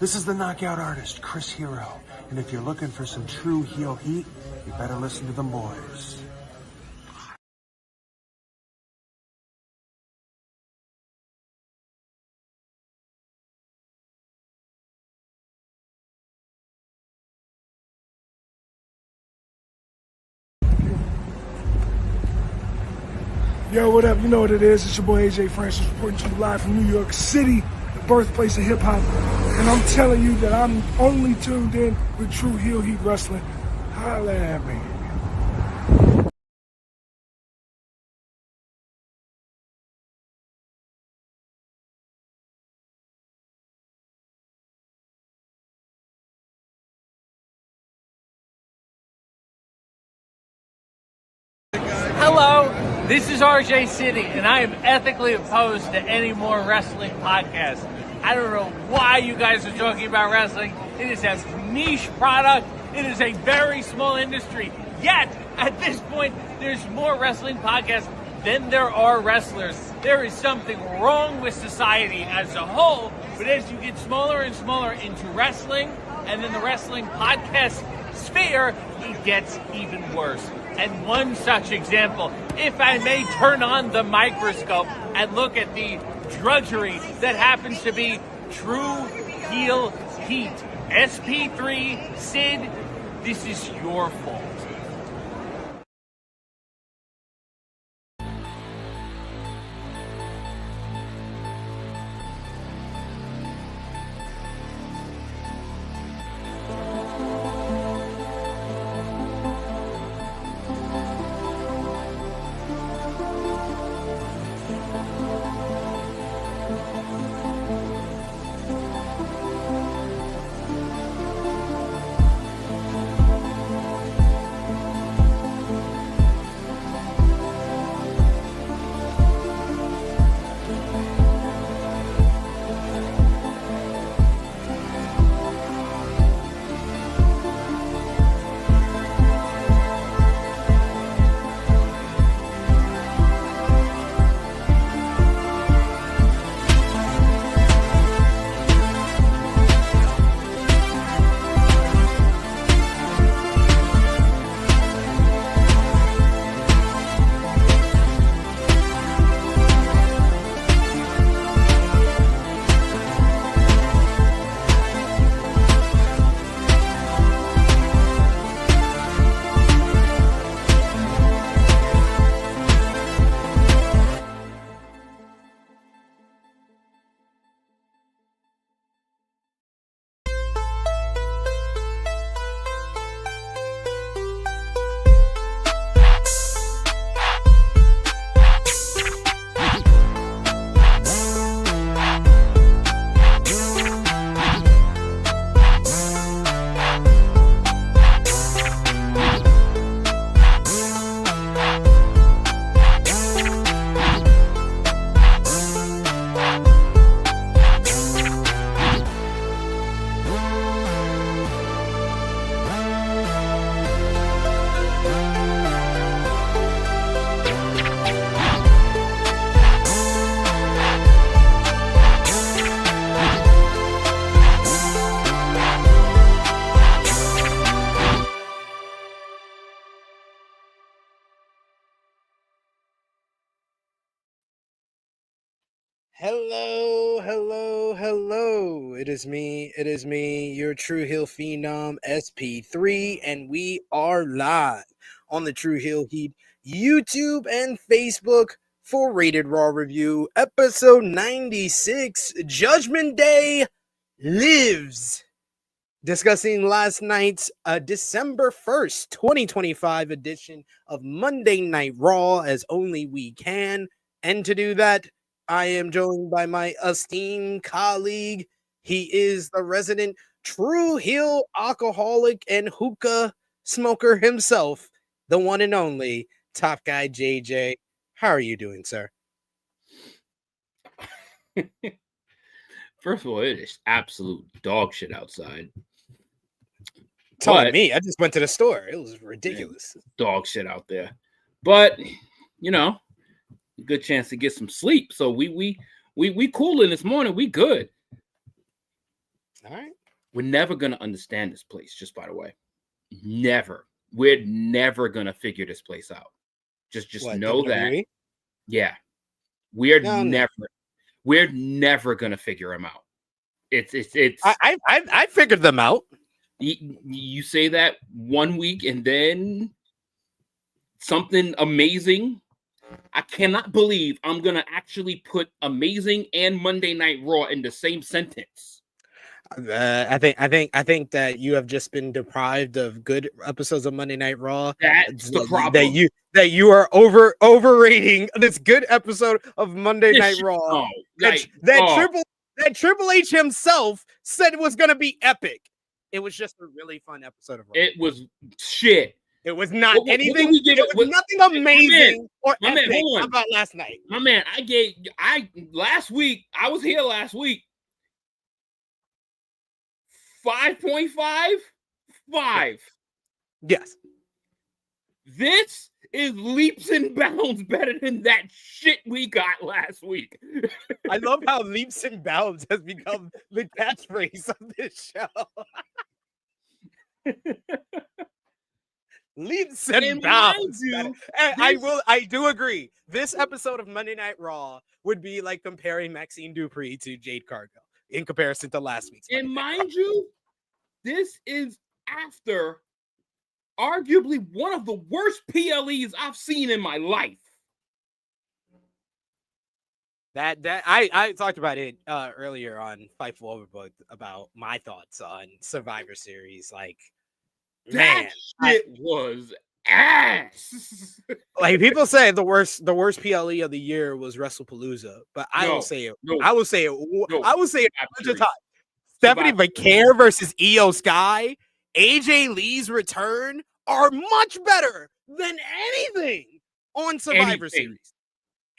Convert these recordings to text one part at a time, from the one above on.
This is the knockout artist, Chris Hero. And if you're looking for some true heel heat, you better listen to them boys. Yo, what up? You know what it is. It's your boy AJ Francis reporting to you live from New York City, the birthplace of hip-hop. And I'm telling you that I'm only tuned in with true heel heat wrestling. Holla at me. Hello, this is RJ City, and I am ethically opposed to any more wrestling podcasts. I don't know why you guys are talking about wrestling. It is a niche product. It is a very small industry. Yet, at this point, there's more wrestling podcasts than there are wrestlers. There is something wrong with society as a whole, but as you get smaller and smaller into wrestling, and then the wrestling podcast sphere, it gets even worse. And one such example, if I may turn on the microscope and look at the drudgery that happens to be True Heel Heat. SP3, Sid, this is your fault. Hello. It is me, your True Heel Phenom SP3, and we are live on the True Heel Heat YouTube and Facebook for Rated Raw Review, episode 96, Judgment Day Lives. Discussing last night's December 1st, 2025 edition of Monday Night Raw as only we can. And to do that, I am joined by my esteemed colleague. He is the resident True Heel alcoholic and hookah smoker himself, the one and only Top Guy JJ. How are you doing, sir? First of all, it is absolute dog shit outside. Telling me, I just went to the store. It was ridiculous. Dog shit out there. But, you know, a good chance to get some sleep. So we cooling this morning. We good. All right. We're never going to understand this place, just by the way. Never. We're never going to figure this place out. Just What, know that. WWE? Yeah. We're No. never going to figure them out. It's I figured them out. You say that one week and then something amazing. I cannot believe I'm going to actually put amazing and Monday Night Raw in the same sentence. I think that you have just been deprived of good episodes of Monday Night Raw. That's the problem. That you are overrating this good episode of Monday Night Raw. That Triple H himself said was going to be epic. It was just a really fun episode of Raw. It was shit. It was not anything. It was nothing amazing or epic. How about last night? My man, last week, I was here last week. 5.5? 5. Yes. This is leaps and bounds better than that shit we got last week. I love how leaps and bounds has become the catchphrase of this show. Leaps and bounds. I do agree. This episode of Monday Night Raw would be like comparing Maxine Dupree to Jade Cargill in comparison to last week's. And mind you, this is after arguably one of the worst PLEs I've seen in my life. That I talked about it earlier on Fightful Overbooked about my thoughts on Survivor Series. Like, that shit was ass. Like, people say the worst PLE of the year was WrestlePalooza, but I will say it. I will say it 100 times. Stephanie McCare versus Io Sky, AJ Lee's return are much better than anything on Survivor Series.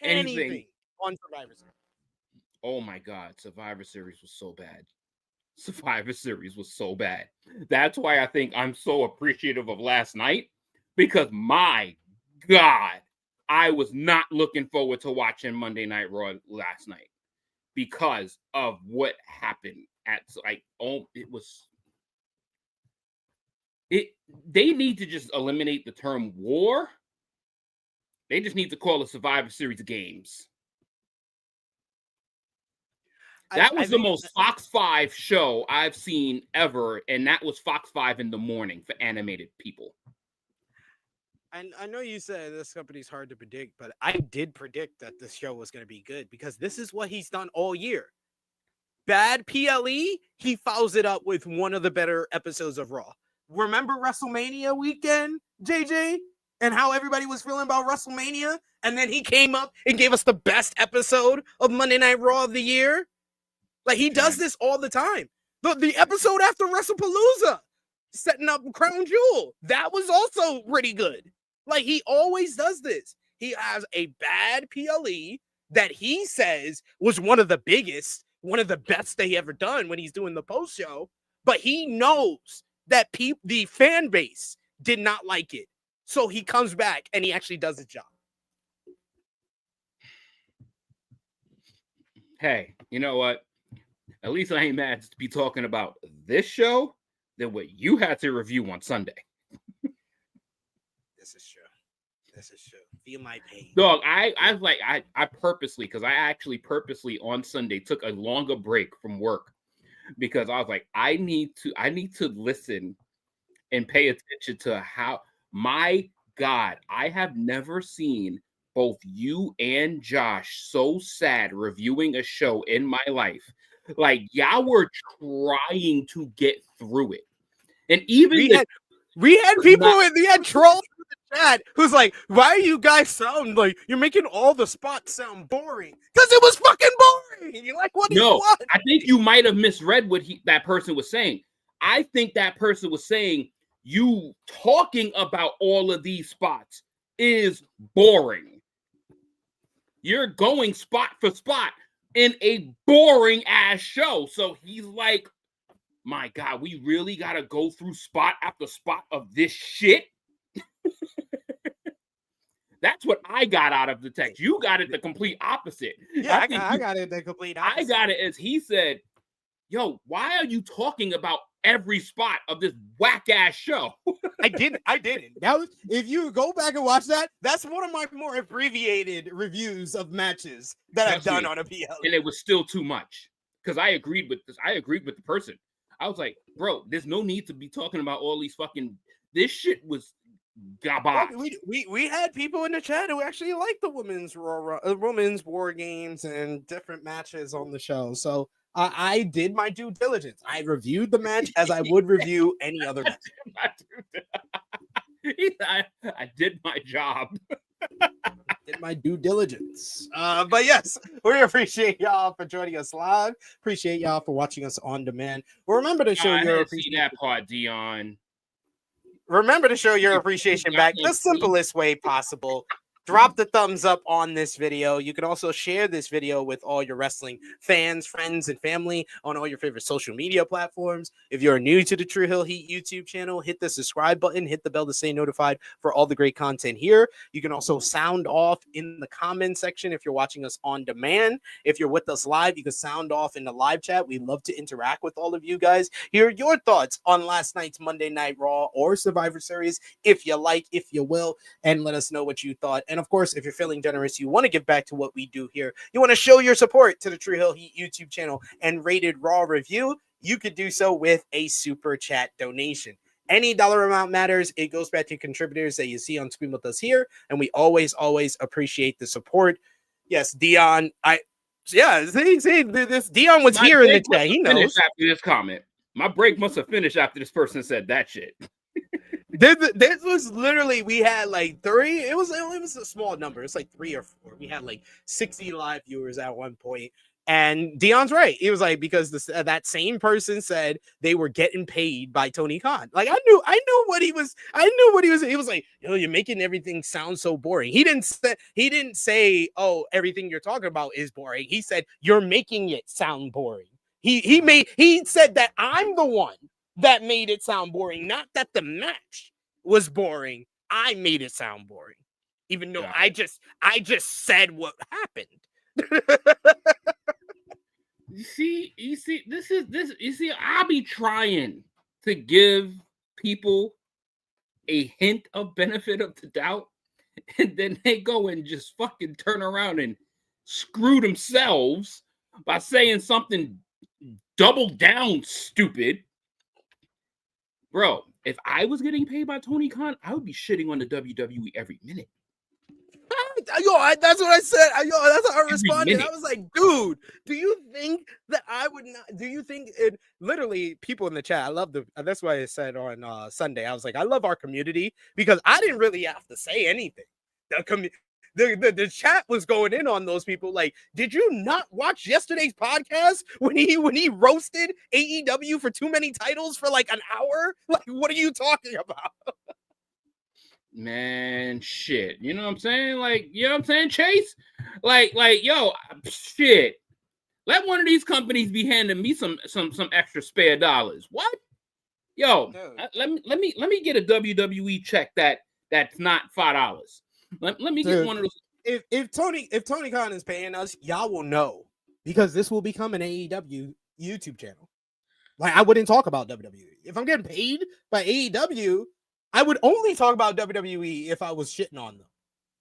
Anything on Survivor Series. Oh my God, Survivor Series was so bad. Survivor Series was so bad. That's why I think I'm so appreciative of last night, because my God, I was not looking forward to watching Monday Night Raw last night because of what happened they need to just eliminate the term war. They just need to call it Survivor Series games. That was the most Fox 5 show I've seen ever, and that was Fox 5 in the morning for animated people. And I know you said this company's hard to predict, but I did predict that this show was going to be good because this is what he's done all year. Bad PLE, he follows it up with one of the better episodes of Raw. Remember WrestleMania weekend, JJ? And how everybody was feeling about WrestleMania? And then he came up and gave us the best episode of Monday Night Raw of the year? Like, he does this all the time. The episode after WrestlePalooza, setting up Crown Jewel, that was also pretty good. Like, he always does this. He has a bad PLE that he says was one of the biggest, one of the best they ever done when he's doing the post show, but he knows that the fan base did not like it. So he comes back and he actually does his job. Hey, you know what? At least I ain't mad to be talking about this show than what you had to review on Sunday. This is true. This is true. Feel my pain. Dog, I purposely, because I actually purposely on Sunday took a longer break from work because I was like, I need to listen and pay attention to how, my God, I have never seen both you and Josh so sad reviewing a show in my life. Like, y'all were trying to get through it. And even we had people we had trolls in the chat who's like, why are you guys sound like you're making all the spots sound boring? Because it was fucking boring. You're like, what do you want? I think you might have misread what that person was saying. I think that person was saying you talking about all of these spots is boring. You're going spot for spot in a boring ass show. So he's like, my God, we really got to go through spot after spot of this shit. That's what I got out of the text. You got it the complete opposite. Yeah, I got it the complete opposite. I got it as he said, yo, why are you talking about every spot of this whack ass show? I didn't. That was, if you go back and watch that, that's one of my more abbreviated reviews of matches that I've done on a PL. And it was still too much because I agreed with this. I agreed with the person. I was like, bro, there's no need to be talking about all these fucking. This shit was garbage. We had people in the chat who actually liked the women's war games and different matches on the show. So I did my due diligence. I reviewed the match as I would review any other match. I did my job. Did my due diligence. But yes, we appreciate y'all for joining us live. Appreciate y'all for watching us on demand. Remember to show your appreciation. That part, Dion. Remember to show your appreciation back the simplest way possible. Drop the thumbs up on this video. You can also share this video with all your wrestling fans, friends, and family on all your favorite social media platforms. If you're new to the True Hill Heat YouTube channel, hit the subscribe button, hit the bell to stay notified for all the great content here. You can also sound off in the comment section if you're watching us on demand. If you're with us live, you can sound off in the live chat. We love to interact with all of you guys. Hear your thoughts on last night's Monday Night Raw or Survivor Series, if you like, if you will, and let us know what you thought. And of course, if you're feeling generous, you want to give back to what we do here, you want to show your support to the True Hill Heat YouTube channel and Rated Raw review, you could do so with a super chat donation. Any dollar amount matters. It goes back to contributors that you see on screen with us here, and we always appreciate the support. Yes, Dion. This Dion was here in the chat. He knows. After this comment, my break must have finished after this person said that shit. This was literally, we had like 3. It was a small number. It's like 3 or 4. We had like 60 live viewers at one point. And Dion's right. He was like, because that same person said they were getting paid by Tony Khan. Like I knew what he was. He was like, yo, you're making everything sound so boring. He didn't say, oh, everything you're talking about is boring. He said, you're making it sound boring. He said that I'm the one that made it sound boring, not that the match was boring. I made it sound boring, even though I just said what happened. You see, I'll be trying to give people a hint of benefit of the doubt, and then they go and just fucking turn around and screw themselves by saying something double down stupid. Bro, if I was getting paid by Tony Khan, I would be shitting on the WWE every minute. That's what I said. That's how I responded. I was like, dude, do you think that I would not? Do you think it? Literally, people in the chat, I love that's why I said on Sunday, I was like, I love our community because I didn't really have to say anything. The chat was going in on those people. Like, did you not watch yesterday's podcast when he roasted AEW for too many titles for like an hour? Like, what are you talking about? Man, shit. You know what I'm saying? Like, you know what I'm saying, Chase? Like, yo, shit. Let one of these companies be handing me some extra spare dollars. What? Yo, let me get a WWE check that's not $5. Let me get one of those. If Tony Khan is paying us, y'all will know because this will become an AEW YouTube channel. Like, I wouldn't talk about WWE if I'm getting paid by AEW. I would only talk about WWE if I was shitting on them.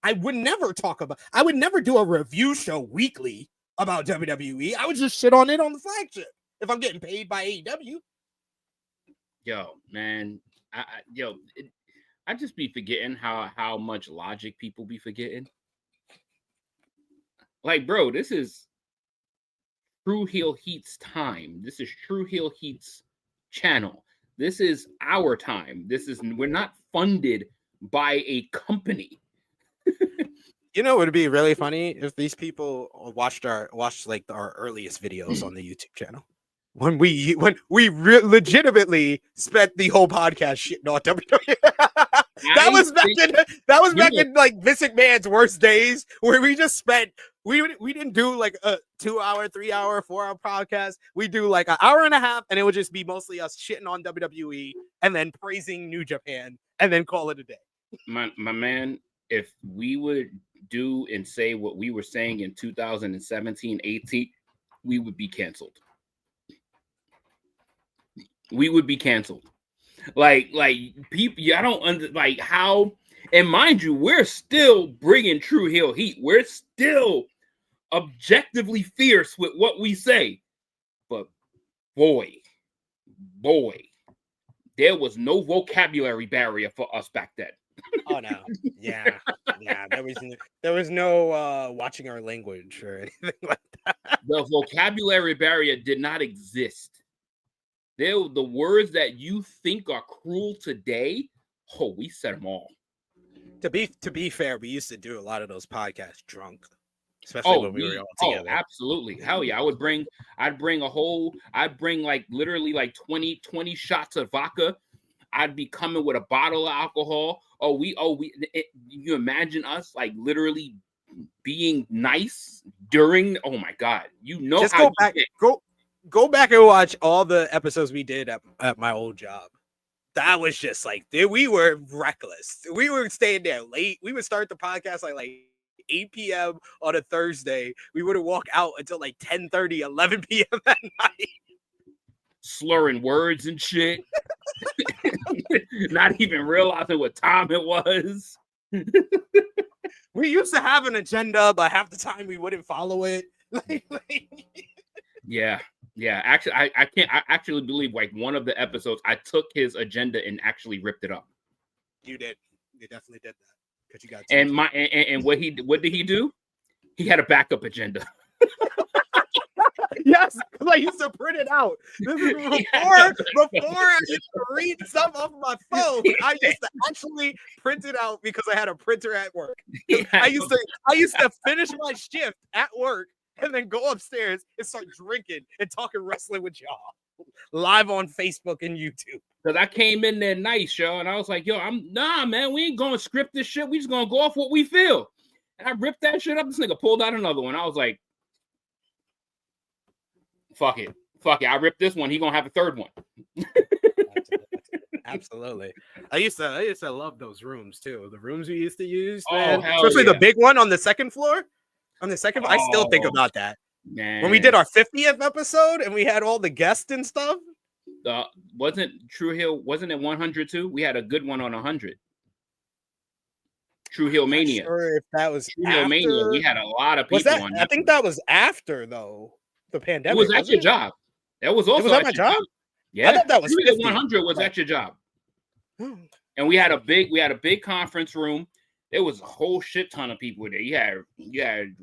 I would never do a review show weekly about WWE. I would just shit on it on the flagship if I'm getting paid by AEW. Yo, man, I just be forgetting how much logic people be forgetting. Like, bro, this is True Heel Heat's time. This is True Heel Heat's channel. This is our time. We're not funded by a company. You know, it would be really funny if these people watched our earliest videos on the YouTube channel. When we legitimately spent the whole podcast shitting on WWE. that was back in like Vince McMahon's worst days, where we just spent we didn't do like a 2-hour, 3-hour, 4-hour podcast. We do like an hour and a half, and it would just be mostly us shitting on WWE and then praising New Japan, and then call it a day. My man, if we would do and say what we were saying in 2017, 18, we would be canceled. we would be canceled. Like people, I don't like how. And mind you, we're still bringing true heel heat. We're still objectively fierce with what we say. But boy, there was no vocabulary barrier for us back then. Oh no, yeah. There was no watching our language or anything like that. The vocabulary barrier did not exist. The words that you think are cruel today, we said them all. To be fair, we used to do a lot of those podcasts drunk, especially when we were all together. Oh, absolutely. Hell yeah. I'd bring like literally like 20 shots of vodka. I'd be coming with a bottle of alcohol. You imagine us like literally being nice during, oh my God, just go back and watch all the episodes we did at my old job. That was just like, dude, we were reckless. We were staying there late. We would start the podcast like 8 p.m. on a Thursday. We would walk out until like 10:30, 11 p.m. at night. Slurring words and shit. Not even realizing what time it was. We used to have an agenda, but half the time we wouldn't follow it. Yeah. Actually, I actually believe like one of the episodes I took his agenda and actually ripped it up. You did. You definitely did that. Because you got and what did he do? He had a backup agenda. Yes, because I used to print it out. This is before I used to read stuff off my phone. I used to actually print it out because I had a printer at work. I used to finish my shift at work and then go upstairs and start drinking and talking wrestling with y'all live on Facebook and YouTube. Because I came in there nice, yo, and I was like, yo, man, we ain't going to script this shit. We just going to go off what we feel. And I ripped that shit up. This nigga pulled out another one. I was like, fuck it. I ripped this one. He gonna have a third one. Absolutely. I used to love those rooms too. The rooms we used to use, man. Especially yeah. The big one on the second floor. I still think about that. Man. When we did our 50th episode and we had all the guests and stuff. Wasn't True Hill, wasn't it 100 too? We had a good one on 100. True Hill Mania. I'm not sure if that was True Hill Mania. We had a lot of people on that. I think that was after though. The pandemic. It was at your job. That was also at my job. Yeah, I thought that was 100 was at your job. And we had a big conference room. There was a whole shit ton of people there. You had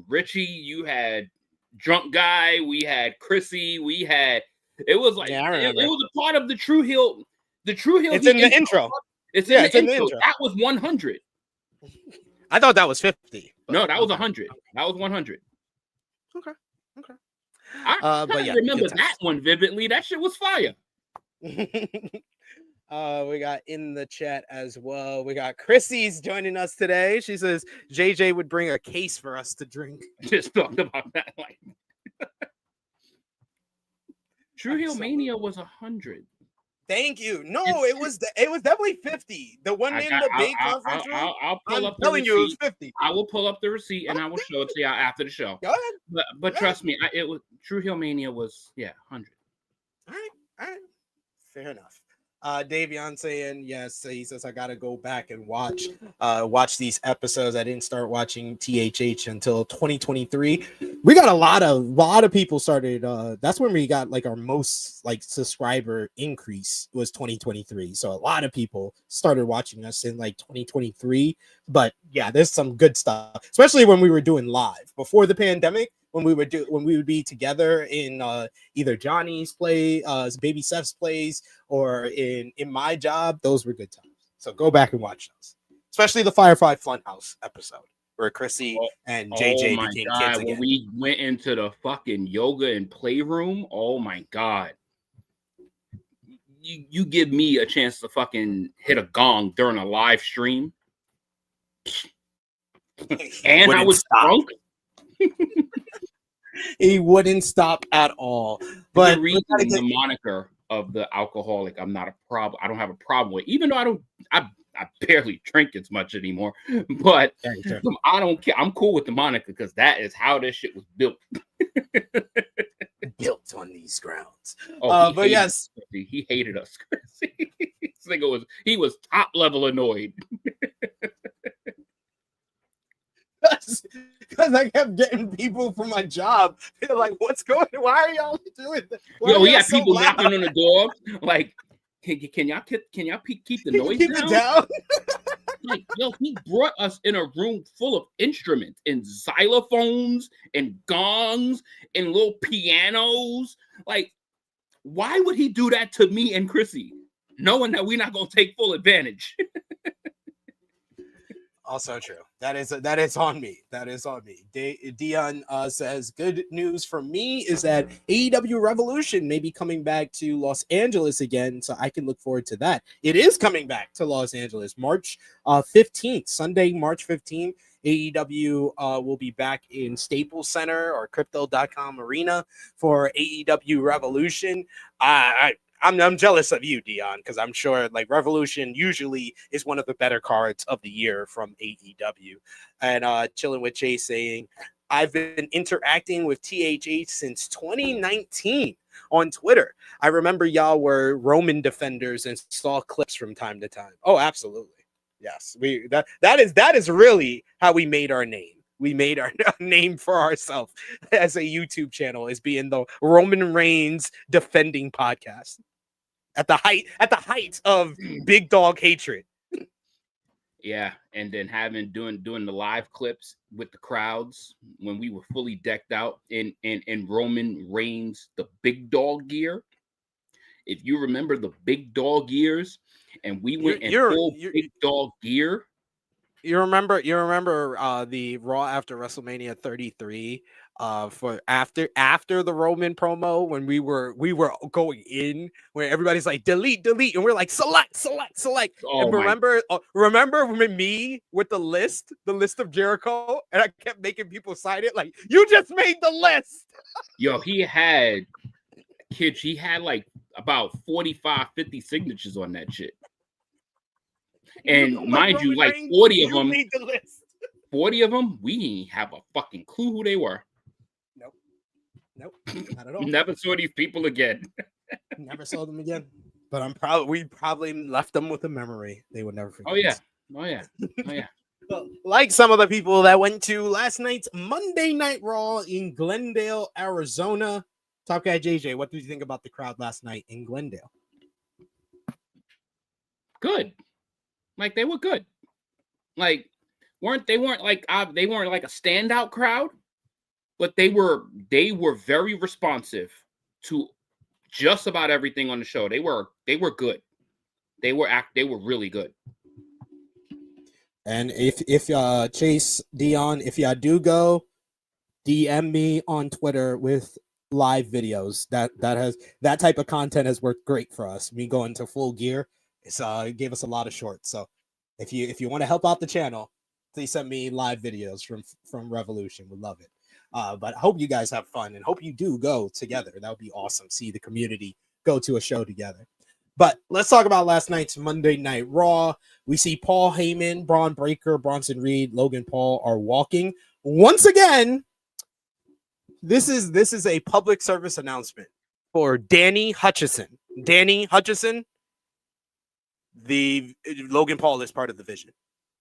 Richie, you had Drunk Guy, we had Chrissy, it was like it was a part of the True Hill. The True Hill. It's in the intro. It's in the intro. That was 100. I thought that was 50. No, that was 100. That was 100. Okay. I remember that one vividly. That shit was fire. We got in the chat as well. We got Chrissy's joining us today. She says JJ would bring a case for us to drink. Just talked about that. Like True Hill Mania was 100. Thank you. No, it was definitely 50. The one in the big conference room. I'll pull up the receipt. You it was 50. I will pull up the receipt and I will show it to y'all after the show. Go ahead. But trust me, it was True Hill Mania was 100. All right. Fair enough. Davion saying yes. He says I gotta go back and watch these episodes. I didn't start watching THH until 2023. We got a lot of people started. That's when we got like our most like subscriber increase was 2023. So a lot of people started watching us in like 2023. But yeah, there's some good stuff, especially when we were doing live before the pandemic. When we would be together in either Johnny's play, Baby Seth's plays, or in my job, those were good times. So go back and watch those, especially the Firefly Funhouse episode where Chrissy and JJ became kids again. When we went into the fucking yoga and playroom, oh my God. You give me a chance to fucking hit a gong during a live stream. And I was drunk. He wouldn't stop at all. But the reason the moniker of the alcoholic, I'm not a problem. I don't have a problem with, even though I barely drink as much anymore. But I don't care. I'm cool with the moniker because that is how this shit was built. Built on these grounds. But yes, Chrissy. He hated us, Chrissy. He was top level annoyed. Because I kept getting people from my job. They're like, "What's going on? Why are y'all doing that? Yo, we had people knocking on the door. Like, can y'all keep the noise keep down? It down? Like, yo, he brought us in a room full of instruments and xylophones and gongs and little pianos. Like, why would he do that to me and Chrissy, knowing that we're not gonna take full advantage? Also true. That is on me. That is on me. Dion says, good news for me is that AEW Revolution may be coming back to Los Angeles again, so I can look forward to that. It is coming back to Los Angeles, March 15th, Sunday, March 15th. AEW will be back in Staples Center or Crypto.com Arena for AEW Revolution. I'm jealous of you, Dion, because I'm sure like Revolution usually is one of the better cards of the year from AEW. And chilling with Jay saying, I've been interacting with THH since 2019 on Twitter. I remember y'all were Roman defenders and saw clips from time to time. Oh, absolutely. Yes. That is really how we made our name. We made our name for ourselves as a YouTube channel as being the Roman Reigns defending podcast at the height of big dog hatred. Yeah, and then doing the live clips with the crowds when we were fully decked out in Roman Reigns the big dog gear. If you remember the big dog years, and we went in full big dog gear. You remember the Raw after WrestleMania 33 for after the Roman promo when we were going in where everybody's like delete and we're like select. Oh, and remember me with the list of Jericho, and I kept making people sign it like you just made the list. Yo, he had like about 45, 50 signatures on that shit. And mind you, like 40 of them, 40 of them, we didn't have a fucking clue who they were. Nope, not at all. Never saw these people again. Never saw them again. But we probably left them with a memory they would never forget. Oh yeah. Like some of the people that went to last night's Monday Night Raw in Glendale, Arizona. Top Guy JJ, what did you think about the crowd last night in Glendale? Good. Like they were good. Like they weren't like a standout crowd, but they were very responsive to just about everything on the show. They were good. They were really good. And if Chase Dion, if y'all do go, DM me on Twitter with live videos. That type of content has worked great for us. Me going to full gear. It gave us a lot of shorts. So if you want to help out the channel, please send me live videos from Revolution. We'd love it. But I hope you guys have fun and hope you do go together. That would be awesome. See the community go to a show together. But let's talk about last night's Monday Night Raw. We see Paul Heyman, Braun Breaker, Bronson Reed, Logan Paul are walking. Once again, this is a public service announcement for Danny Hutchison. Danny Hutchison, the Logan Paul is part of the Vision.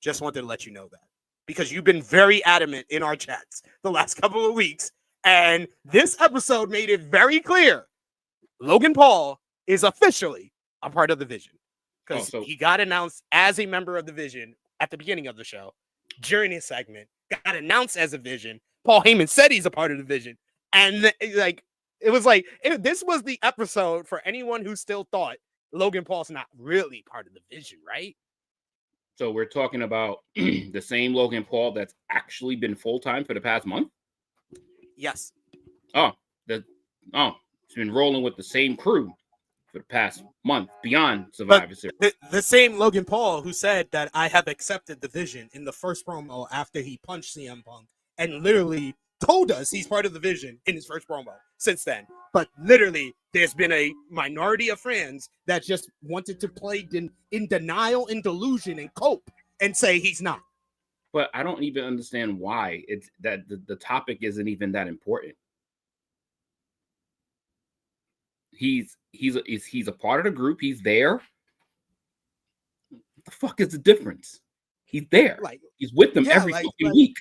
Just wanted to let you know that because you've been very adamant in our chats the last couple of weeks, and this episode made it very clear Logan Paul is officially a part of the Vision because he got announced as a member of the Vision at the beginning of the show. During his segment, got announced as a Vision. Paul Heyman said he's a part of the Vision, and this was the episode for anyone who still thought Logan Paul's not really part of the Vision, right? So we're talking about the same Logan Paul that's actually been full-time for the past month? Yes. He's been rolling with the same crew for the past month beyond Survivor Series. The same Logan Paul who said that I have accepted the Vision in the first promo after he punched CM Punk and literally told us he's part of the Vision in his first promo since then. But literally, there's been a minority of fans that just wanted to play in denial and delusion and cope and say he's not. But I don't even understand why it's that the topic isn't even that important. He's a part of the group. He's there. What the fuck is the difference? He's there. Like, he's with them every fucking week.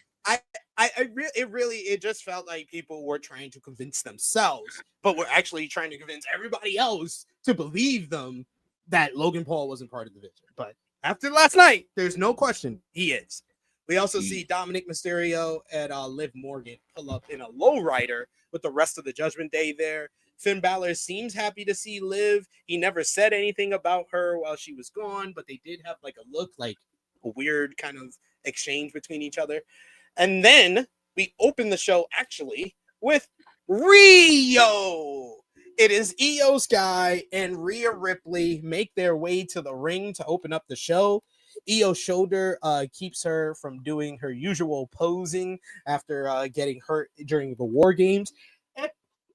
It just felt like people were trying to convince themselves, but were actually trying to convince everybody else to believe them that Logan Paul wasn't part of the division. But after last night, there's no question he is. We also see Dominik, Mysterio, and Liv Morgan pull up in a lowrider with the rest of the Judgment Day there. Finn Balor seems happy to see Liv. He never said anything about her while she was gone, but they did have like a look, like a weird kind of exchange between each other. And then we open the show actually with Rio. It is Io Sky and Rhea Ripley make their way to the ring to open up the show. Io's shoulder keeps her from doing her usual posing after getting hurt during the War Games.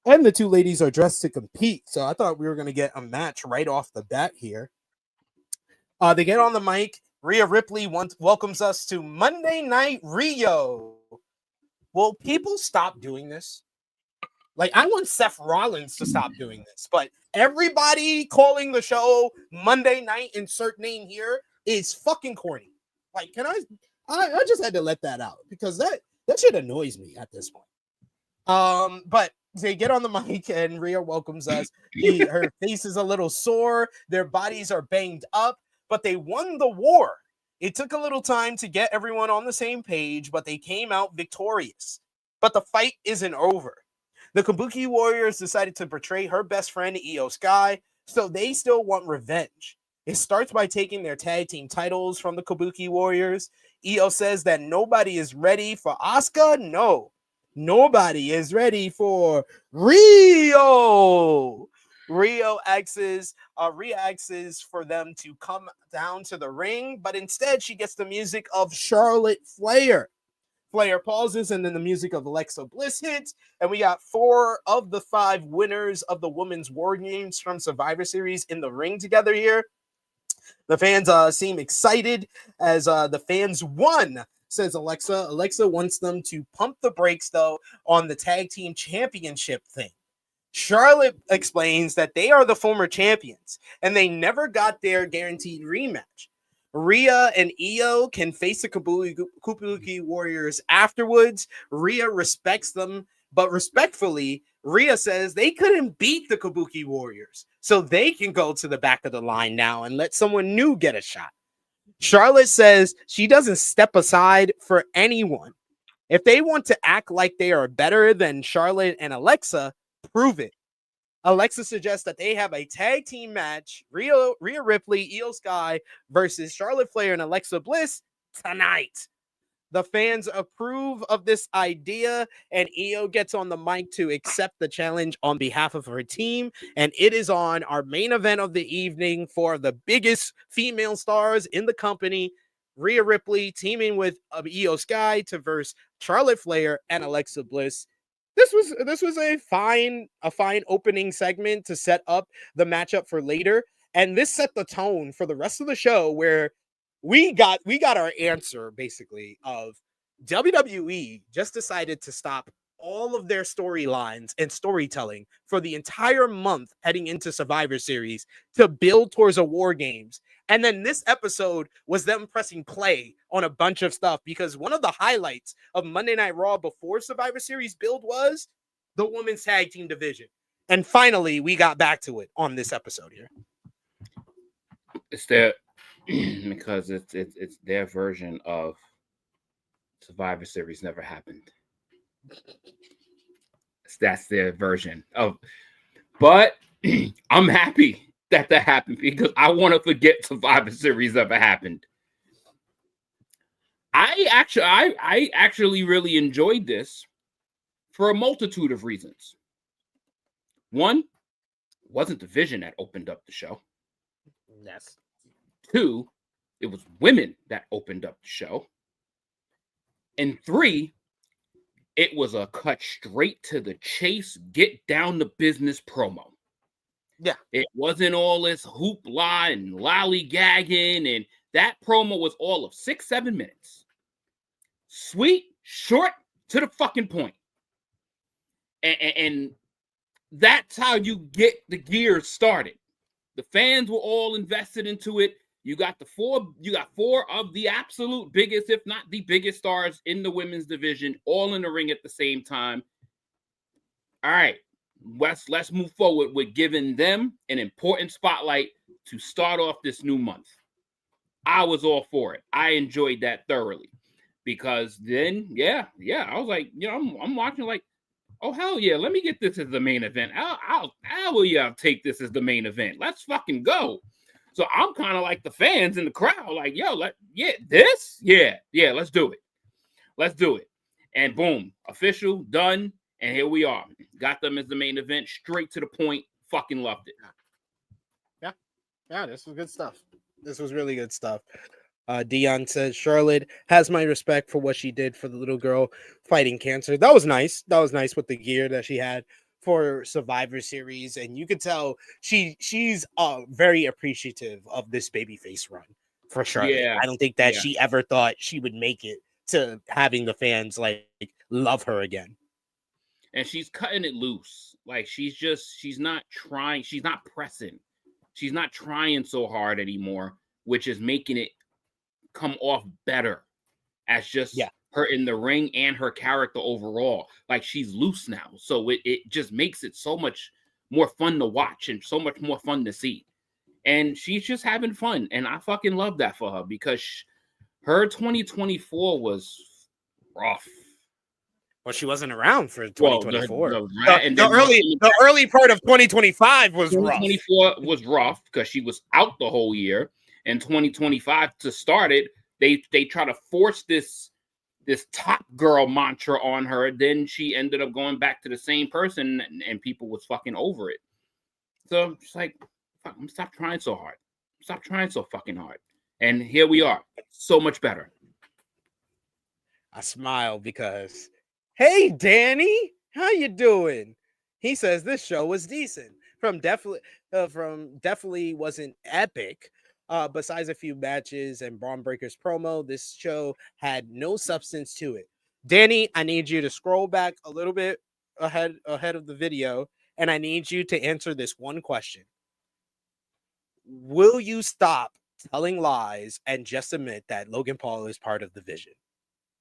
And the two ladies are dressed to compete. So I thought we were going to get a match right off the bat here. They get on the mic. Rhea Ripley welcomes us to Monday Night Rio. Will people stop doing this? Like, I want Seth Rollins to stop doing this, but everybody calling the show Monday Night, insert name here, is fucking corny. Like, I just had to let that out because that shit annoys me at this point. But they get on the mic and Rhea welcomes us. Her face is a little sore. Their bodies are banged up, but they won the war. It took a little time to get everyone on the same page, but they came out victorious. But the fight isn't over. The Kabuki Warriors decided to betray her best friend, Io Sky, so they still want revenge. It starts by taking their tag team titles from the Kabuki Warriors. Io says that nobody is ready for Asuka. No, nobody is ready for Rio. Rhea asks for them to come down to the ring, but instead she gets the music of Charlotte Flair. Flair pauses, and then the music of Alexa Bliss hits, and we got 4 of the 5 winners of the Women's War Games from Survivor Series in the ring together here. The fans seem excited as the fans won, says Alexa. Alexa wants them to pump the brakes, though, on the tag team championship thing. Charlotte explains that they are the former champions, and they never got their guaranteed rematch. Rhea and Io can face the Kabuki Warriors afterwards. Rhea respects them, but respectfully, Rhea says they couldn't beat the Kabuki Warriors, so they can go to the back of the line now and let someone new get a shot. Charlotte says she doesn't step aside for anyone. If they want to act like they are better than Charlotte and Alexa, prove it. Alexa suggests that they have a tag team match, Rhea Ripley, Io Sky versus Charlotte Flair and Alexa Bliss tonight. The fans approve of this idea, and Io gets on the mic to accept the challenge on behalf of her team, and it is on our main event of the evening for the biggest female stars in the company, Rhea Ripley teaming with Io Sky to verse Charlotte Flair and Alexa Bliss. This was a fine opening segment to set up the matchup for later, and this set the tone for the rest of the show where we got our answer basically of WWE just decided to stop all of their storylines and storytelling for the entire month heading into Survivor Series to build towards a War Games. And then this episode was them pressing play on a bunch of stuff because one of the highlights of Monday Night Raw before Survivor Series build was the women's tag team division. And finally, we got back to it on this episode here. It's their because it's their version of Survivor Series never happened. That's their version of, but I'm happy that happened because I want to forget Survivor Series ever happened. I actually really enjoyed this for a multitude of reasons. One, it wasn't the Vision that opened up the show. Yes. 2, it was women that opened up the show. And 3, it was a cut straight to the chase, get down to business promo. Yeah. It wasn't all this hoopla and lollygagging, and that promo was all of 6-7 minutes. Sweet, short, to the fucking point. And that's how you get the gears started. The fans were all invested into it. You got four of the absolute biggest, if not the biggest stars in the women's division, all in the ring at the same time. All right, let's move forward with giving them an important spotlight to start off this new month. I was all for it. I enjoyed that thoroughly because then, yeah, I was like, I'm watching like, oh hell yeah, let me get this as the main event. I'll take this as the main event. Let's fucking go. So I'm kind of like the fans in the crowd, like, yo, let's do it. Let's do it. And boom, official, done. And here we are. Got them as the main event, straight to the point. Fucking loved it. Yeah, this was good stuff. This was really good stuff. Dion says, Charlotte has my respect for what she did for the little girl fighting cancer. That was nice. That was nice with the gear that she had for Survivor Series. And you could tell she's very appreciative of this babyface run for Charlotte. Yeah. I don't think that she ever thought she would make it to having the fans like love her again. And she's cutting it loose. Like she's not trying. She's not pressing. She's not trying so hard anymore, which is making it come off better as just her in the ring and her character overall. Like she's loose now. So it just makes it so much more fun to watch and so much more fun to see. And she's just having fun. And I fucking love that for her because her 2024 was rough. Well, she wasn't around for 2024. The early part of 2025 was 2024 was rough because she was out the whole year. And 2025 to start it, they try to force this top girl mantra on her. Then she ended up going back to the same person, and people was fucking over it. So it's like, fuck, stop trying so hard. Stop trying so fucking hard. And here we are, so much better. I smile because, hey, Danny, how you doing? He says this show was decent. From definitely wasn't epic. Besides a few matches and Bron Breaker's promo, this show had no substance to it. Danny, I need you to scroll back a little bit ahead of the video, and I need you to answer this one question. Will you stop telling lies and just admit that Logan Paul is part of the Vision?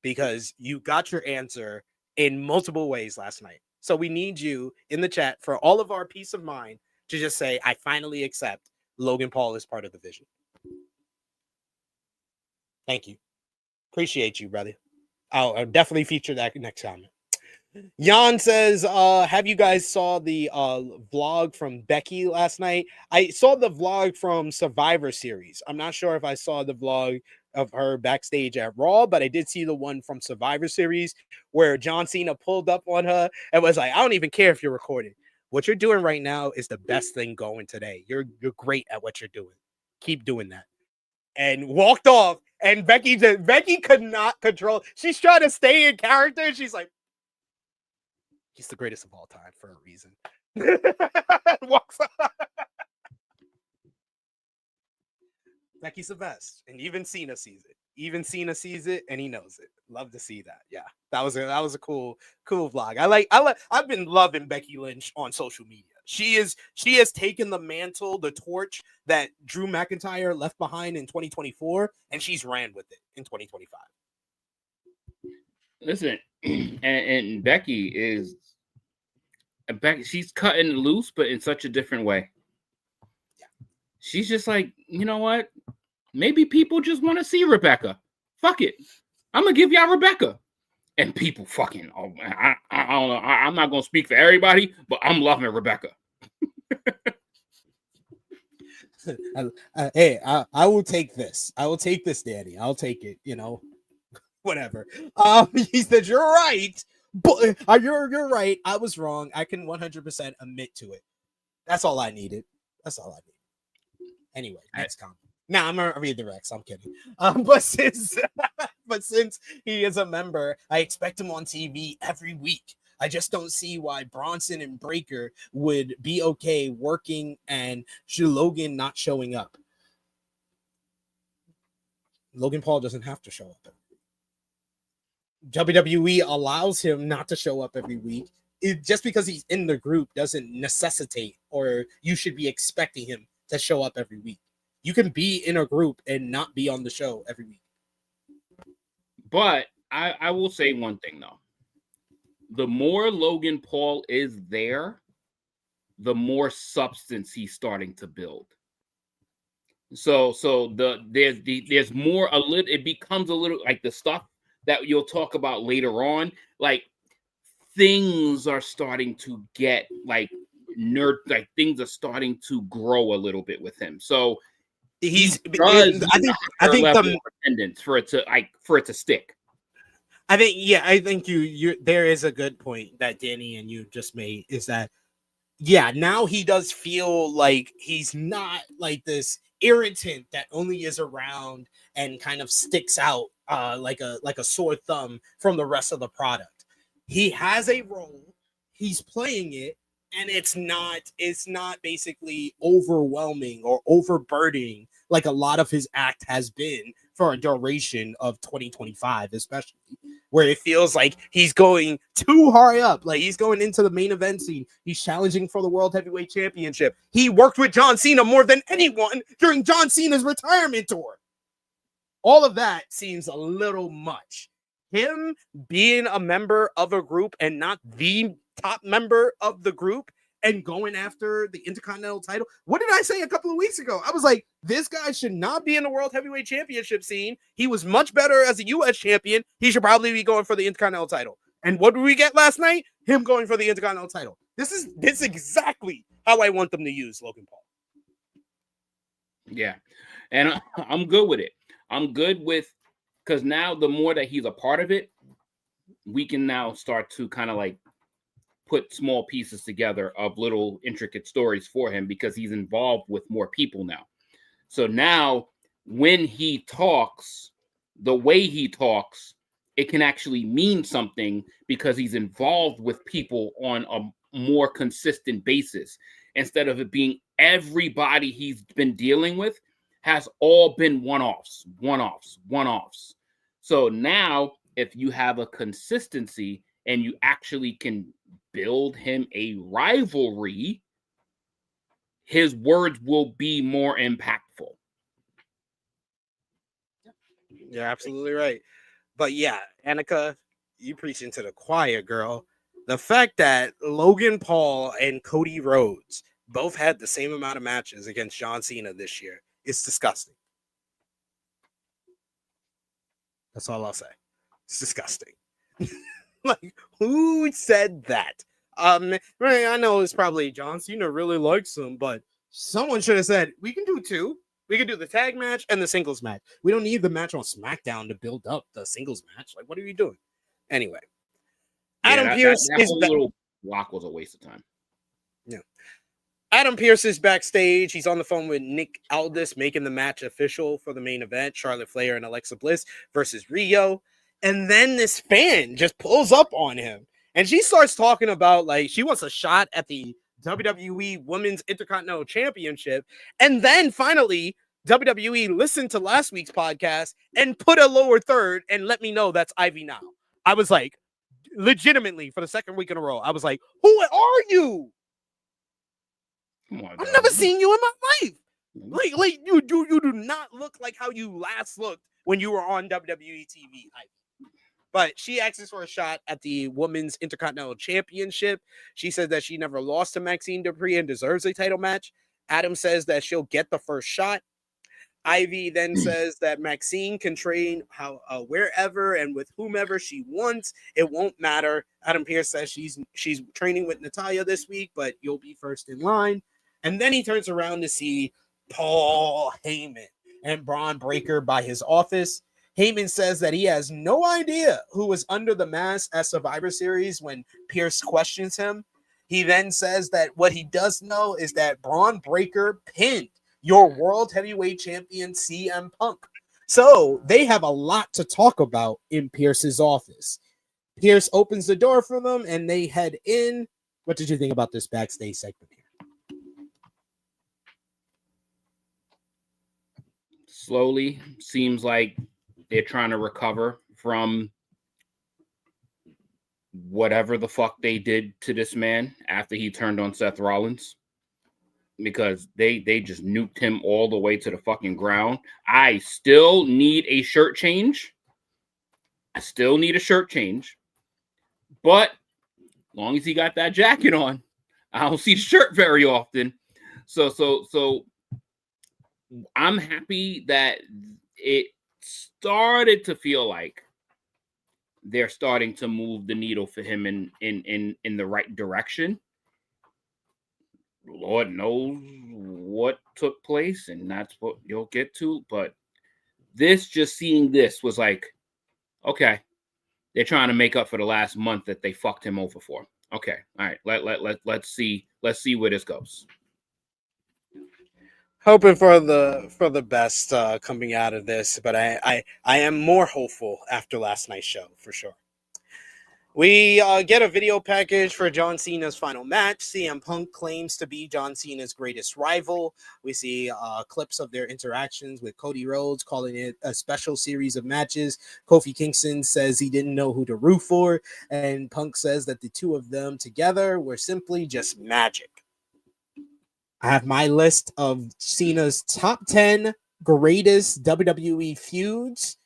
Because you got your answer in multiple ways last night. So we need you in the chat for all of our peace of mind to just say, I finally accept Logan Paul is part of the Vision. Thank you. Appreciate you, brother. I'll definitely feature that next comment. Jan says, have you guys saw the vlog from Becky last night? I saw the vlog from Survivor Series. I'm not sure if I saw the vlog of her backstage at Raw, but I did see the one from Survivor Series where John Cena pulled up on her and was like, I don't even care if you're recording. What you're doing right now is the best thing going today. You're great at what you're doing. Keep doing that. And walked off. And Becky could not control. She's trying to stay in character. She's like, he's the greatest of all time for a reason. Walks off. Becky's the best. And even Cena sees it. And he knows it. Love to see that. Yeah. That was a cool vlog. I've been loving Becky Lynch on social media. She has taken the mantle, the torch that Drew McIntyre left behind in 2024, and she's ran with it in 2025. Listen, and Becky she's cutting loose, but in such a different way. Yeah. She's just like, you know what? Maybe people just want to see Rebecca. Fuck it. I'm gonna give y'all Rebecca. And people fucking, I don't know. I'm not gonna speak for everybody, but I'm loving Rebecca. Hey, I will take this. I will take this, Danny. I'll take it. You know, whatever. He said you're right, but you're right. I was wrong. I can 100% admit to it. That's all I needed. Anyway, next comment. Now I'm gonna read the Rex. I'm kidding. But since he is a member, I expect him on TV every week. I just don't see why Bronson and Breaker would be okay working and Logan not showing up. Logan Paul doesn't have to show up. WWE allows him not to show up every week just because he's in the group doesn't necessitate or you should be expecting him to show up every week. You can be in a group and not be on the show every week. But I will say one thing though. The more Logan Paul is there, the more substance he's starting to build. So there's more a little. It becomes a little like the stuff that you'll talk about later on. Like things are starting to get like things are starting to grow a little bit with him. So I think the attendance for it to stick. I think you there is a good point that Danny and you just made, is that now he does feel like he's not like this irritant that only is around and kind of sticks out like a sore thumb from the rest of the product. He has a role, he's playing it, and it's not basically overwhelming or overburdening like a lot of his act has been for a duration of 2025, especially, where it feels like he's going too high up. Like he's going into the main event scene. He's challenging for the World Heavyweight Championship. He worked with John Cena more than anyone during John Cena's retirement tour. All of that seems a little much. Him being a member of a group and not the top member of the group and going after the Intercontinental title. What did I say a couple of weeks ago? I was like, this guy should not be in the World Heavyweight Championship scene. He was much better as a U.S. champion. He should probably be going for the Intercontinental title. And what did we get last night? Him going for the Intercontinental title. This is exactly how I want them to use Logan Paul. Yeah. And I'm good with it. I'm good with, because now the more that he's a part of it, we can now start to kind of like put small pieces together of little intricate stories for him, because he's involved with more people now. So now when he talks, the way he talks, it can actually mean something because he's involved with people on a more consistent basis, instead of it being everybody he's been dealing with has all been one-offs. So now if you have a consistency and you actually can build him a rivalry, his words will be more impactful. You're absolutely right. But yeah, Annika, you preaching to the choir, girl. The fact that Logan Paul and Cody Rhodes both had the same amount of matches against John Cena this year is disgusting. That's all I'll say. It's disgusting. Like, who said that? I know it's probably John Cena really likes him, but someone should have said, we can do two. We can do the tag match and the singles match. We don't need the match on SmackDown to build up the singles match. Like, what are you doing? Anyway, Adam Pearce that whole little block was a waste of time. Yeah. Adam Pearce is backstage. He's on the phone with Nick Aldis, making the match official for the main event. Charlotte Flair and Alexa Bliss versus Rio. And then this fan just pulls up on him. And she starts talking about, like, she wants a shot at the WWE Women's Intercontinental Championship. And then finally, WWE listened to last week's podcast and put a lower third and let me know that's Ivy now. I was like, legitimately, for the second week in a row, I was like, who are you? Come on, I've never seen you in my life. Like you do not look like how you last looked when you were on WWE TV. But she asks for a shot at the Women's Intercontinental Championship. She says that she never lost to Maxine Dupree and deserves a title match. Adam says that she'll get the first shot. Ivy then says that Maxine can train wherever and with whomever she wants. It won't matter. Adam Pearce says she's training with Natalya this week, but you'll be first in line. And then he turns around to see Paul Heyman and Bron Breakker by his office. Heyman says that he has no idea who was under the mask at Survivor Series when Pearce questions him. He then says that what he does know is that Bron Breakker pinned your World Heavyweight Champion CM Punk. So they have a lot to talk about in Pearce's office. Pearce opens the door for them and they head in. What did you think about this backstage segment here? Slowly, seems like they're trying to recover from whatever the fuck they did to this man after he turned on Seth Rollins, because they just nuked him all the way to the fucking ground. I still need a shirt change. But as long as he got that jacket on, I don't see the shirt very often. So I'm happy that it started to feel like they're starting to move the needle for him in the right direction. Lord knows what took place, and that's what you'll get to. But seeing this was like, okay, they're trying to make up for the last month that they fucked him over for. Okay, all right, let's see where this goes. Hoping for the best coming out of this, but I am more hopeful after last night's show for sure. We get a video package for John Cena's final match. CM Punk claims to be John Cena's greatest rival. We see clips of their interactions with Cody Rhodes, calling it a special series of matches. Kofi Kingston says he didn't know who to root for, and Punk says that the two of them together were simply just magic. I have my list of Cena's top 10 greatest WWE feuds.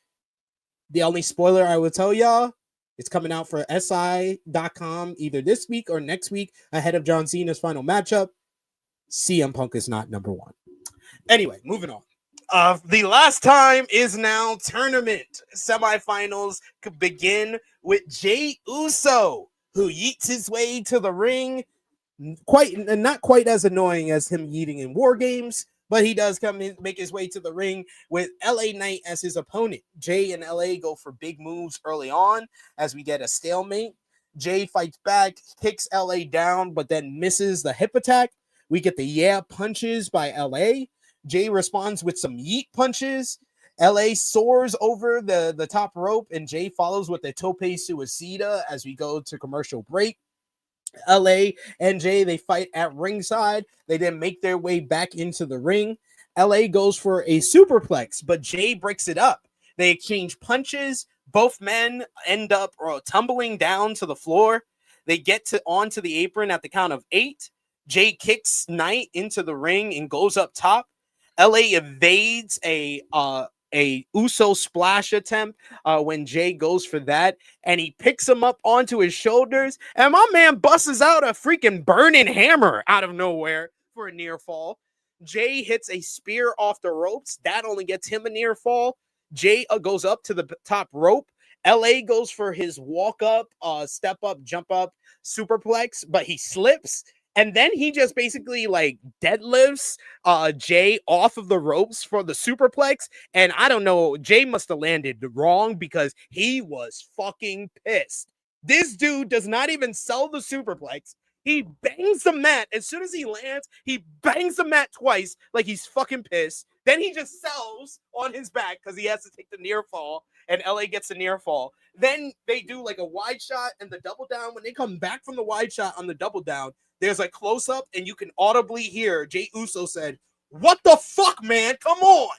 The only spoiler I will tell y'all, it's coming out for SI.com either this week or next week ahead of John Cena's final matchup. CM Punk is not number one. Anyway, moving on. The last time is now tournament. Semifinals could begin with Jey Uso, who yeets his way to the ring. Not quite as annoying as him yeeting in War Games, but he does come in, make his way to the ring with LA Knight as his opponent. Jey and LA go for big moves early on as we get a stalemate. Jey fights back, kicks LA down, but then misses the hip attack. We get the punches by LA. Jey responds with some yeet punches. LA soars over the top rope, and Jey follows with the tope suicida as we go to commercial break. LA and Jey, they fight at ringside. They then make their way back into the ring. LA goes for a superplex, but Jey breaks it up. They exchange punches. Both men end up tumbling down to the floor. They get onto the apron at the count of 8. Jey kicks Knight into the ring and goes up top. LA evades a Uso splash attempt when Jey goes for that, and he picks him up onto his shoulders, and my man busts out a freaking burning hammer out of nowhere for a near fall. Jey hits a spear off the ropes. That only gets him a near fall. Jey goes up to the top rope. LA goes for his walk up, step up, jump up, superplex, but he slips. And then he just basically like deadlifts Jey off of the ropes for the superplex. And I don't know, Jey must have landed wrong because he was fucking pissed. This dude does not even sell the superplex. He bangs the mat. As soon as he lands, he bangs the mat twice like he's fucking pissed. Then he just sells on his back because he has to take the near fall, and LA gets the near fall. Then they do like a wide shot and the double down. When they come back from the wide shot on the double down, there's a close up, and you can audibly hear Jey Uso said, "What the fuck, man? Come on."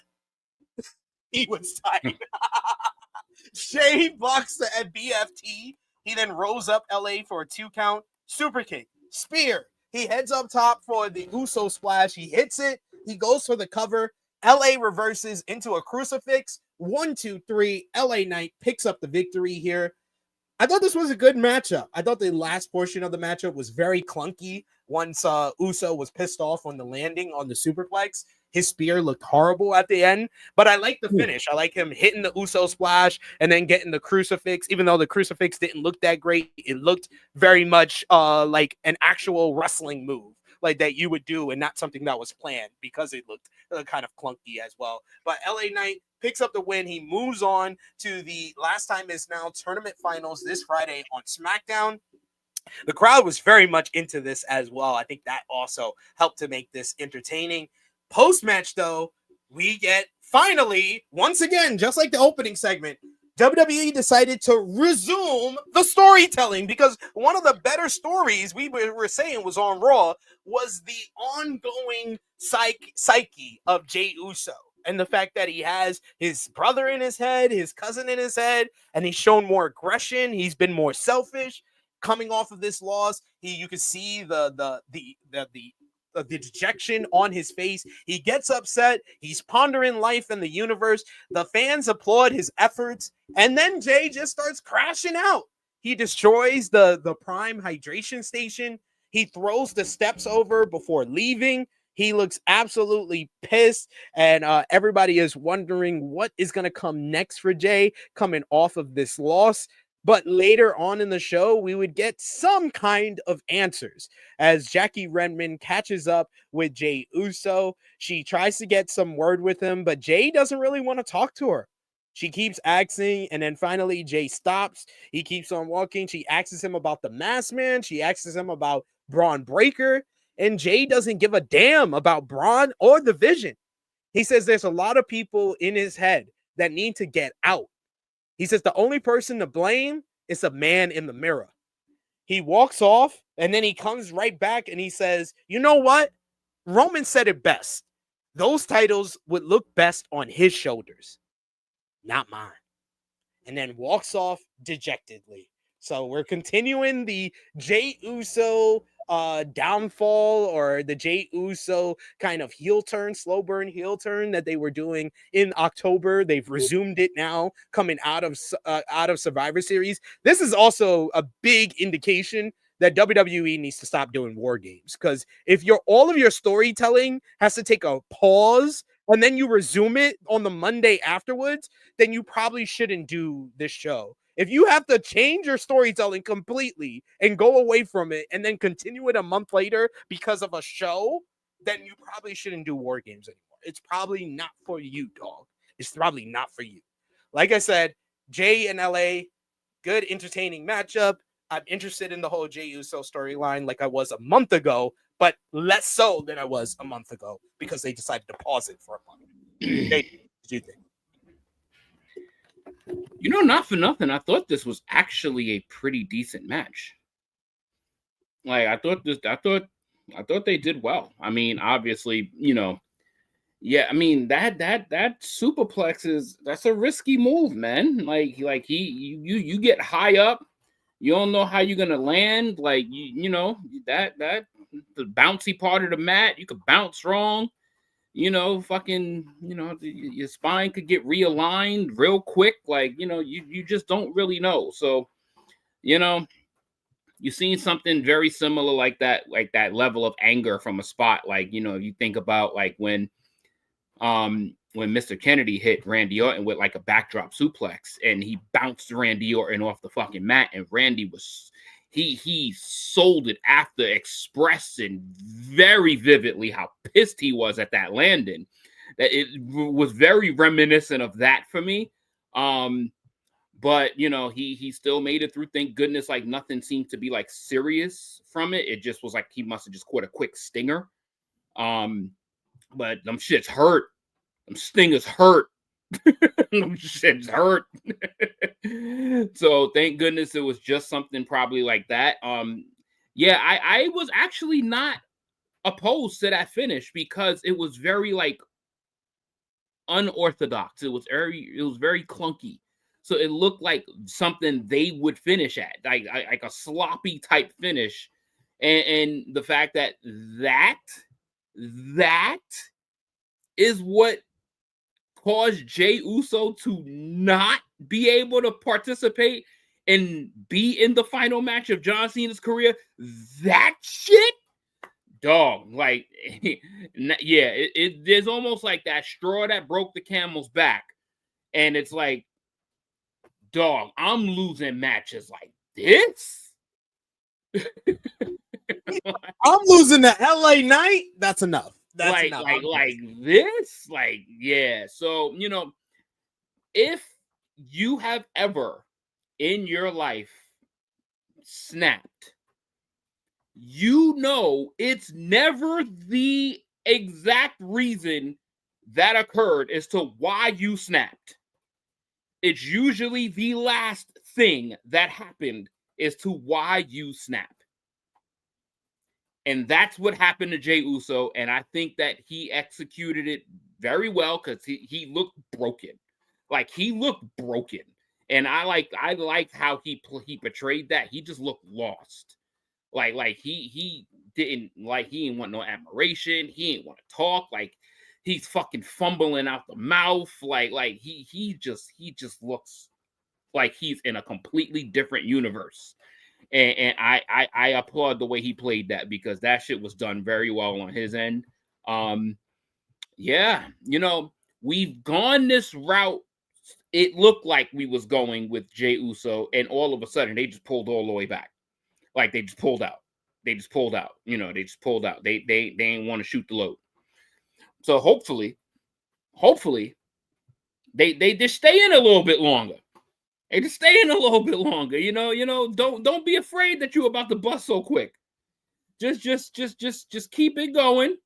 He was tight. Jey blocks the BFT. He then rose up LA for a 2 count. Super kick. Spear. He heads up top for the Uso splash. He hits it. He goes for the cover. LA reverses into a crucifix. 1, 2, 3. LA Knight picks up the victory here. I thought this was a good matchup. I thought the last portion of the matchup was very clunky. Once Uso was pissed off on the landing on the superplex, his spear looked horrible at the end. But I like the finish. I like him hitting the Uso splash and then getting the crucifix. Even though the crucifix didn't look that great, it looked very much like an actual wrestling move, like that you would do, and not something that was planned because it looked kind of clunky as well. But LA Knight picks up the win. He moves on to the last time is now tournament finals this Friday on SmackDown. The crowd was very much into this as well. I think that also helped to make this entertaining. Post-match, though, we get finally, once again, just like the opening segment, WWE decided to resume the storytelling, because one of the better stories we were saying was on Raw was the ongoing psyche of Jey Uso. And the fact that he has his brother in his head, his cousin in his head, and he's shown more aggression. He's been more selfish. coming off of this loss. You can see the dejection on his face. He gets upset. He's pondering life and the universe. The fans applaud his efforts, and then Jey just starts crashing out. He destroys the Prime hydration station. He throws the steps over before leaving. He looks absolutely pissed, and everybody is wondering what is going to come next for Jey coming off of this loss. But later on in the show, we would get some kind of answers as Jackie Redmond catches up with Jey Uso. She tries to get some word with him, but Jey doesn't really want to talk to her. She keeps asking, and then finally Jey stops. He keeps on walking. She asks him about the Masked Man. She asks him about Bron Breakker. And Jey doesn't give a damn about Bron or the Vision. He says there's a lot of people in his head that need to get out. He says the only person to blame is a man in the mirror. He walks off, and then he comes right back, and he says, you know what? Roman said it best. Those titles would look best on his shoulders, not mine. And then walks off dejectedly. So we're continuing the Jey Uso downfall, or the Jey Uso kind of heel turn, slow burn heel turn that they were doing in October. They've resumed it now coming out of Survivor Series. This is also a big indication that WWE needs to stop doing war games, because if all of your storytelling has to take a pause and then you resume it on the Monday afterwards, then you probably shouldn't do this show. If you have to change your storytelling completely and go away from it and then continue it a month later because of a show, then you probably shouldn't do war games anymore. It's probably not for you, dog. It's probably not for you. Like I said, Jey in LA, good entertaining matchup. I'm interested in the whole Jey Uso storyline like I was a month ago, but less so than I was a month ago because they decided to pause it for a month. Jey, what did you think? You know, not for nothing, I thought this was actually a pretty decent match. Like, I thought they did well. I mean, obviously, you know, yeah, I mean, that superplex that's a risky move, man. Like you get high up, you don't know how you're gonna land. Like you know that the bouncy part of the mat, you could bounce wrong. You know, fucking, you know, your spine could get realigned real quick. Like, you know, you just don't really know. So, you know, you've seen something very similar like that level of anger from a spot. Like, you know, you think about like when Mr. Kennedy hit Randy Orton with like a backdrop suplex and he bounced Randy Orton off the fucking mat, and Randy was he sold it after expressing very vividly how pissed he was at that landing. That it was very reminiscent of that for me. But you know, he still made it through. Thank goodness, like nothing seemed to be like serious from it. It just was like he must have just caught a quick stinger. But them shits hurt. Them stingers hurt. Them shits hurt. So thank goodness it was just something probably like that. Yeah, I was actually not opposed to that finish because it was very like unorthodox. It was very clunky. So it looked like something they would finish at, like a sloppy type finish. And the fact that is what caused Jey Uso to not be able to participate and be in the final match of John Cena's career. That shit, dog. Like, yeah, there's almost like that straw that broke the camel's back. And it's like, dog, I'm losing matches like this. I'm losing the LA Knight. That's enough. That's like, enough. like this. Like, yeah. So, you know, if you have ever in your life snapped, you know it's never the exact reason that occurred as to why you snapped. It's usually the last thing that happened as to why you snapped. And that's what happened to Jey Uso. And I think that he executed it very well because he looked broken. Like, he looked broken. And I liked how he portrayed that. He just looked lost. Like he didn't want no admiration. He didn't want to talk. Like he's fucking fumbling out the mouth. Like he just looks like he's in a completely different universe. And I applaud the way he played that, because that shit was done very well on his end. Yeah, we've gone this route. It looked like we was going with Jey Uso, and all of a sudden they just pulled all the way back. Like they just pulled out. They just pulled out. They didn't want to shoot the load. So hopefully they just stay in a little bit longer. They just stay in a little bit longer. Don't be afraid that you're about to bust so quick. Just keep it going.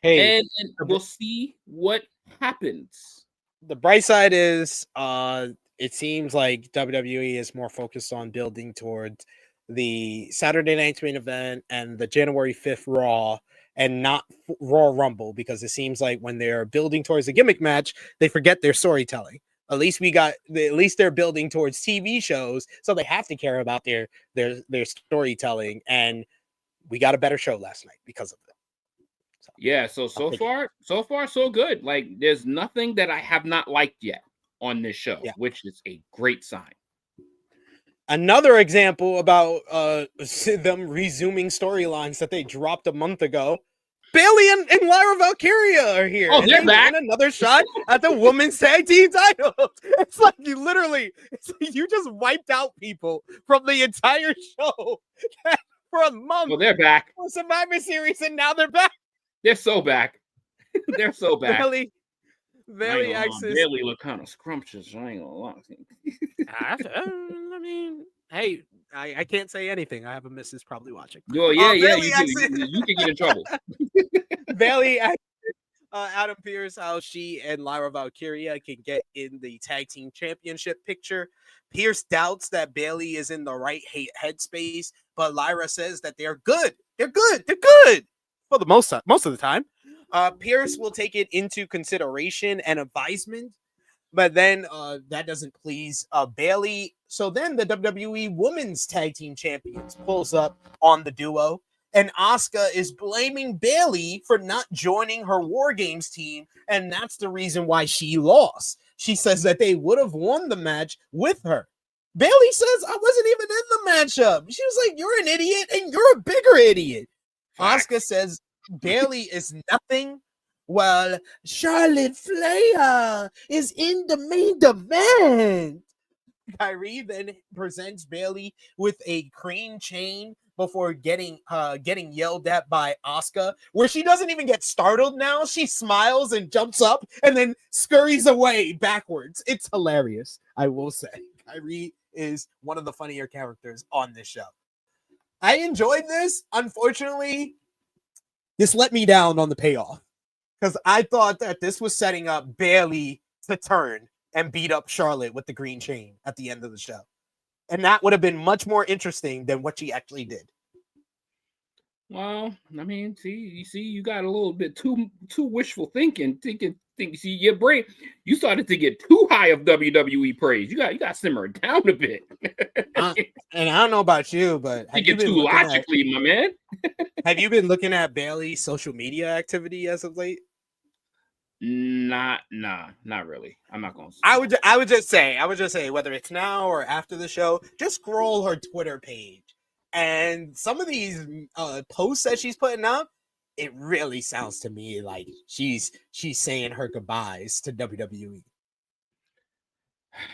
Hey, and we'll see what happens. The bright side is it seems like WWE is more focused on building towards the Saturday night's main event and the January 5th Raw, and not Raw Rumble, because it seems like when they're building towards a gimmick match, they forget their storytelling. At least they're building towards TV shows, so they have to care about their storytelling, and we got a better show last night because of it. Yeah, so far so good. Like there's nothing that I have not liked yet on this show, which is a great sign. Another example about them resuming storylines that they dropped a month ago. Bailey and Lyra Valkyria are here. Oh, they're back. Another shot at the women's tag team titles. It's like you just wiped out people from the entire show for a month. Well, they're back for Survivor Series, and now they're back. They're so back. They're so back. Bailey access. Bailey look kind of scrumptious. I ain't gonna lie. I mean, hey, I can't say anything. I have a missus probably watching. Oh yeah. You can get in trouble. Bailey, Adam Pearce, how she and Lyra Valkyria can get in the tag team championship picture. Pearce doubts that Bailey is in the right headspace, but Lyra says that they're good. They're good for the most of the time. Pearce will take it into consideration and advisement, but then that doesn't please Bailey. So then the WWE Women's Tag Team Champions pulls up on the duo, and Asuka is blaming Bailey for not joining her War Games team, and that's the reason why she lost. She says that they would have won the match with her. Bailey says, I wasn't even in the matchup. She was like, you're an idiot, and you're a bigger idiot. Asuka says Bailey is nothing. Well, Charlotte Flair is in the main event. Kyrie then presents Bailey with a cream chain before getting yelled at by Asuka, where she doesn't even get startled now. She smiles and jumps up and then scurries away backwards. It's hilarious, I will say. Kyrie is one of the funnier characters on this show. I enjoyed this. Unfortunately, this let me down on the payoff, because I thought that this was setting up Bailey to turn and beat up Charlotte with the green chain at the end of the show. And that would have been much more interesting than what she actually did. Well, I mean, you got a little bit too wishful thinking. See, your brain, you started to get too high of WWE praise. You got to simmer it down a bit. And I don't know about you, but you get too logically, my man. Have you been looking at Bailey's social media activity as of late? Not really. I'm not going to. I would just say whether it's now or after the show, just scroll her Twitter page, and some of these posts that she's putting up, it really sounds to me like she's saying her goodbyes to WWE.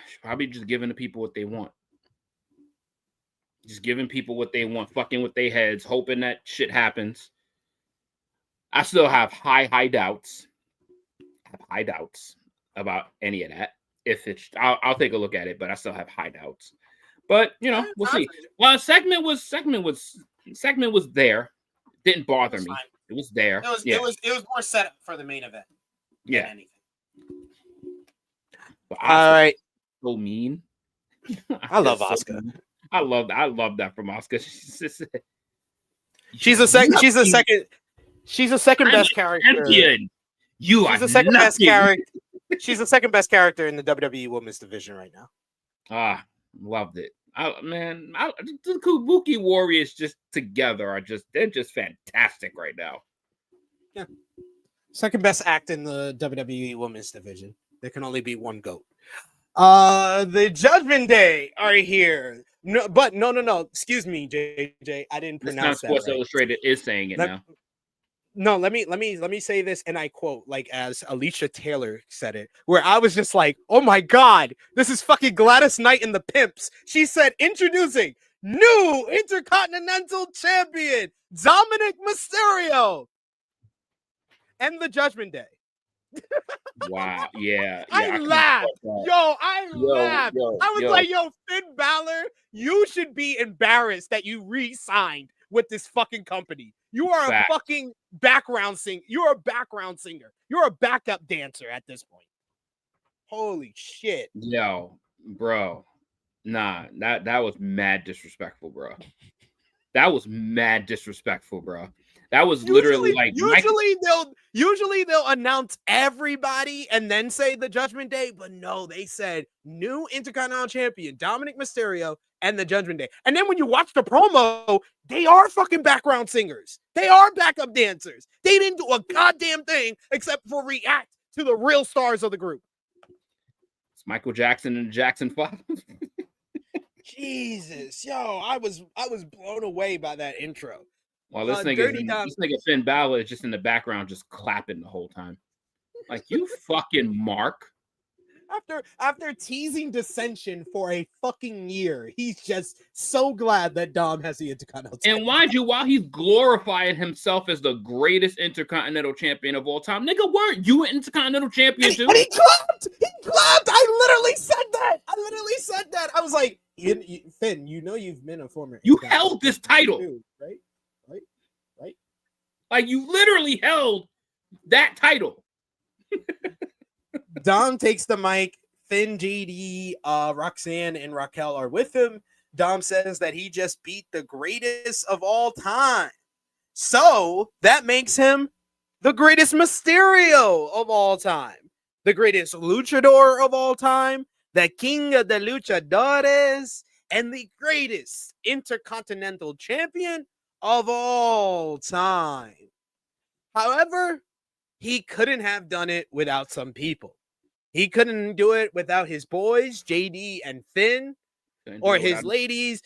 She's probably just giving the people what they want. Just giving people what they want, fucking with their heads, hoping that shit happens. I still have high doubts. High doubts about any of that. If it's, I'll take a look at it, but I still have high doubts. But we'll see. Well, segment was there. Didn't bother me. It was there. It was more set up for the main event. Yeah. Anything. All right. So mean. I love Asuka. I love that from Asuka. She's the second best character. Champion. She's the second best character in the WWE Women's division right now. Loved it. The Kabuki Warriors just together they're just fantastic right now. Yeah. Second best act in the WWE Women's Division. There can only be one GOAT. The Judgment Day are here. No. Excuse me, JJ. I didn't This time pronounce that Sports right. Illustrated is saying it now. No, let me say this, and I quote, like as Alicia Taylor said it, where I was just like, "Oh my God, this is fucking Gladys Knight and the Pimps." She said, "Introducing new Intercontinental Champion Dominik Mysterio and the Judgment Day." Wow, yeah. I laughed. I laughed. I was like, "Yo, Finn Balor, you should be embarrassed that you re-signed with this fucking company. You are a fucking background singer. You're a background singer. You're a backup dancer at this point." Holy shit. Yo, bro. Nah, that was mad disrespectful, bro. That was mad disrespectful, bro. That was literally like usually they'll announce everybody and then say the Judgment Day, but no, they said new Intercontinental Champion Dominik Mysterio and the Judgment Day. And then when you watch the promo, they are fucking background singers. They are backup dancers. They didn't do a goddamn thing except for react to the real stars of the group. It's Michael Jackson and the Jackson 5. Jesus, yo, I was blown away by that intro. Well, this nigga Finn Balor is just in the background, just clapping the whole time. Like, you fucking mark. After teasing dissension for a fucking year, he's just so glad that Dom has the Intercontinental title. And mind you, while he's glorifying himself as the greatest Intercontinental Champion of all time, nigga, weren't you an Intercontinental Champion too? But he clapped! I literally said that! I was like, Finn, you know you've been a former... You held this title! Too, right? Like, you literally held that title. Dom takes the mic. Finn, JD, Roxanne, and Raquel are with him. Dom says that he just beat the greatest of all time. So that makes him the greatest Mysterio of all time, the greatest luchador of all time, the king of the luchadores, and the greatest Intercontinental Champion of all time. However, he couldn't have done it without some people. He couldn't do it without his boys, JD and Finn, or his ladies,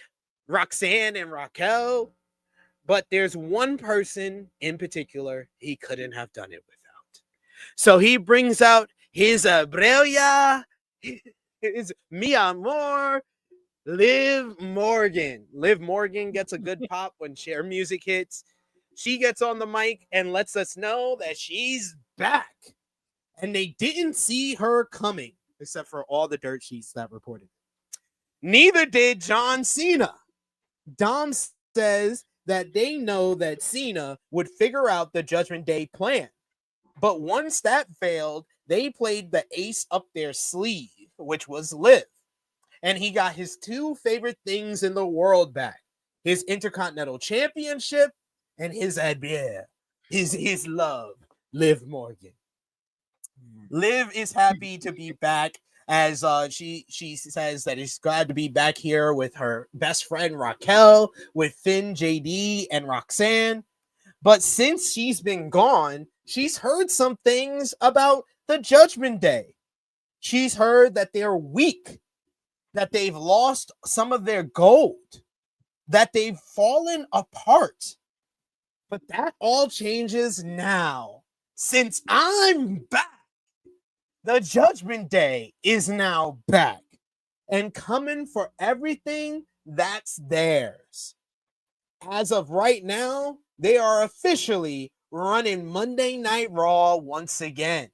Roxanne and Raquel. But there's one person in particular he couldn't have done it without. So he brings out his Brea, his Mi Amor, Liv Morgan. Liv Morgan gets a good pop when her music hits. She gets on the mic and lets us know that she's back. And they didn't see her coming, except for all the dirt sheets that reported. Neither did John Cena. Dom says that they know that Cena would figure out the Judgment Day plan. But once that failed, they played the ace up their sleeve, which was Liv. And he got his two favorite things in the world back. His Intercontinental Championship and his love, Liv Morgan. Liv is happy to be back, as she says that he's glad to be back here with her best friend Raquel, with Finn, JD, and Roxanne. But since she's been gone, she's heard some things about the Judgment Day. She's heard that they're weak, that they've lost some of their gold, that they've fallen apart. But that all changes now, since I'm back. The Judgment Day is now back and coming for everything that's theirs. As of right now, they are officially running Monday Night Raw once again.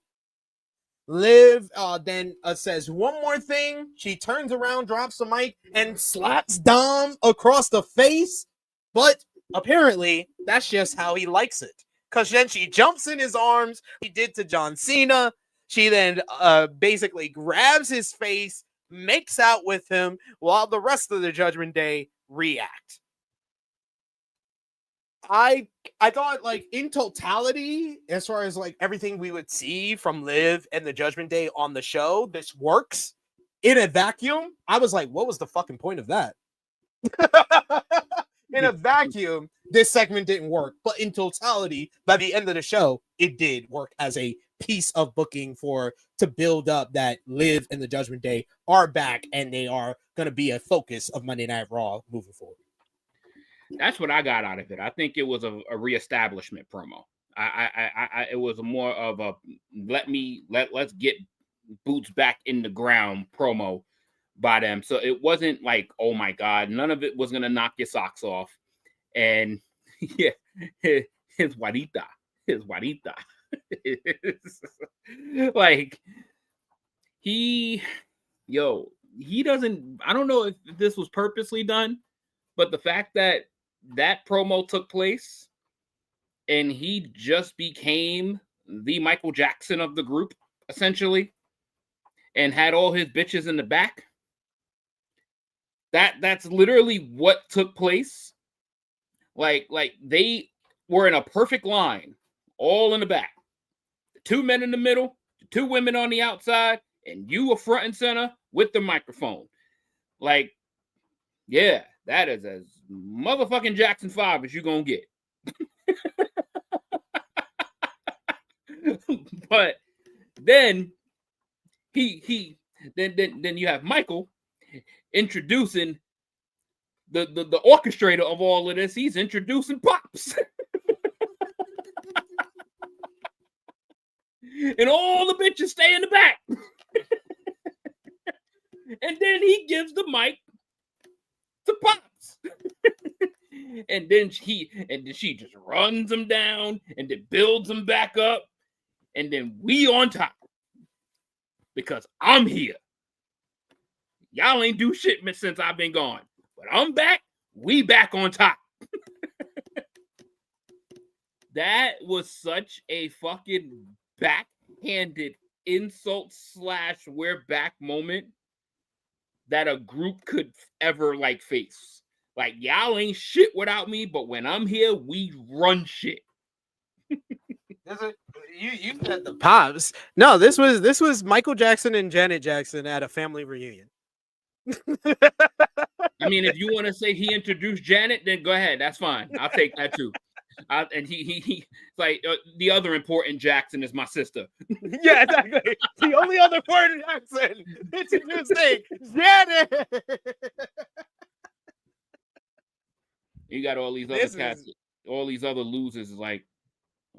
Liv then says one more thing. She turns around, drops the mic, and slaps Dom across the face. But apparently, that's just how he likes it. Because then she jumps in his arms. He did to John Cena. She then basically grabs his face, makes out with him, while the rest of the Judgment Day react. I thought, like, in totality, as far as like everything we would see from Liv and the Judgment Day on the show, this works. in a vacuum, I was like, what was the fucking point of that? In a vacuum, this segment didn't work. But in totality, by the end of the show, it did work as a piece of booking to build up that Liv and the Judgment Day are back and they are going to be a focus of Monday Night Raw moving forward. That's what I got out of it. I think it was a reestablishment promo. It was more of a let's get boots back in the ground promo by them. So it wasn't like, oh my God, none of it was gonna knock your socks off. And yeah, his Juanita. Like he doesn't, I don't know if this was purposely done, but the fact that promo took place and he just became the Michael Jackson of the group, essentially, and had all his bitches in the back. That's literally what took place. Like they were in a perfect line, all in the back. The 2 men in the middle, the 2 women on the outside, and you were front and center with the microphone. Like, yeah, that is as motherfucking Jackson 5 as you're gonna get. But then then you have Michael introducing the orchestrator of all of this. He's introducing Pops. And all the bitches stay in the back. And then he gives the mic to Pops. And then she just runs him down and then builds him back up. And then we on top. Because I'm here. Y'all ain't do shit since I've been gone. But I'm back. We back on top. That was such a fucking backhanded insult / we're back moment that a group could ever like face. Like, y'all ain't shit without me, but when I'm here, we run shit. You said the Pops. No, this was Michael Jackson and Janet Jackson at a family reunion. I mean, if you want to say he introduced Janet, then go ahead. That's fine. I'll take that too. And he like the other important Jackson is my sister. Yeah, exactly. The only other important Jackson introducing Janet. You got all these other cats, all these other losers. Is like,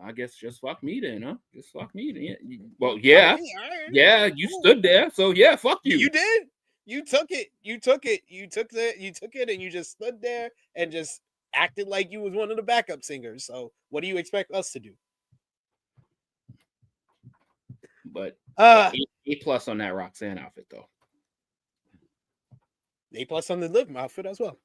I guess just fuck me then, huh? Just fuck me then. Well, yeah, yeah. You stood there, so yeah, fuck you. You did. You took it. You took it, and you just stood there and just acted like you was one of the backup singers. So what do you expect us to do? But A+ on that Roxanne outfit, though. A+ on the Liv outfit as well.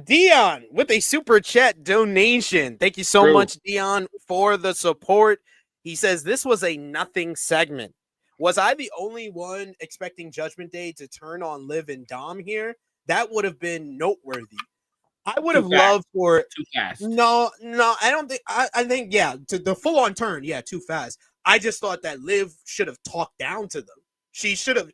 Dion with a super chat donation. Thank you so much, Dion, for the support. He says this was a nothing segment. Was I the only one expecting Judgment Day to turn on Liv and Dom here? That would have been noteworthy. I would have loved for too fast. No, I don't think. I think to the full on turn. Yeah, too fast. I just thought that Liv should have talked down to them. She should have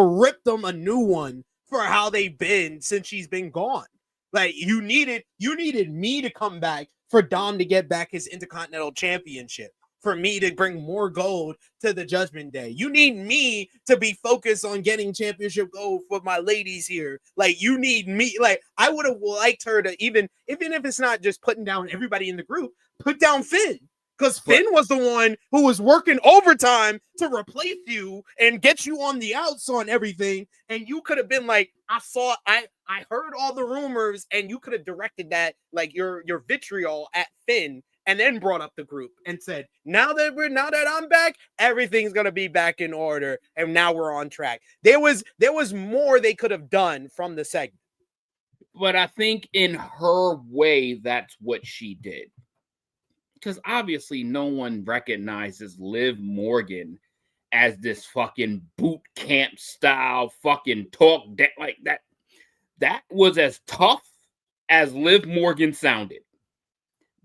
ripped them a new one for how they've been since she's been gone. Like you needed me to come back for Dom to get back his Intercontinental Championship. For me to bring more gold to the Judgment Day. You need me to be focused on getting championship gold for my ladies here. Like, you need me. Like, I would have liked her to even if it's not just putting down everybody in the group, put down Finn. Because Finn was the one who was working overtime to replace you and get you on the outs on everything. And you could have been like, I heard all the rumors, and you could have directed that, like, your vitriol at Finn. And then brought up the group and said, now that I'm back, everything's gonna be back in order, and now we're on track. There was more they could have done from the segment. But I think in her way, that's what she did. Because obviously no one recognizes Liv Morgan as this fucking boot camp style fucking talk like that. That was as tough as Liv Morgan sounded.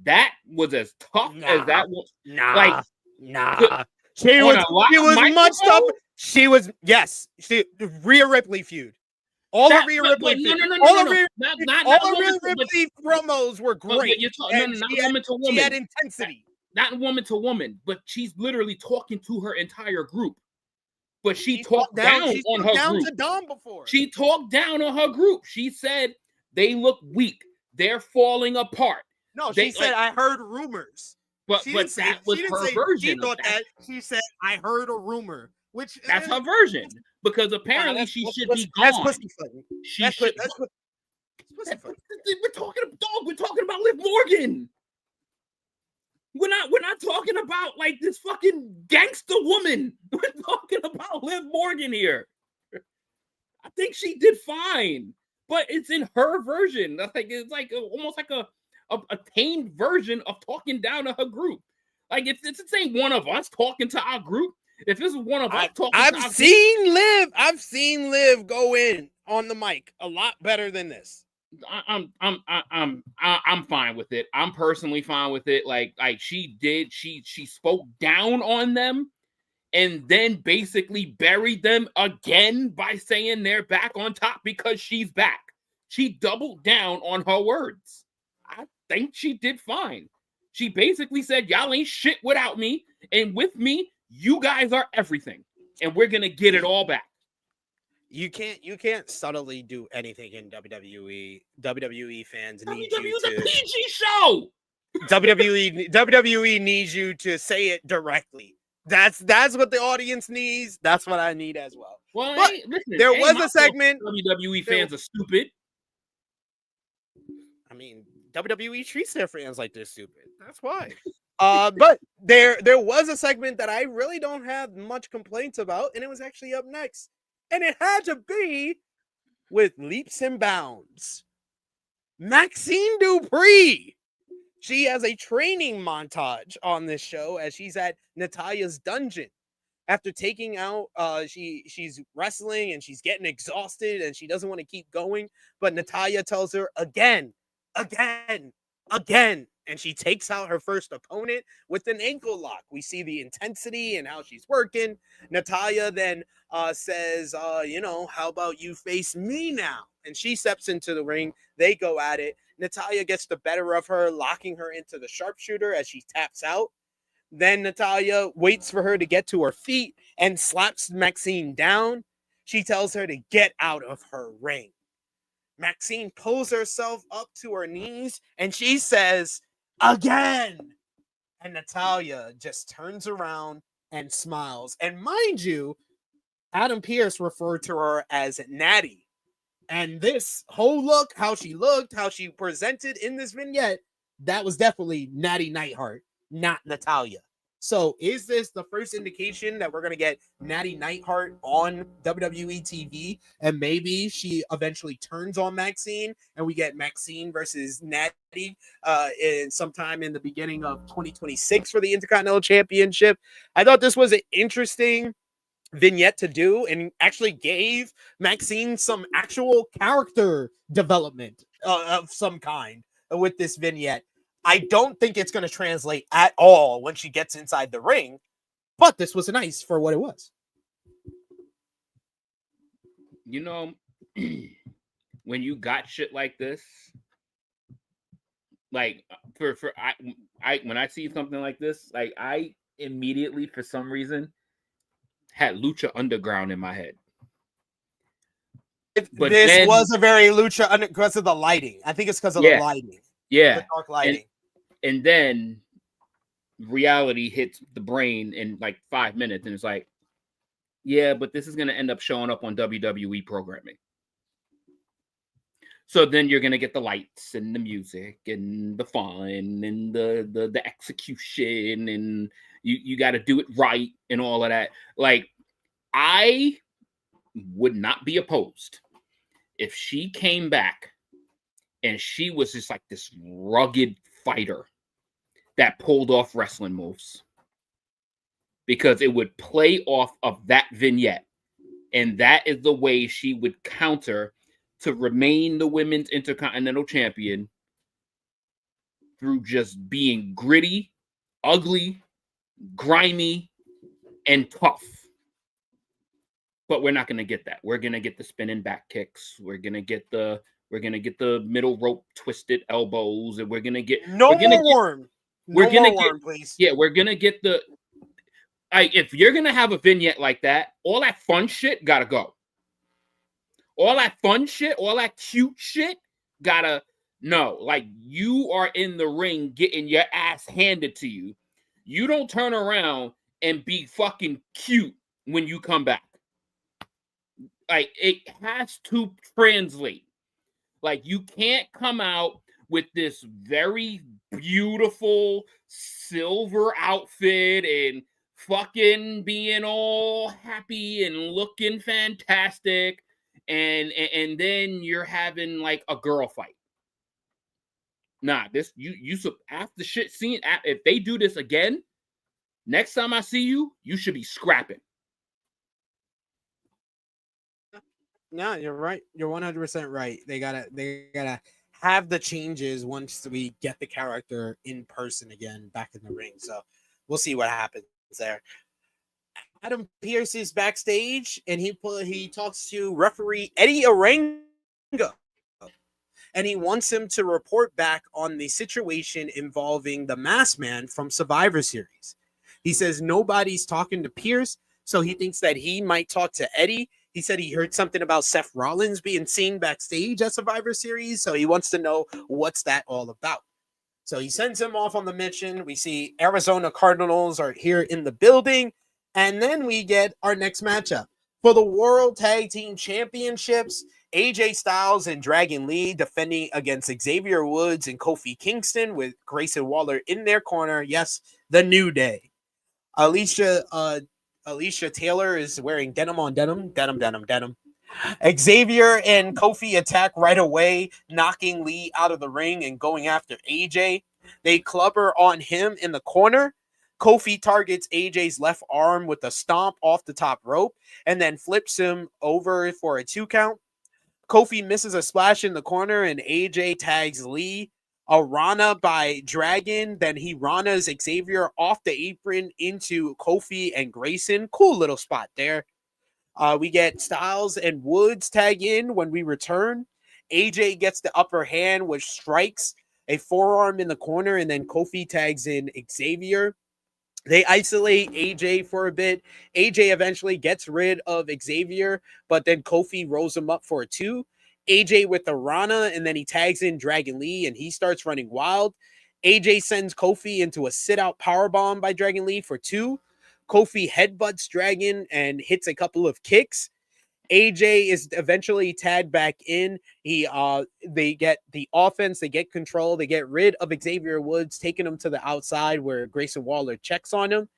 That was as tough as that was. She was much tougher. She was, yes, Rhea Ripley feud. All the Rhea Ripley feud. All the Rhea Ripley promos were great. Not woman to woman. She had intensity. Not woman to woman, but she's literally talking to her entire group. But she talked down on her group. To Dom before. She talked down on her group. She said they look weak. They're falling apart. No, she said, I heard rumors. But that was her version. She thought that. She said, I heard a rumor. Which that's her version. Because apparently she should be gone. That's pussyfooting. We're talking about Liv Morgan. We're not talking about like this fucking gangster woman. We're talking about Liv Morgan here. I think she did fine, but it's in her version. I think it's like almost like a tamed version of talking down to her group. Like if this ain't one of us talking to our group, if this is one of us talking, I've seen Liv go in on the mic a lot better than this. I'm fine with it. I'm personally fine with it. Like she spoke down on them and then basically buried them again by saying they're back on top because she's back. She doubled down on her words. I think she did fine. She basically said, y'all ain't shit without me, and with me, you guys are everything, and we're gonna get it all back. You can't subtly do anything in WWE. WWE fans need you to. PG show. WWE needs you to say it directly. That's what the audience needs. That's what I need as well. Well, listen, there was a segment. WWE fans are stupid. I mean, WWE treats their fans like they're stupid. That's why. But there was a segment that I really don't have much complaints about, and it was actually up next. And it had to be with leaps and bounds. Maxine Dupree. She has a training montage on this show as she's at Natalya's dungeon. After taking out, she's wrestling and she's getting exhausted and she doesn't want to keep going. But Natalya tells her again. And she takes out her first opponent with an ankle lock. We see the intensity and how she's working. Natalya then says, how about you face me now? And she steps into the ring. They go at it. Natalya gets the better of her, locking her into the sharpshooter as she taps out. Then Natalya waits for her to get to her feet and slaps Maxine down. She tells her to get out of her ring. Maxine pulls herself up to her knees and she says, again. And Natalya just turns around and smiles. And mind you, Adam Pearce referred to her as Natty. And this whole look, how she looked, how she presented in this vignette, that was definitely Natty Neidhart, not Natalya. So is this the first indication that we're going to get Natty Neidhart on WWE TV? And maybe she eventually turns on Maxine and we get Maxine versus Natty in sometime in the beginning of 2026 for the Intercontinental Championship. I thought this was an interesting vignette to do and actually gave Maxine some actual character development of some kind with this vignette. I don't think it's going to translate at all when she gets inside the ring, but this was nice for what it was. You know, when you got shit like this, like when I see something like this, like I immediately, for some reason, had Lucha Underground in my head. But this was a very Lucha because of the lighting. I think it's because of the lighting. Yeah. The dark lighting. And then reality hits the brain in like 5 minutes. And it's like, yeah, but this is going to end up showing up on WWE programming. So then you're going to get the lights and the music and the fun and the execution. And you got to do it right and all of that. Like, I would not be opposed if she came back and she was just like this rugged fighter that pulled off wrestling moves, because it would play off of that vignette. And that is the way she would counter to remain the women's Intercontinental Champion, through just being gritty, ugly, grimy, and tough. But we're not going to get that. We're going to get the spinning back kicks. We're going to get the middle rope twisted elbows, and we're going to get worm. We're going to get worm, please. Yeah, we're going to get the if you're going to have a vignette like that, all that fun shit got to go. All that fun shit, all that cute shit gotta no. Like, you are in the ring getting your ass handed to you. You don't turn around and be fucking cute when you come back. Like, it has to translate. Like, you can't come out with this very beautiful silver outfit and fucking being all happy and looking fantastic, and then you're having like a girl fight. Nah, this you after shit scene. If they do this again, next time I see you, you should be scrapping. No, you're right. You're 100% right. They gotta have the changes once we get the character in person again, back in the ring. So we'll see what happens there. Adam Pearce is backstage, and he talks to referee Eddie Orango, and he wants him to report back on the situation involving the Masked Man from Survivor Series. He says nobody's talking to Pearce, so he thinks that he might talk to Eddie. He said he heard something about Seth Rollins being seen backstage at Survivor Series, so he wants to know what's that all about. So he sends him off on the mission. We see Arizona Cardinals are here in the building, and then we get our next matchup. For the World Tag Team Championships, AJ Styles and Dragon Lee defending against Xavier Woods and Kofi Kingston with Grayson Waller in their corner. Yes, the New Day. Alicia Taylor is wearing denim on denim. Xavier and Kofi attack right away, knocking Lee out of the ring and going after AJ. They clubber on him in the corner. Kofi targets AJ's left arm with a stomp off the top rope and then flips him over for a 2 count. Kofi misses a splash in the corner and AJ tags Lee. A Rana by Dragon. Then he Ranas Xavier off the apron into Kofi and Grayson. Cool little spot there. We get Styles and Woods tag in when we return. AJ gets the upper hand, which strikes a forearm in the corner, and then Kofi tags in Xavier. They isolate AJ for a bit. AJ eventually gets rid of Xavier, but then Kofi rolls him up for a 2. AJ with the Rana, and then he tags in Dragon Lee, and he starts running wild. AJ sends Kofi into a sit-out powerbomb by Dragon Lee for 2. Kofi headbutts Dragon and hits a couple of kicks. AJ is eventually tagged back in. They get the offense, they get control, they get rid of Xavier Woods, taking him to the outside where Grayson Waller checks on him.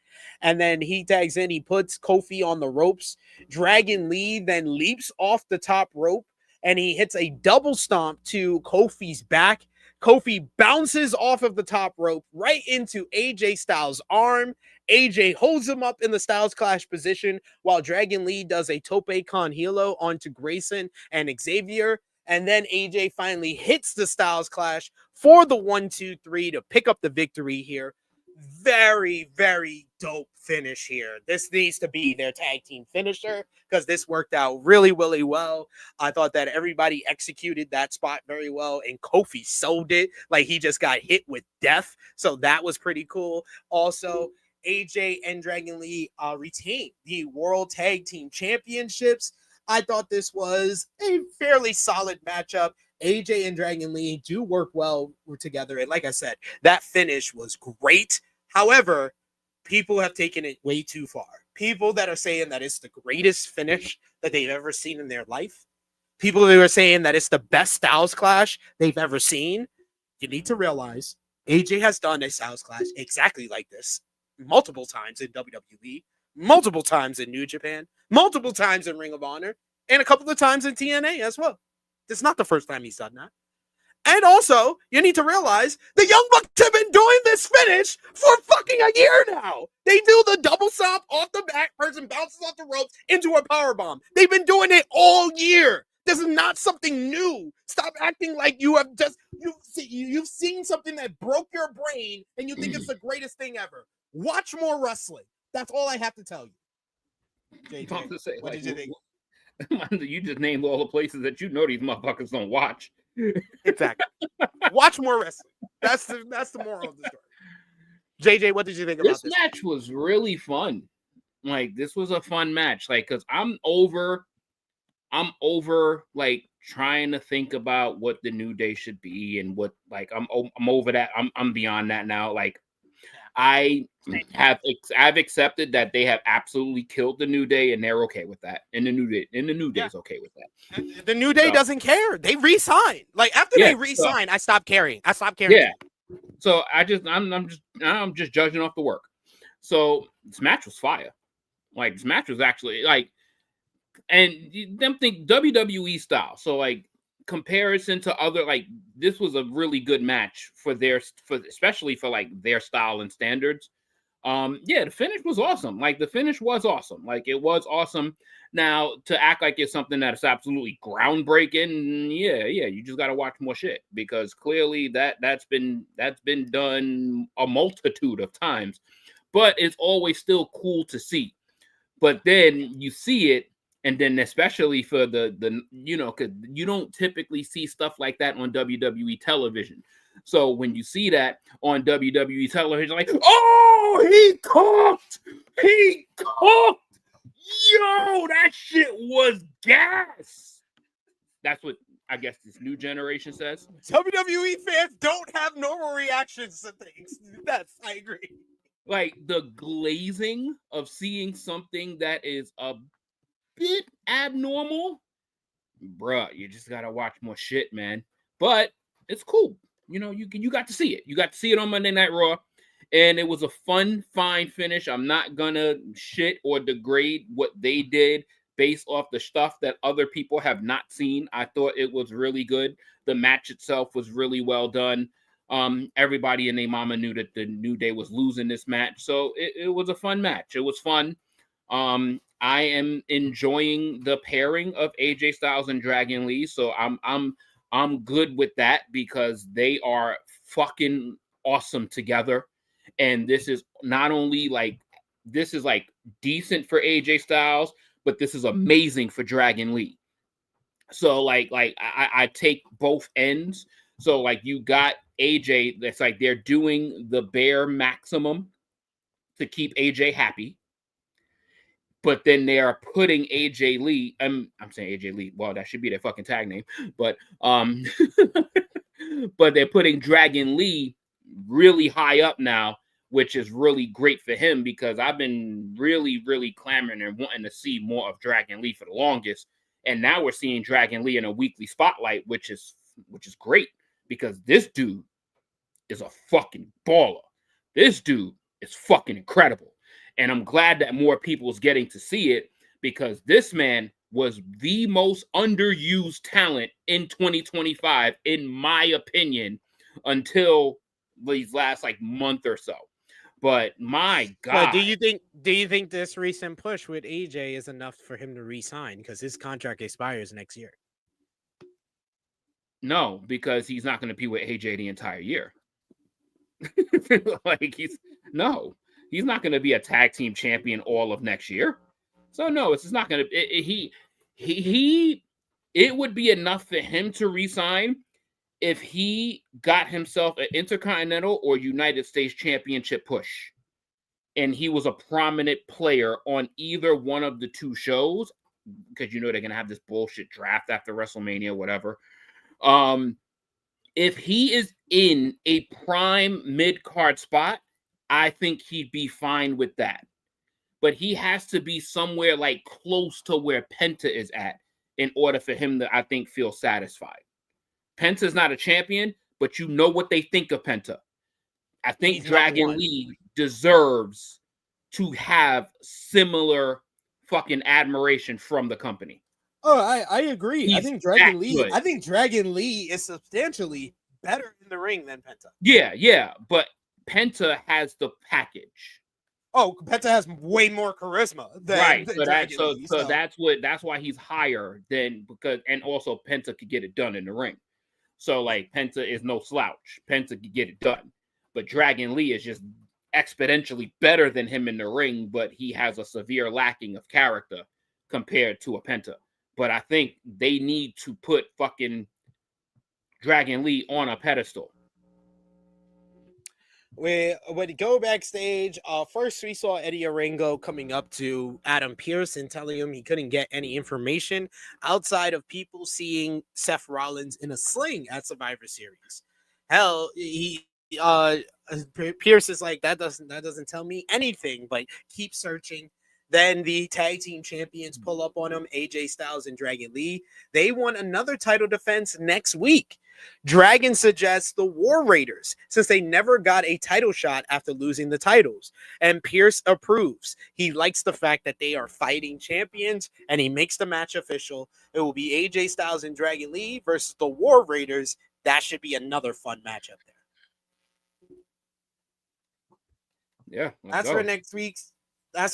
And then he tags in, he puts Kofi on the ropes. Dragon Lee then leaps off the top rope and he hits a double stomp to Kofi's back. Kofi bounces off of the top rope right into AJ Styles' arm. AJ holds him up in the Styles Clash position while Dragon Lee does a tope con hilo onto Grayson and Xavier. And then AJ finally hits the Styles Clash for the 1-2-3 to pick up the victory here. Very, very dope finish here. This needs to be their tag team finisher because this worked out really, really well. I thought that everybody executed that spot very well, and Kofi sold it like he just got hit with death. So that was pretty cool. Also, AJ and Dragon Lee retained the World Tag Team Championships. I thought this was a fairly solid matchup. AJ and Dragon Lee do work well together. And like I said, that finish was great. However, people have taken it way too far. People that are saying that it's the greatest finish that they've ever seen in their life. People who are saying that it's the best Styles Clash they've ever seen. You need to realize AJ has done a Styles Clash exactly like this multiple times in WWE, multiple times in New Japan, multiple times in Ring of Honor, and a couple of times in TNA as well. It's not the first time he's done that. And also, you need to realize the Young Bucks have been doing this finish for fucking a year now. They do the double stomp off the back, person bounces off the ropes into a powerbomb. They've been doing it all year. This is not something new. Stop acting like you have just, you've seen something that broke your brain and you think it's the greatest thing ever. Watch more wrestling. That's all I have to tell you. JJ, to say, what like, did you think? you just named all the places that you know these motherfuckers don't watch. Exactly. Watch more wrestling. That's the moral of the story. JJ, what did you think about this? This match was really fun. Like, this was a fun match. Like, because I'm over like trying to think about what the New Day should be and what, like, I'm over that. I'm beyond that now. Like, I've accepted that they have absolutely killed the New Day, and they're okay with that. And the New Day is okay with that. The New Day doesn't care. They re-sign. Like, after they re-sign, I stopped caring. Yeah. So I'm just judging off the work. So this match was fire. Like, this match was actually like, and them think WWE style. So, like, comparison to other, like, this was a really good match for especially for like their style and standards. Yeah, the finish was awesome. Like, the finish was awesome. Like, it was awesome. Now, to act like it's something that is absolutely groundbreaking, yeah, you just got to watch more shit, because clearly that's been done a multitude of times, but it's always still cool to see. But then you see it, and then especially for the because you don't typically see stuff like that on WWE television. So when you see that on WWE television, like, oh, he cooked! Yo, that shit was gas. That's what I guess this new generation says. WWE fans don't have normal reactions to things. I agree. Like, the glazing of seeing something that is a bit abnormal, bruh, you just gotta watch more shit, man. But it's cool. You got to see it. You got to see it on Monday Night Raw, and it was a fine finish. I'm not gonna shit or degrade what they did based off the stuff that other people have not seen. I thought it was really good. The match itself was really well done. Everybody and their mama knew that the New Day was losing this match, so it was a fun match. It was fun. I am enjoying the pairing of AJ Styles and Dragon Lee, so I'm good with that, because they are fucking awesome together. And this is not only like, this is like decent for AJ Styles, but this is amazing for Dragon Lee. So like I take both ends. So like, you got AJ, that's like they're doing the bare maximum to keep AJ happy. But then they are putting AJ Lee, I'm saying AJ Lee, well, that should be their fucking tag name, but but they're putting Dragon Lee really high up now, which is really great for him, because I've been really, really clamoring and wanting to see more of Dragon Lee for the longest. And now we're seeing Dragon Lee in a weekly spotlight, which is great, because this dude is a fucking baller. This dude is fucking incredible. And I'm glad that more people is getting to see it, because this man was the most underused talent in 2025, in my opinion, until these last like month or so. But my God. So do you think this recent push with AJ is enough for him to re-sign, because his contract expires next year? No, because he's not going to be with AJ the entire year. Like, he's not going to be a tag team champion all of next year. So no, it's not going to. It would be enough for him to resign if he got himself an Intercontinental or United States Championship push, and he was a prominent player on either one of the two shows, because they're going to have this bullshit draft after WrestleMania, whatever. If he is in a prime mid-card spot, I think he'd be fine with that. But he has to be somewhere like close to where Penta is at in order for him to, I think, feel satisfied. Penta's not a champion, but you know what they think of Penta. I think Dragon Lee deserves to have similar fucking admiration from the company. Oh, I agree. I think Dragon Lee is substantially better in the ring than Penta. Yeah, but Penta has the package. Oh, Penta has way more charisma than right. So That's why he's higher than, because, and also Penta could get it done in the ring. So like, Penta is no slouch. Penta could get it done, but Dragon Lee is just exponentially better than him in the ring, but he has a severe lacking of character compared to a Penta. But I think they need to put fucking Dragon Lee on a pedestal. We would go backstage. First, we saw Eddie Orengo coming up to Adam Pearce and telling him he couldn't get any information outside of people seeing Seth Rollins in a sling at Survivor Series. Hell, Pearce is like, that doesn't tell me anything, but keep searching. Then the tag team champions pull up on him, AJ Styles and Dragon Lee. They want another title defense next week. Dragon suggests the War Raiders, since they never got a title shot after losing the titles. And Pearce approves. He likes the fact that they are fighting champions, and he makes the match official. It will be AJ Styles and Dragon Lee versus the War Raiders. That should be another fun matchup there. Yeah. That's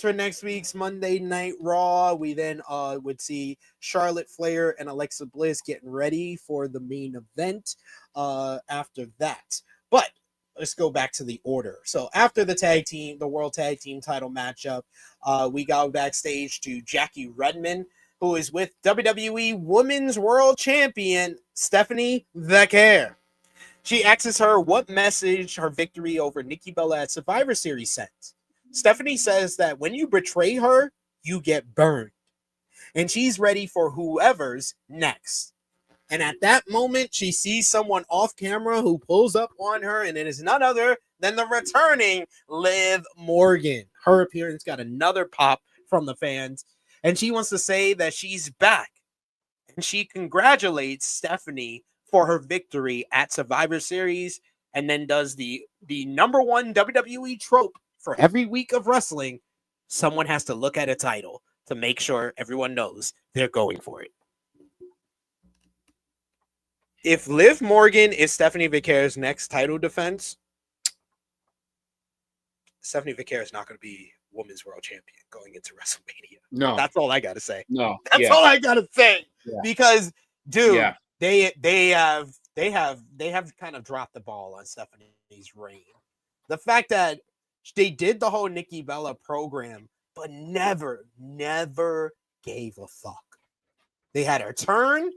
for next week's Monday Night Raw. We then would see Charlotte Flair and Alexa Bliss getting ready for the main event after that. But let's go back to the order. So after the World Tag Team title matchup, we go backstage to Jackie Redmond, who is with WWE Women's World Champion Stephanie Vaquer. She asks her what message her victory over Nikki Bella at Survivor Series sends. Stephanie says that when you betray her, you get burned. And she's ready for whoever's next. And at that moment, she sees someone off camera who pulls up on her, and it is none other than the returning Liv Morgan. Her appearance got another pop from the fans, and she wants to say that she's back. And she congratulates Stephanie for her victory at Survivor Series, and then does the number one WWE trope for every week of wrestling. Someone has to look at a title to make sure everyone knows they're going for it. If Liv Morgan is Stephanie Vaquer's next title defense, Stephanie Vaquer is not going to be Women's World Champion going into WrestleMania. No. That's all I got to say. No. That's all I got to say. Yeah. Because, dude, Yeah. they have kind of dropped the ball on Stephanie's reign. The fact that they did the whole Nikki Bella program, but never gave a fuck. They had her turn.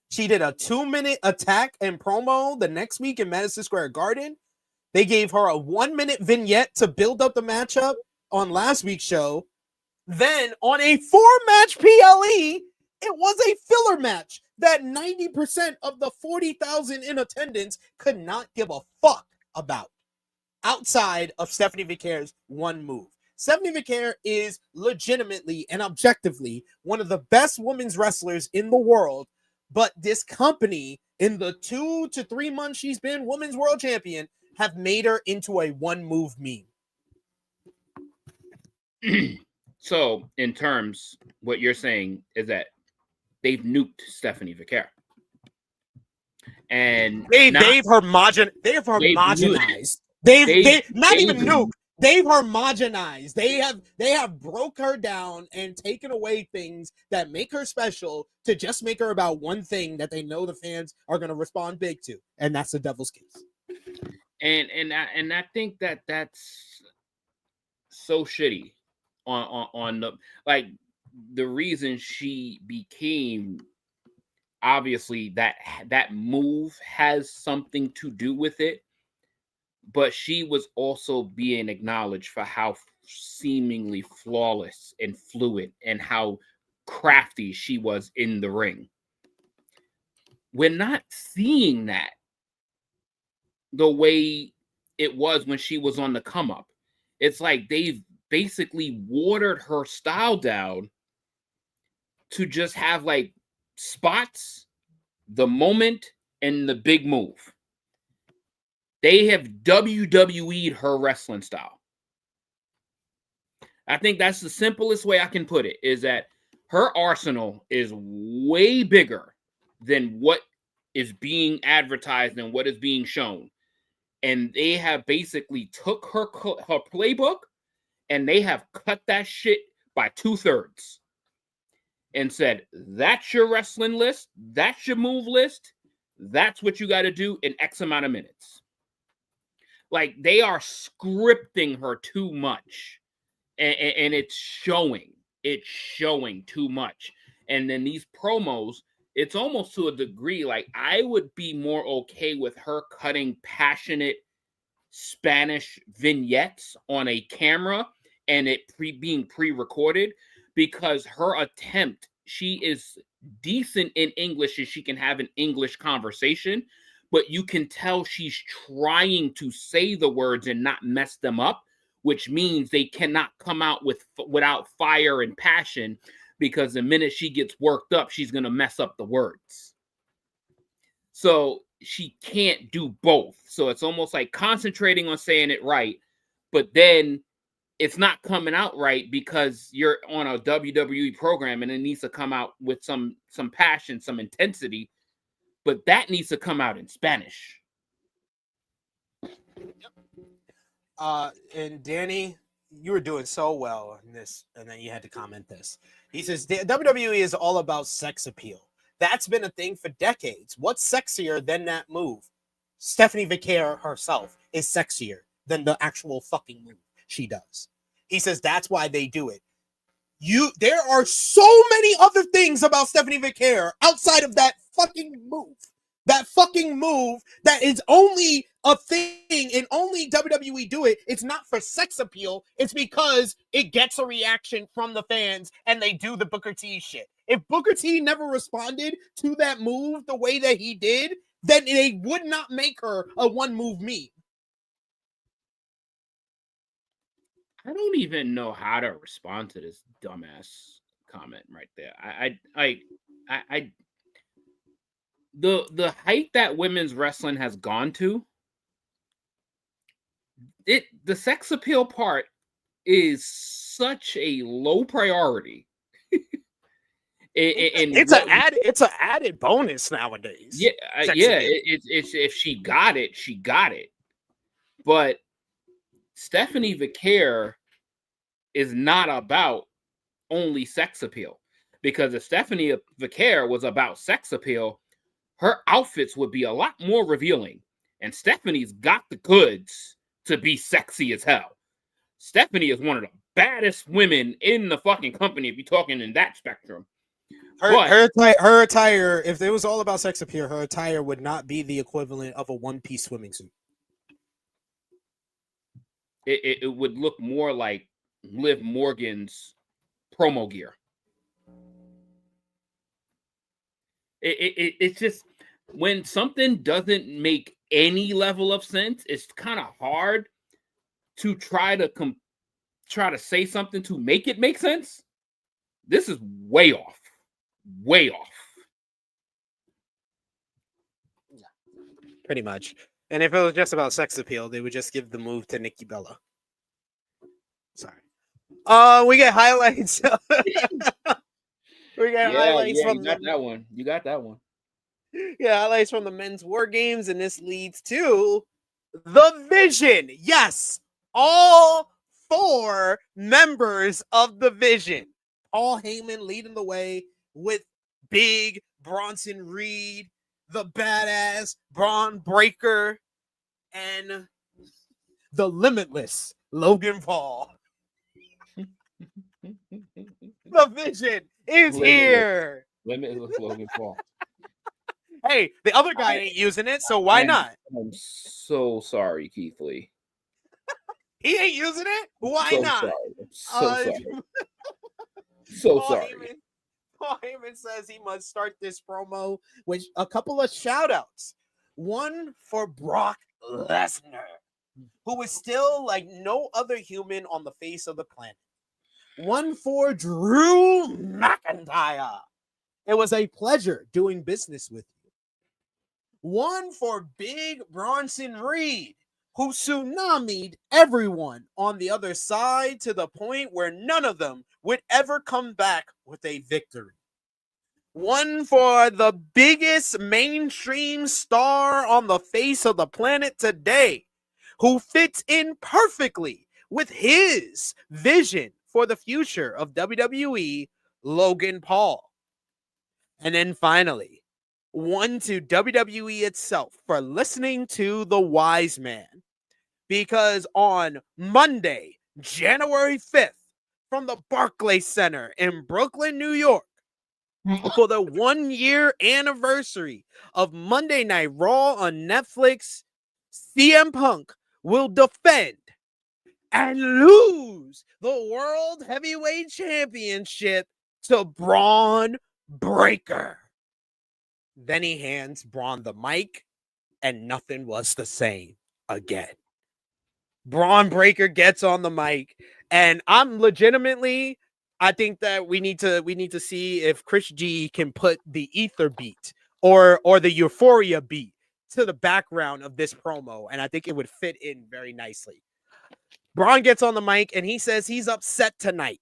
She did a 2-minute attack and promo the next week in Madison Square Garden. They gave her a 1-minute vignette to build up the matchup on last week's show. Then on a 4-match PLE, it was a filler match that 90% of the 40,000 in attendance could not give a fuck about, outside of Stephanie Vaquer's one move. Stephanie Vaquer is legitimately and objectively one of the best women's wrestlers in the world, but this company, in the 2 to 3 months she's been Women's World Champion, have made her into a one-move meme. So, in terms, what you're saying is that they've nuked Stephanie Vaquer. And they've homogenized. They've homogenized. They have broke her down and taken away things that make her special to just make her about one thing that they know the fans are going to respond big to, and that's the Devil's Case. And I think that that's so shitty on the, like, the reason she became, obviously that move has something to do with it, but she was also being acknowledged for how seemingly flawless and fluid and how crafty she was in the ring. We're not seeing that the way it was when she was on the come up. It's like they've basically watered her style down to just have like spots, the moment, and the big move. They have WWE'd her wrestling style. I think that's the simplest way I can put it, is that her arsenal is way bigger than what is being advertised and what is being shown. And they have basically took her playbook and they have cut that shit by 2/3 and said, that's your wrestling list. That's your move list. That's what you got to do in X amount of minutes. Like, they are scripting her too much, and it's showing. It's showing too much. And then these promos, it's almost to a degree, like, I would be more okay with her cutting passionate Spanish vignettes on a camera and it being pre-recorded, because her attempt, she is decent in English and she can have an English conversation, but you can tell she's trying to say the words and not mess them up, which means they cannot come out without fire and passion, because the minute she gets worked up, she's going to mess up the words. So she can't do both. So it's almost like concentrating on saying it right, but then it's not coming out right because you're on a WWE program and it needs to come out with some passion, some intensity, but that needs to come out in Spanish. And Danny, you were doing so well in this, and then you had to comment this. He says, WWE is all about sex appeal. That's been a thing for decades. What's sexier than that move? Stephanie Vicaire herself is sexier than the actual fucking move she does. He says that's why they do it. There are so many other things about Stephanie Vicaire outside of that fucking move. That fucking move that is only a thing and only WWE do it. It's not for sex appeal. It's because it gets a reaction from the fans and they do the Booker T shit. If Booker T never responded to that move the way that he did, then they would not make her a one move meme. I don't even know how to respond to this dumbass comment right there. The height that women's wrestling has gone to, the sex appeal part is such a low priority. It's an added bonus nowadays. Yeah, it's if she got it, she got it. But Stephanie Vicaire is not about only sex appeal, because if Stephanie Vicaire was about sex appeal, her outfits would be a lot more revealing. And Stephanie's got the goods to be sexy as hell. Stephanie is one of the baddest women in the fucking company, if you're talking in that spectrum. Her attire, if it was all about sex appeal, her attire would not be the equivalent of a one-piece swimming suit. It would look more like Liv Morgan's promo gear. It's just, when something doesn't make any level of sense, it's kind of hard to try to say something to make it make sense. This is way off. Way off. Yeah, pretty much. And if it was just about sex appeal, they would just give the move to Nikki Bella. Sorry. We get highlights. Highlights from you got that one. You got that one. Yeah, highlights from the men's war games, and this leads to the Vision. Yes, all 4 members of the Vision. Paul Heyman leading the way with Big Bronson Reed, the badass Braun Breaker, and the limitless Logan Paul. The Vision is here. Limitless Logan Paul. Hey, the other guy ain't using it, so why not? I'm so sorry, Keith Lee. He ain't using it? Why not? Sorry. So sorry. Paul Heyman says he must start this promo with a couple of shout-outs. One for Brock Lesnar, who is still like no other human on the face of the planet. One for Drew McIntyre. It was a pleasure doing business with you. One for Big Bronson Reed, who tsunami'd everyone on the other side to the point where none of them would ever come back with a victory. One for the biggest mainstream star on the face of the planet today, who fits in perfectly with his vision for the future of WWE, Logan Paul. And then finally, one to WWE itself for listening to the wise man, because on Monday, January 5th, from the Barclays Center in Brooklyn, New York, for the 1-year anniversary of Monday Night Raw on Netflix, CM Punk will defend and lose the World Heavyweight Championship to Bron Breakker. Then he hands Bron the mic, and nothing was the same again. Bron Breakker gets on the mic, and I'm legitimately, I think that we need to see if Chris G can put the ether beat or the euphoria beat to the background of this promo, and I think it would fit in very nicely. Bron gets on the mic and he says he's upset tonight.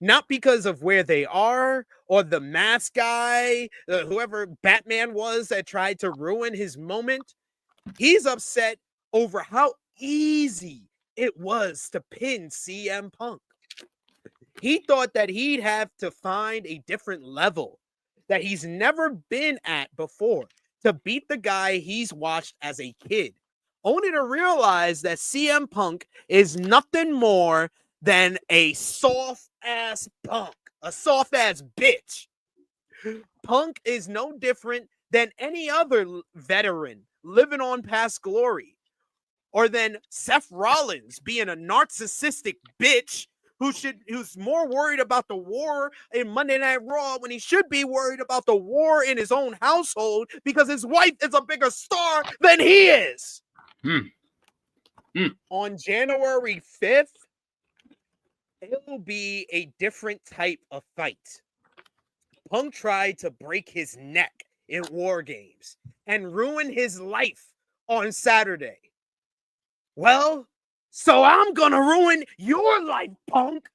Not because of where they are or the mask guy, whoever Batman was that tried to ruin his moment. He's upset over how easy it was to pin CM Punk. He thought that he'd have to find a different level that he's never been at before to beat the guy he's watched as a kid, only to realize that CM Punk is nothing more than a soft-ass punk, a soft-ass bitch. Punk is no different than any other veteran living on past glory, or than Seth Rollins being a narcissistic bitch who's more worried about the war in Monday Night Raw when he should be worried about the war in his own household because his wife is a bigger star than he is. On January 5th, it will be a different type of fight. Punk tried to break his neck in War Games and ruin his life on Saturday. Well, so I'm gonna ruin your life, Punk.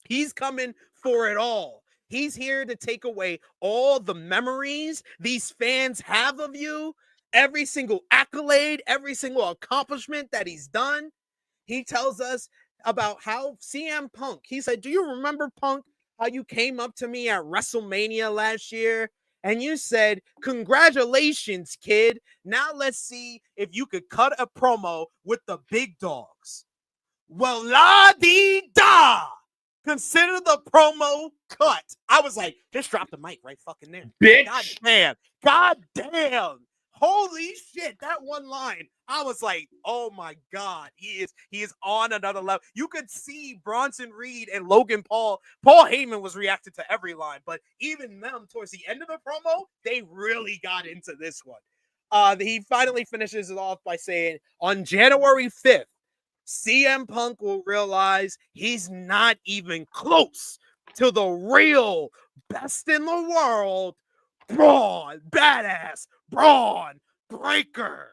He's coming for it all. He's here to take away all the memories these fans have of you, every single accolade, every single accomplishment that he's done. He tells us about how CM Punk, he said, do you remember, Punk, how you came up to me at WrestleMania last year and you said, congratulations, kid. Now let's see if you could cut a promo with the big dogs. Well, la-dee-da! Consider the promo cut. I was like, just drop the mic right fucking there. Bitch. God damn. God damn. Holy shit, that one line. I was like, oh my God, he is on another level. You could see Bronson Reed and Logan Paul. Paul Heyman was reacting to every line, but even them towards the end of the promo, they really got into this one. He finally finishes it off by saying, on January 5th, CM Punk will realize he's not even close to the real best in the world, Bron, badass, Bron Breakker.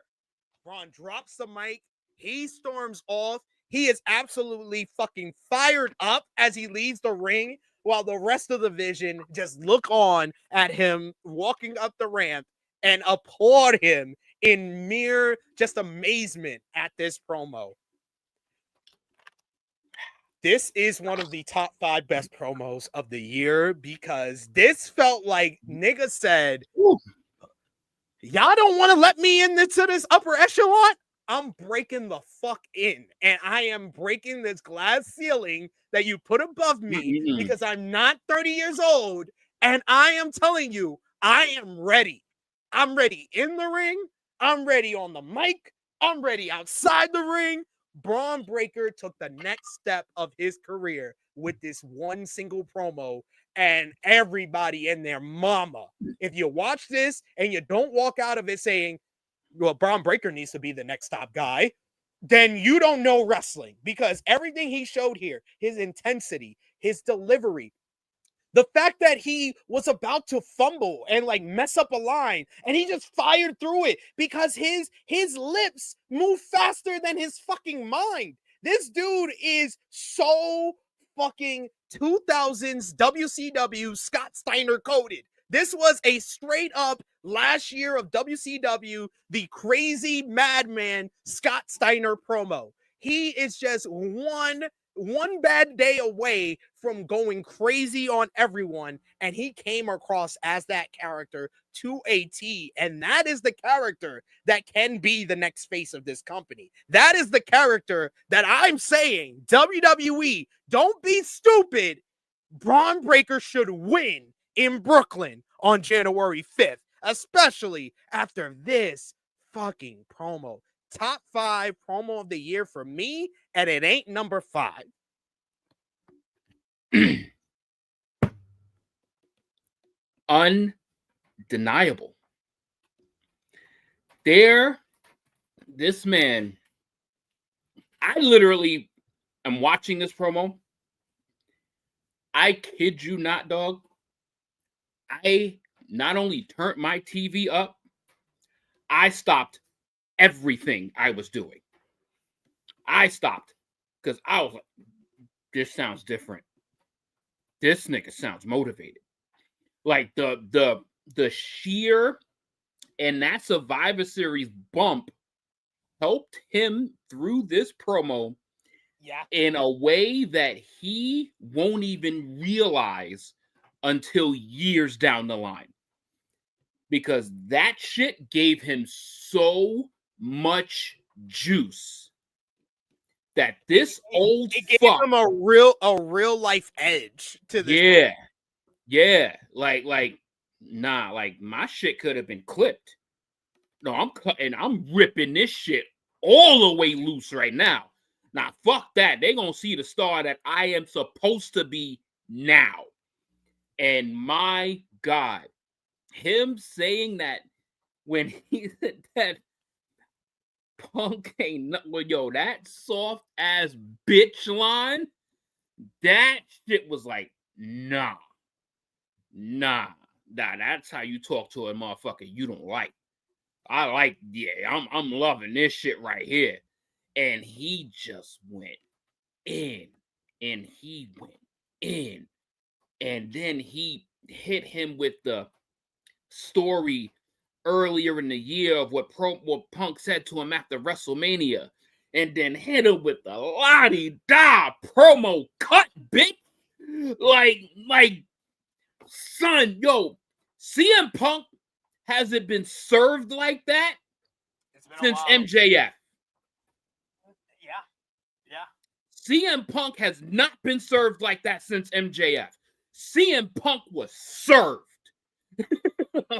Bron drops the mic. He storms off. He is absolutely fucking fired up as he leaves the ring while the rest of the division just look on at him walking up the ramp and applaud him in mere just amazement at this promo. This is one of the top 5 best promos of the year because this felt like nigga said, y'all don't want to let me into this upper echelon? I'm breaking the fuck in, and I am breaking this glass ceiling that you put above me because I'm not 30 years old, and I am telling you, I am ready. I'm ready in the ring. I'm ready on the mic. I'm ready outside the ring. Bron Breakker took the next step of his career with this one single promo, and everybody and their mama, if you watch this and you don't walk out of it saying, well, Bron Breakker needs to be the next top guy, then you don't know wrestling, because everything he showed here, his intensity, his delivery, the fact that he was about to fumble and like mess up a line and he just fired through it because his lips move faster than his fucking mind. This dude is so fucking 2000s WCW Scott Steiner coded. This was a straight up last year of WCW, the crazy madman Scott Steiner promo. He is just one one bad day away from going crazy on everyone, and he came across as that character to a T, and that is the character that can be the next face of this company. That is the character that I'm saying, WWE, don't be stupid. Braun Breaker should win in Brooklyn on January 5th, especially after this fucking promo. Top 5 promo of the year for me, and it ain't number 5. Undeniable. This man, I literally am watching this promo. I kid you not, dog. I not only turned my TV up, I stopped everything I was doing. I stopped because I was like, this sounds different. This nigga sounds motivated. Like the sheer and that Survivor Series bump helped him through this promo in a way that he won't even realize until years down the line. Because that shit gave him so much juice that this old it gave fuck him a real life edge to this. Yeah. Like my shit could have been clipped. No, I'm ripping this shit all the way loose right now. Now, fuck that. They're gonna see the star that I am supposed to be now. And my God, him saying that when he said that Punk ain't nothing, well, yo, that soft ass bitch line, that shit was like, nah, that's how you talk to a motherfucker you don't like. I like, I'm loving this shit right here. And he just went in, and he went in, and then he hit him with the story earlier in the year of what Punk said to him after WrestleMania, and then hit him with the la-di-da promo cut, bitch. Like, son, yo, CM Punk hasn't been served like that since MJF. CM Punk has not been served like that since MJF. CM Punk was served.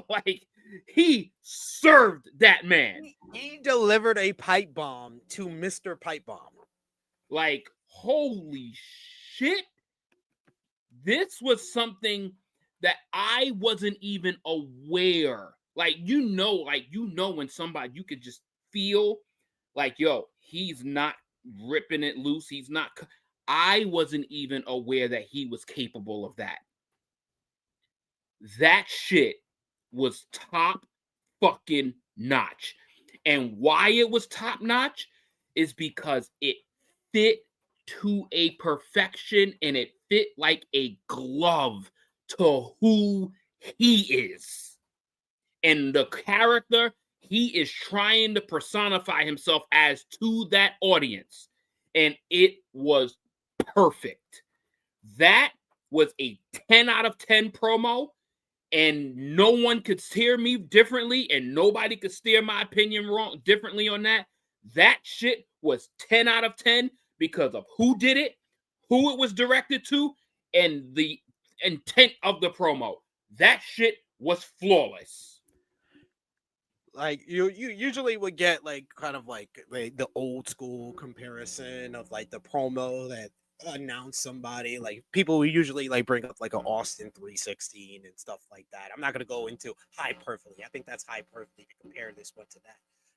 Like, he served that man. He delivered a pipe bomb to Mr. Pipe Bomb. Like, holy shit. This was something that I wasn't even aware. Like, you know when somebody, you could just feel like, yo, he's not ripping it loose. He's not. I wasn't even aware that he was capable of that. That shit was top fucking notch. And why it was top notch is because it fit to a perfection, and it fit like a glove to who he is. And the character he is trying to personify himself as to that audience. And it was perfect. That was a 10 out of 10 promo. And no one could steer me differently, and nobody could steer my opinion wrong differently on that. That shit was 10 out of 10 because of who did it, who it was directed to, and the intent of the promo. That shit was flawless. Like, you usually would get like kind of like the old school comparison of like the promo that announced somebody. Like, people usually like bring up like an Austin 316 and stuff like that. I'm not going to go into hyperbole. I think that's hyperbole to compare this one to that.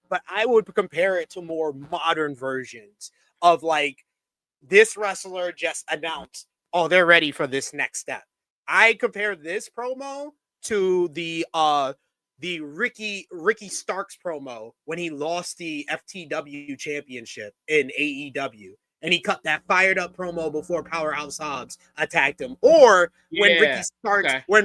But I would compare it to more modern versions of like this wrestler just announced, oh, they're ready for this next step. I compare this promo to the Ricky Starks promo when he lost the FTW championship in AEW. And he cut that fired up promo before Powerhouse Hobbs attacked him. Or when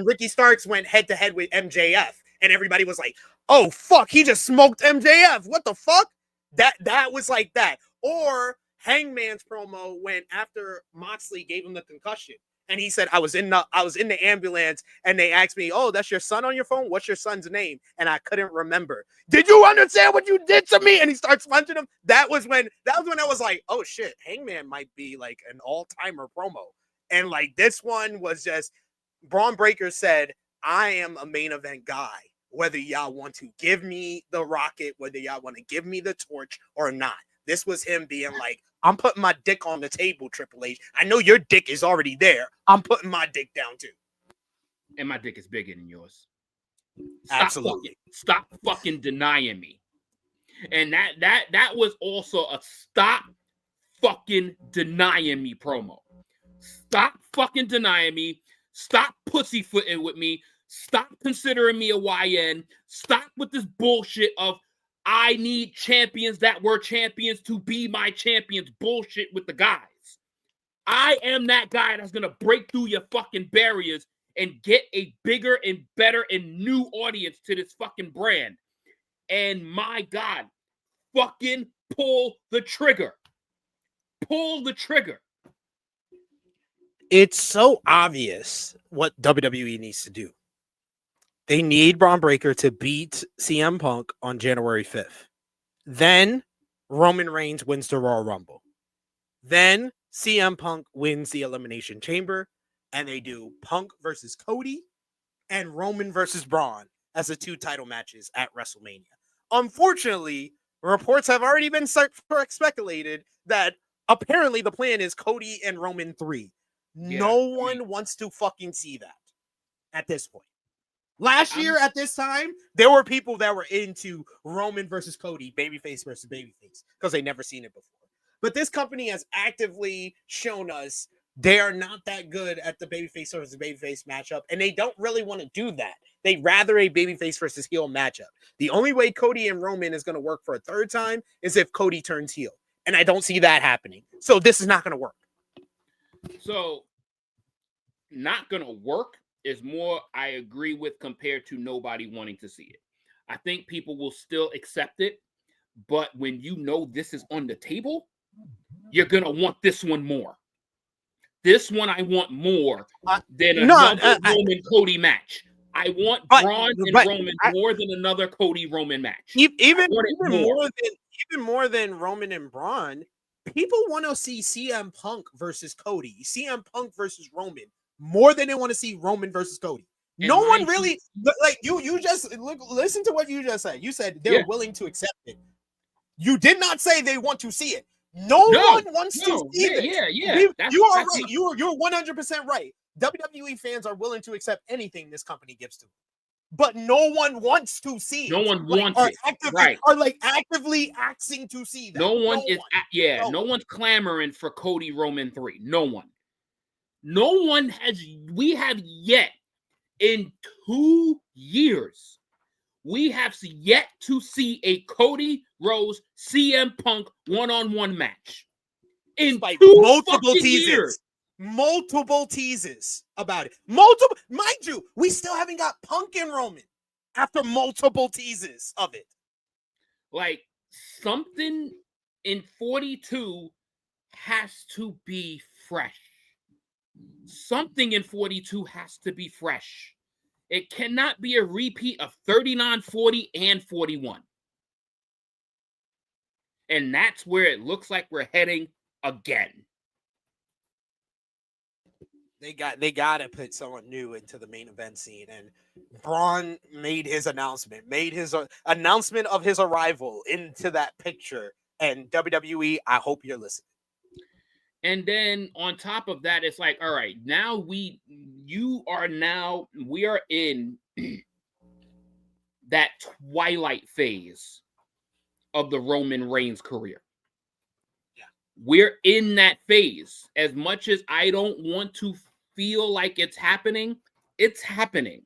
Ricky Starks went head to head with MJF, and everybody was like, "Oh fuck, he just smoked MJF. What the fuck?" That was like that. Or Hangman's promo when after Moxley gave him the concussion. And he said, I was in the ambulance and they asked me, oh, that's your son on your phone? What's your son's name? And I couldn't remember. Did you understand what you did to me? And he starts punching him. That was when I was like, oh shit, Hangman might be like an all-timer promo. And like this one was just Braun Breaker said, I am a main event guy. Whether y'all want to give me the rocket, whether y'all want to give me the torch or not. This was him being like, I'm putting my dick on the table, Triple H. I know your dick is already there. I'm putting my dick down too. And my dick is bigger than yours. Absolutely. Stop fucking denying me. And that was also a stop fucking denying me promo. Stop fucking denying me. Stop pussyfooting with me. Stop considering me a YN. Stop with this bullshit of I need champions that were champions to be my champions bullshit with the guys. I am that guy that's going to break through your fucking barriers and get a bigger and better and new audience to this fucking brand. And my God, fucking pull the trigger. Pull the trigger. It's so obvious what WWE needs to do. They need Braun Breaker to beat CM Punk on January 5th. Then Roman Reigns wins the Royal Rumble. Then CM Punk wins the Elimination Chamber. And they do Punk versus Cody and Roman versus Braun as the 2 title matches at WrestleMania. Unfortunately, reports have already been speculated that apparently the plan is Cody and Roman 3. Yeah. No one wants to fucking see that at this point. Last year at this time, there were people that were into Roman versus Cody, babyface versus babyface, because they never seen it before. But this company has actively shown us they are not that good at the babyface versus babyface matchup, and they don't really want to do that. They'd rather a babyface versus heel matchup. The only way Cody and Roman is going to work for a third time is if Cody turns heel, and I don't see that happening. So this is not going to work. So, not going to work is more I agree with compared to nobody wanting to see it. I think people will still accept it, but when you know this is on the table, you're going to want this one more. This one I want more than another Roman Cody match. I want Braun and Roman more than another Cody Roman match. Even more than Roman and Braun, people want to see CM Punk versus Cody, CM Punk versus Roman, more than they want to see Roman versus Cody. And no one really like you just listen to what you just said. You said they're willing to accept it. You did not say they want to see it. No one wants to see it. You are right. You're 100% right. WWE fans are willing to accept anything this company gives to them. But no one wants to see it. No one wants it. Are like actively asking to see that. No one's clamoring for Cody Roman 3. No one. No one has. We have yet in 2 years, we have yet to see a Cody Rose CM Punk one-on-one match. In like multiple teases. Multiple teases about it. Mind you, we still haven't got Punk and Roman after multiple teases of it. Like something in 42 has to be fresh. Something in 42 has to be fresh. It cannot be a repeat of 39, 40, and 41. And that's where it looks like we're heading again. They got to put someone new into the main event scene. And Braun made his announcement of his arrival into that picture. And WWE, I hope you're listening. And then on top of that, it's like, all right, now we are in that twilight phase of the Roman Reigns career. Yeah. We're in that phase. As much as I don't want to feel like it's happening, it's happening.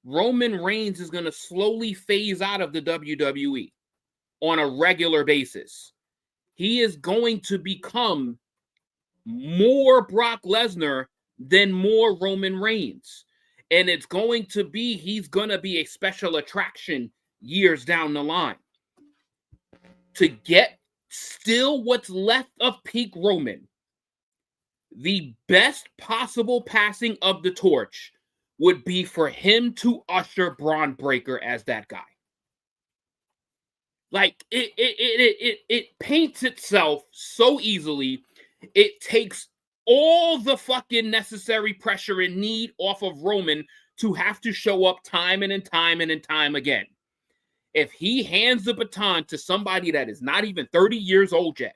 Roman Reigns is going to slowly phase out of the WWE on a regular basis. He is going to become more Brock Lesnar than more Roman Reigns. And it's going to be, he's going to be a special attraction years down the line. To get still what's left of peak Roman, the best possible passing of the torch would be for him to usher Bron Breakker as that guy. Like, it paints itself so easily. It takes all the fucking necessary pressure and need off of Roman to have to show up time and time again. If he hands the baton to somebody that is not even 30 years old yet,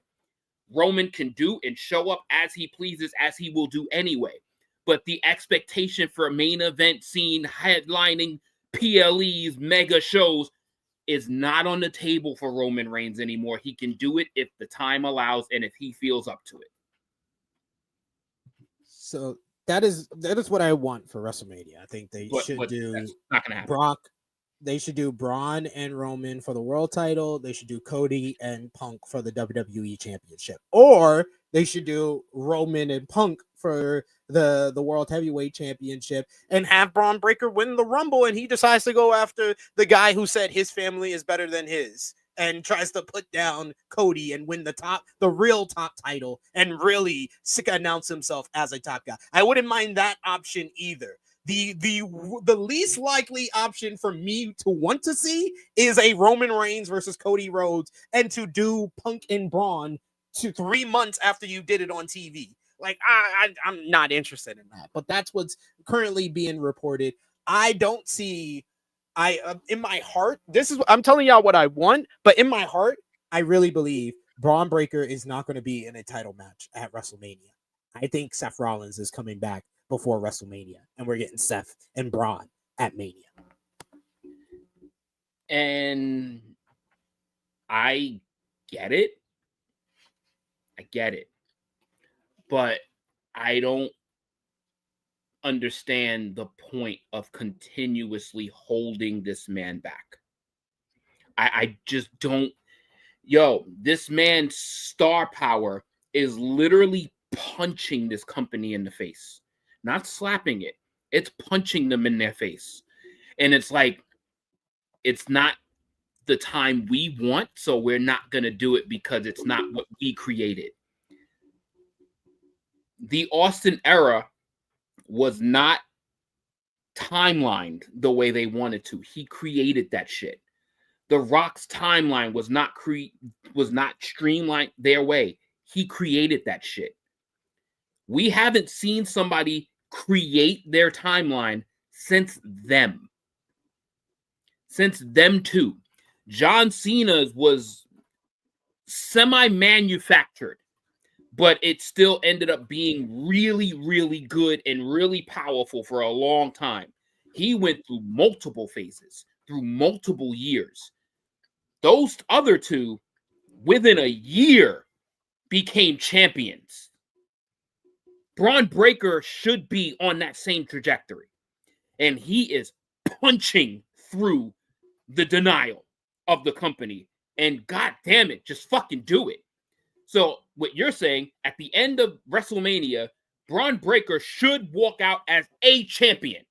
Roman can do and show up as he pleases, as he will do anyway. But the expectation for a main event scene, headlining PLEs, mega shows, is not on the table for Roman Reigns anymore. He can do it if the time allows and if he feels up to it. So that is what I want for WrestleMania. I think they should do not gonna happen. Brock. They should do Braun and Roman for the world title. They should do Cody and Punk for the WWE Championship. Or they should do Roman and Punk for the World Heavyweight Championship and have Braun Breaker win the Rumble, and he decides to go after the guy who said his family is better than his and tries to put down Cody and win the real top title and really announce himself as a top guy. I wouldn't mind that option either. The least likely option for me to want to see is a Roman Reigns versus Cody Rhodes, and to do Punk and Braun 3 months after you did it on TV. Like, I'm not interested in that, but that's what's currently being reported. I don't see. In my heart, I'm telling y'all what I want, but in my heart, I really believe Braun Breaker is not going to be in a title match at WrestleMania. I think Seth Rollins is coming back before WrestleMania, and we're getting Seth and Braun at Mania. And I get it. But I don't understand the point of continuously holding this man back. I just don't. Yo, this man's star power is literally punching this company in the face. Not slapping it. It's punching them in their face. And it's like, it's not the time we want, so we're not going to do it because it's not what we created. The Austin era was not timelined the way they wanted to. He created that shit. The Rock's timeline was not streamlined their way. He created that shit. We haven't seen somebody create their timeline since them. Since them too. John Cena's was semi-manufactured, but it still ended up being really, really good and really powerful for a long time. He went through multiple phases, through multiple years. Those other two, within a year, became champions. Bron Breakker should be on that same trajectory. And he is punching through the denial of the company. And god damn it, just fucking do it. So what you're saying, at the end of WrestleMania, Bron Breakker should walk out as a champion.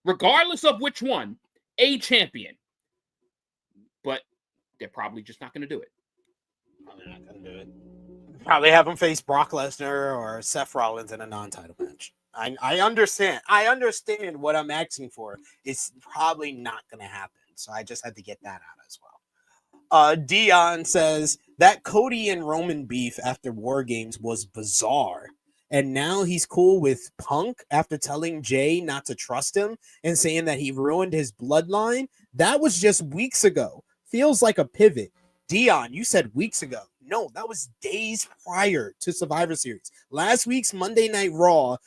Regardless of which one, a champion. But they're probably just not going to do it. Probably not going to do it. Probably have him face Brock Lesnar or Seth Rollins in a non-title match. I understand. I understand what I'm asking for. It's probably not going to happen. So I just had to get that out as well. Dion says that Cody and Roman beef after War Games was bizarre. And now he's cool with Punk after telling Jey not to trust him and saying that he ruined his bloodline. That was just weeks ago. Feels like a pivot. Dion, you said weeks ago. No, that was days prior to Survivor Series. Last week's Monday Night Raw,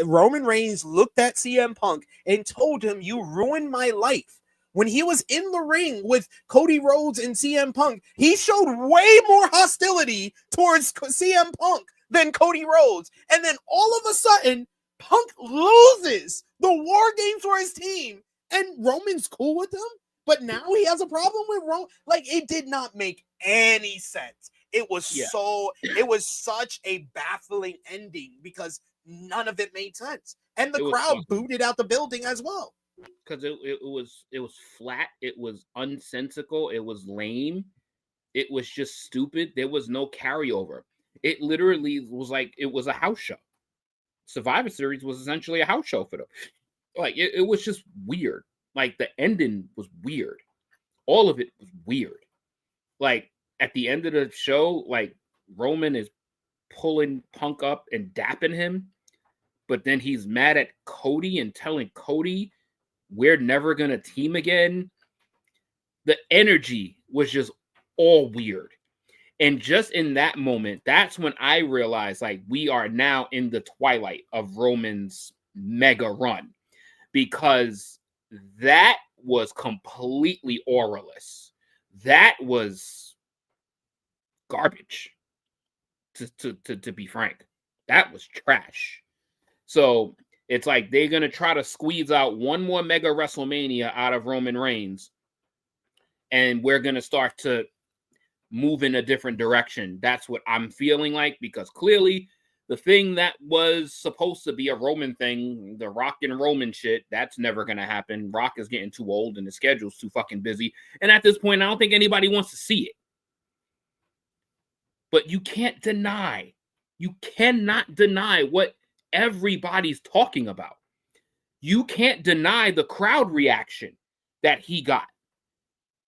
Roman Reigns looked at CM Punk and told him, "You ruined my life." When he was in the ring with Cody Rhodes and CM Punk, he showed way more hostility towards CM Punk than Cody Rhodes. And then all of a sudden, Punk loses the War Games for his team, and Roman's cool with him. But now he has a problem with Roman. Like, it did not make any sense. It was it was such a baffling ending because none of it made sense. And the crowd booted out the building as well. Because it was flat, it was unsensical, it was lame. It was just stupid. There was no carryover. It literally was like it was a house show. Survivor Series was essentially a house show for them. Like it was just weird. Like the ending was weird. All of it was weird. Like at the end of the show, like Roman is pulling Punk up and dapping him, but then he's mad at Cody and telling Cody we're never gonna team again. The energy was just all weird. And just in that moment, that's when I realized like we are now in the twilight of Roman's mega run, because that was completely auraless. That was garbage, to be frank. That was trash. So it's like they're going to try to squeeze out one more mega WrestleMania out of Roman Reigns, and we're going to start to move in a different direction. That's what I'm feeling like, because clearly the thing that was supposed to be a Roman thing, the Rock and Roman shit, that's never going to happen. Rock is getting too old and the schedule's too fucking busy. And at this point, I don't think anybody wants to see it. But you cannot deny what everybody's talking about. You can't deny the crowd reaction that he got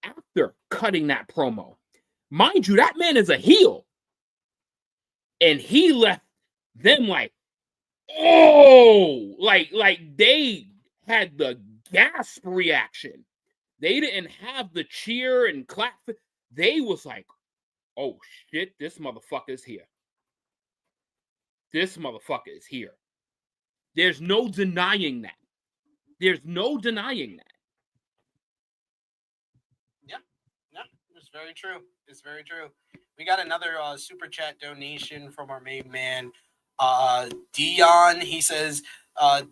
after cutting that promo. Mind you, that man is a heel. And he left them like, oh, like they had the gasp reaction. They didn't have the cheer and clap. They was like, oh shit, this motherfucker is here. This motherfucker is here. There's no denying that. There's no denying that. Yeah, it's very true. It's very true. We got another super chat donation from our main man, Dion. He says,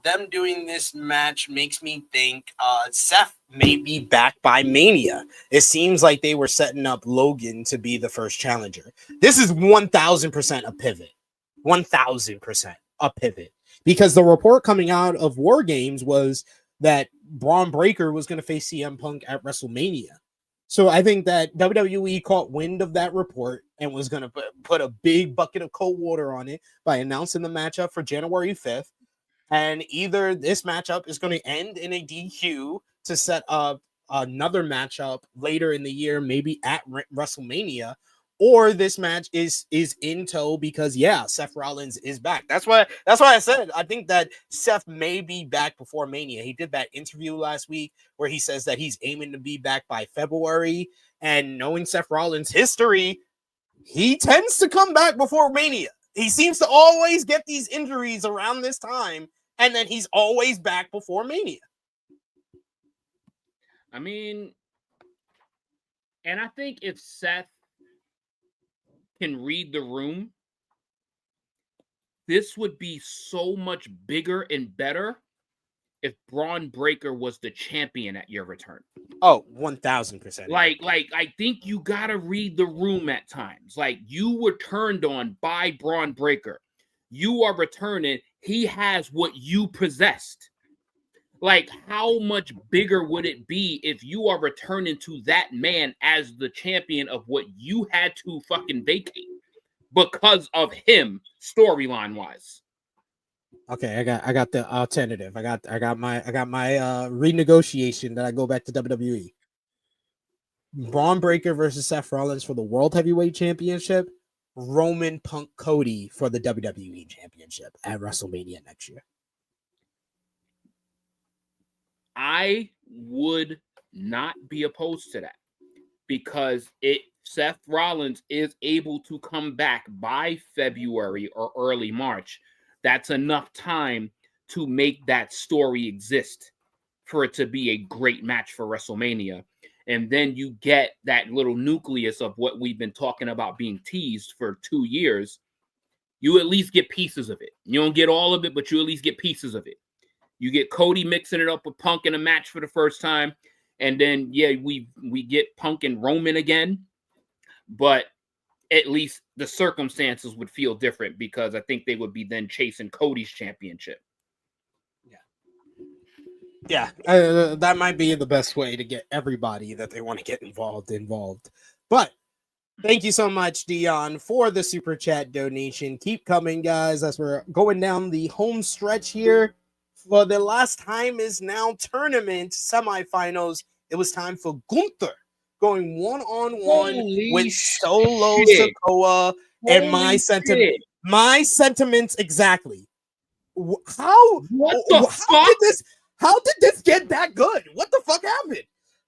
them doing this match makes me think Seth may be back by Mania. It seems like they were setting up Logan to be the first challenger. This is 1,000% a pivot. 1,000% a pivot. Because the report coming out of War Games was that Braun Breaker was going to face CM Punk at WrestleMania. So I think that WWE caught wind of that report and was going to put a big bucket of cold water on it by announcing the matchup for January 5th. And either this matchup is going to end in a DQ to set up another matchup later in the year, maybe at WrestleMania, or this match is in tow because Seth Rollins is back. That's why I said I think that Seth may be back before Mania. He did that interview last week where he says that he's aiming to be back by February, and knowing Seth Rollins' history, he tends to come back before Mania. He seems to always get these injuries around this time, and then he's always back before Mania. I mean, and I think if Seth can read the room, this would be so much bigger and better if Braun Breaker was the champion at your return. Oh, 1,000%. Like I think you gotta read the room at times. Like, you were turned on by Braun Breaker. You are returning. He has what you possessed. Like, how much bigger would it be if you are returning to that man as the champion of what you had to fucking vacate because of him, storyline wise? Okay, I got the alternative. I got my renegotiation that I go back to WWE. Braun Breaker versus Seth Rollins for the World Heavyweight Championship. Roman Punk Cody for the WWE Championship at WrestleMania next year. I would not be opposed to that, because Seth Rollins is able to come back by February or early March. That's enough time to make that story exist for it to be a great match for WrestleMania. And then you get that little nucleus of what we've been talking about being teased for 2 years. You at least get pieces of it. You don't get all of it, but you at least get pieces of it. You get Cody mixing it up with Punk in a match for the first time. And then, we get Punk and Roman again. But at least the circumstances would feel different, because I think they would be then chasing Cody's championship. Yeah, that might be the best way to get everybody that they want to get involved. But Thank you so much, Dion, for the super chat donation. Keep coming, guys, as we're going down the home stretch here. For the last time is now tournament semifinals. It was time for Gunther going one-on-one with Solo Sikoa, and my sentiments exactly. How did this get that good? What the fuck happened?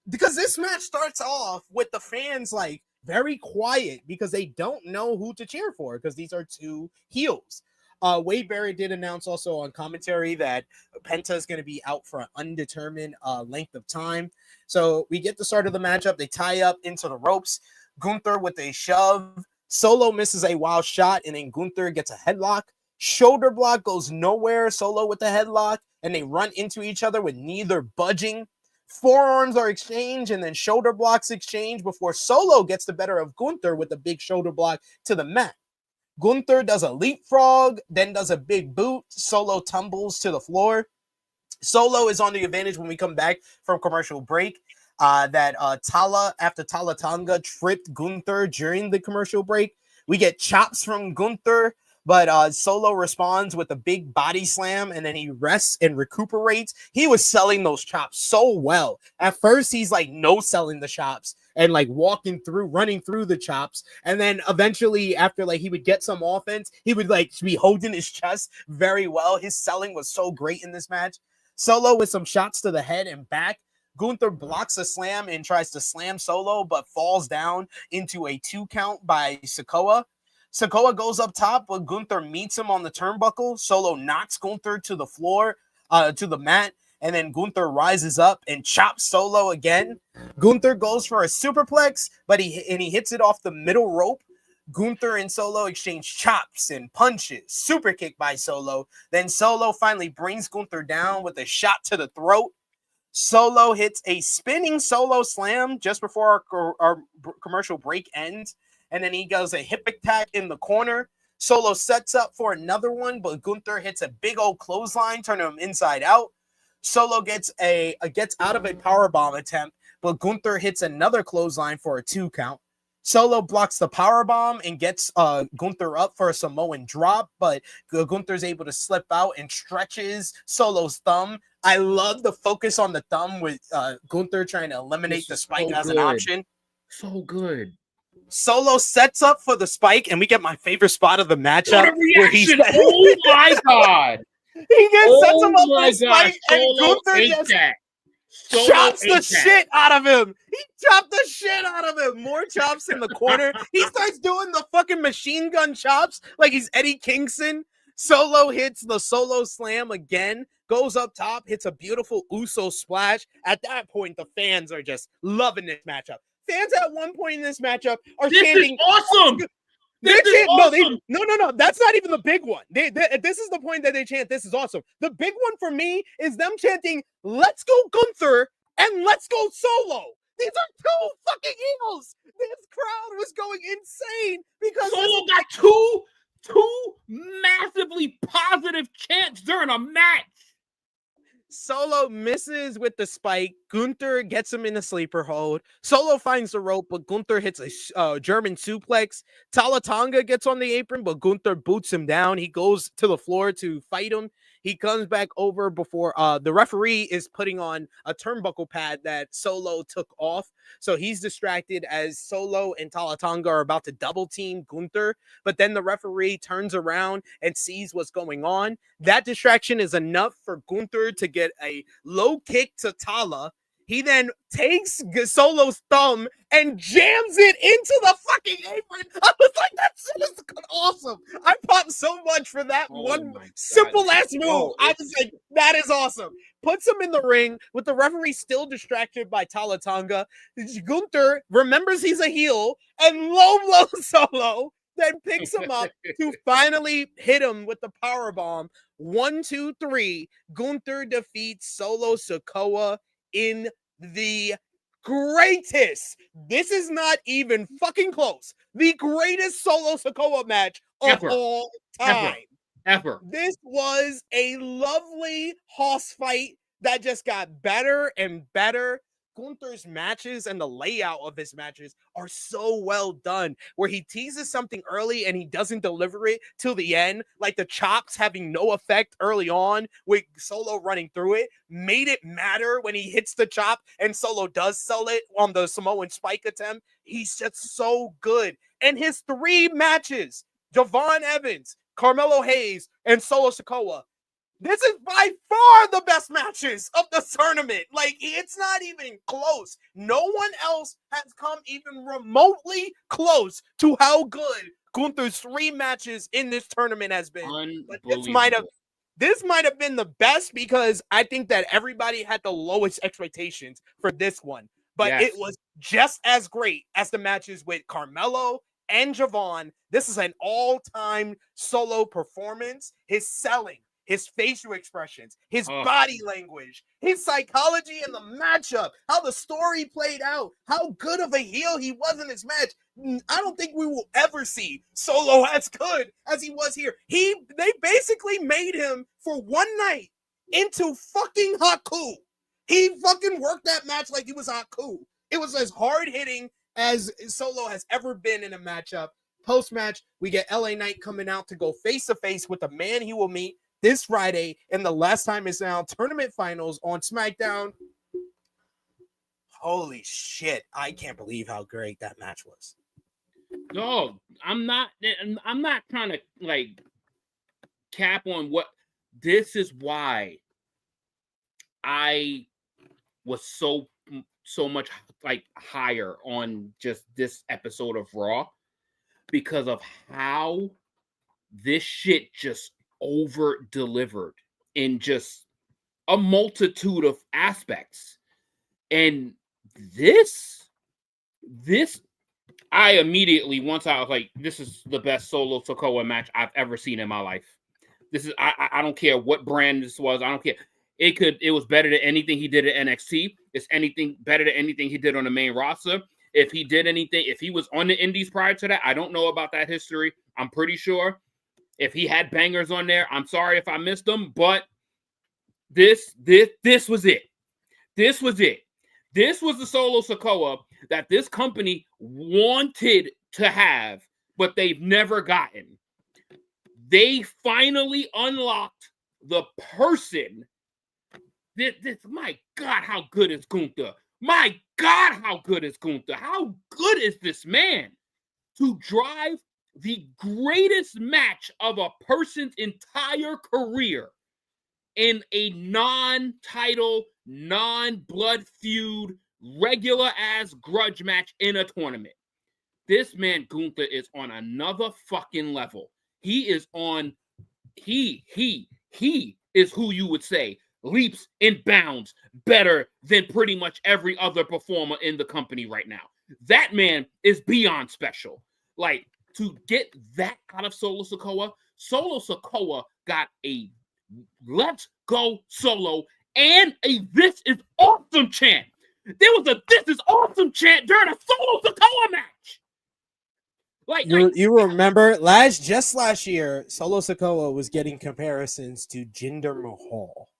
Because this match starts off with the fans like very quiet because they don't know who to cheer for because these are two heels. Wade Barrett did announce also on commentary that Penta is going to be out for an undetermined length of time. So we get the start of the matchup. They tie up into the ropes. Gunther with a shove. Solo misses a wild shot, and then Gunther gets a headlock. Shoulder block goes nowhere. Solo with the headlock, and they run into each other with neither budging. Forearms are exchanged, and then shoulder blocks exchange before Solo gets the better of Gunther with a big shoulder block to the mat. Gunther does a leapfrog, then does a big boot. Solo tumbles to the floor. Solo is on the advantage when we come back from commercial break. After Tala Tonga tripped Gunther during the commercial break. We get chops from Gunther, but Solo responds with a big body slam, and then he rests and recuperates. He was selling those chops so well. At first, he's like no-selling the chops and like running through the chops. And then eventually, after like he would get some offense, he would like be holding his chest very well. His selling was so great in this match. Solo with some shots to the head and back. Gunther blocks a slam and tries to slam Solo, but falls down into a 2 count by Sikoa. Sikoa goes up top, but Gunther meets him on the turnbuckle. Solo knocks Gunther to the floor, to the mat, and then Gunther rises up and chops Solo again. Gunther goes for a superplex, but he hits it off the middle rope. Gunther and Solo exchange chops and punches. Super kick by Solo. Then Solo finally brings Gunther down with a shot to the throat. Solo hits a spinning Solo slam just before our commercial break ends. And then he does a hip attack in the corner. Solo sets up for another one, but Gunther hits a big old clothesline, turning him inside out. Solo gets out of a powerbomb attempt, but Gunther hits another clothesline for a 2 count. Solo blocks the powerbomb and gets Gunther up for a Samoan drop, but Gunther's able to slip out and stretches Solo's thumb. I love the focus on the thumb with Gunther trying to eliminate the spike as an option. So good. Solo sets up for the spike, and we get my favorite spot of the matchup. What a reaction! Oh my god! Sets him up for the spike, and Gunther just chops the shit out of him. He chopped the shit out of him. More chops in the corner. He starts doing the fucking machine gun chops like he's Eddie Kingston. Solo hits the Solo slam again, goes up top, hits a beautiful Uso splash. At that point, the fans are just loving this matchup. Fans at one point in this matchup are chanting, "This is awesome! This is awesome!" No. That's not even the big one. This is the point that they chant, "This is awesome." The big one for me is them chanting, "Let's go Gunther and let's go Solo." These are 2 fucking heels. This crowd was going insane because Solo got two massively positive chants during a match. Solo misses with the spike. Gunther gets him in a sleeper hold. Solo finds the rope, but Gunther hits a German suplex. Tala Tonga gets on the apron, but Gunther boots him down. He goes to the floor to fight him. He comes back over before the referee is putting on a turnbuckle pad that Solo took off. So he's distracted as Solo and Tala Tonga are about to double team Gunther. But then the referee turns around and sees what's going on. That distraction is enough for Gunther to get a low kick to Tala. He then takes Solo's thumb and jams it into the fucking apron. I was like, that's just awesome. I popped so much for that simple ass move. I was like, that is awesome. Puts him in the ring with the referee still distracted by Tala Tonga. Gunther remembers he's a heel and low blows Solo, then picks him up to finally hit him with the powerbomb. 1, 2, 3. Gunther defeats Solo Sikoa in the greatest, this is not even fucking close, the greatest Solo Sikoa match of all time. Ever. This was a lovely hoss fight that just got better and better. Gunther's matches and the layout of his matches are so well done, where he teases something early and he doesn't deliver it till the end, like the chops having no effect early on with Solo running through it, made it matter when he hits the chop and Solo does sell it on the Samoan spike attempt. He's just so good. And his 3 matches, Javon Evans, Carmelo Hayes, and Solo Sikoa, this is by far the best matches of the tournament. Like, it's not even close. No one else has come even remotely close to how good Gunther's 3 matches in this tournament has been. But this might have been the best, because I think that everybody had the lowest expectations for this one. But It was just as great as the matches with Carmelo and Javon. This is an all-time Solo performance. His selling, his facial expressions, his body language, his psychology in the matchup, how the story played out, how good of a heel he was in this match. I don't think we will ever see Solo as good as he was here. They basically made him for one night into fucking Haku. He fucking worked that match like he was Haku. It was as hard hitting as Solo has ever been in a matchup. Post-match, we get LA Knight coming out to go face-to-face with the man he will meet this Friday in the Last Time Is Now tournament finals on SmackDown. Holy shit. I can't believe how great that match was. No, I'm not trying to like cap on what this is. Why I was so much like higher on just this episode of Raw, because of how this shit just over delivered in just a multitude of aspects. And this I immediately, once I was like, this is the best Solo Sikoa match I've ever seen in my life. This is, I don't care what brand this was. I don't care. It was better than anything he did at NXT. It's anything better than anything he did on the main roster. If he did anything, if he was on the indies prior to that, I don't know about that history. I'm pretty sure. If he had bangers on there, I'm sorry if I missed them, but this was it. This was it. This was the Solo Sikoa that this company wanted to have, but they've never gotten. They finally unlocked the person. My God, how good is Gunther? My God, how good is Gunther? How good is this man to drive the greatest match of a person's entire career in a non-title, non-blood feud, regular-ass grudge match in a tournament? This man, Gunther, is on another fucking level. He is on, he is who you would say leaps and bounds better than pretty much every other performer in the company right now. That man is beyond special. Like, to get that out of Solo Sikoa got a "Let's Go Solo" and a "This is Awesome" chant. There was a "This is Awesome" chant during a Solo Sikoa match. You remember just last year, Solo Sikoa was getting comparisons to Jinder Mahal.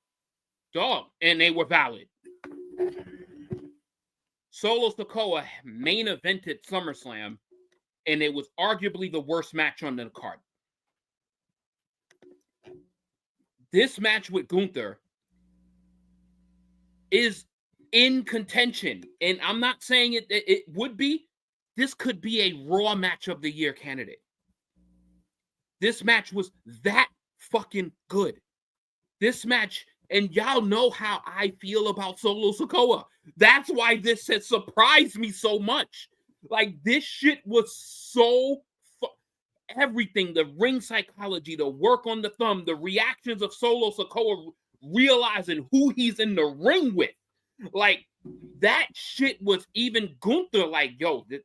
Dog, and they were valid. Solo Sikoa main evented SummerSlam, and it was arguably the worst match on the card. This match with Gunther is in contention, and I'm not saying it would be. This could be a Raw match of the year candidate. This match was that fucking good. This match, and y'all know how I feel about Solo Sikoa. That's why this has surprised me so much. Like, this shit was so everything, the ring psychology, the work on the thumb, the reactions of Solo Sikoa realizing who he's in the ring with. Like, that shit was even Gunther like, yo, this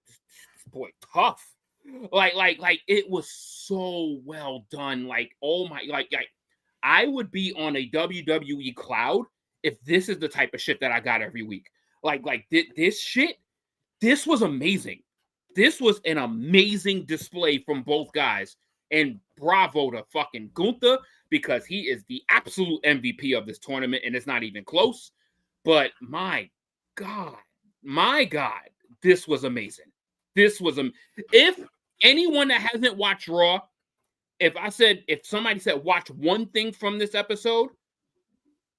boy tough. Like it was so well done. Like, oh my, like I would be on a WWE cloud if this is the type of shit that I got every week. Like this shit, this was amazing. This was an amazing display from both guys. And bravo to fucking Gunther, because he is the absolute MVP of this tournament, and it's not even close. But my God, this was amazing. This was if anyone that hasn't watched Raw, if somebody said watch one thing from this episode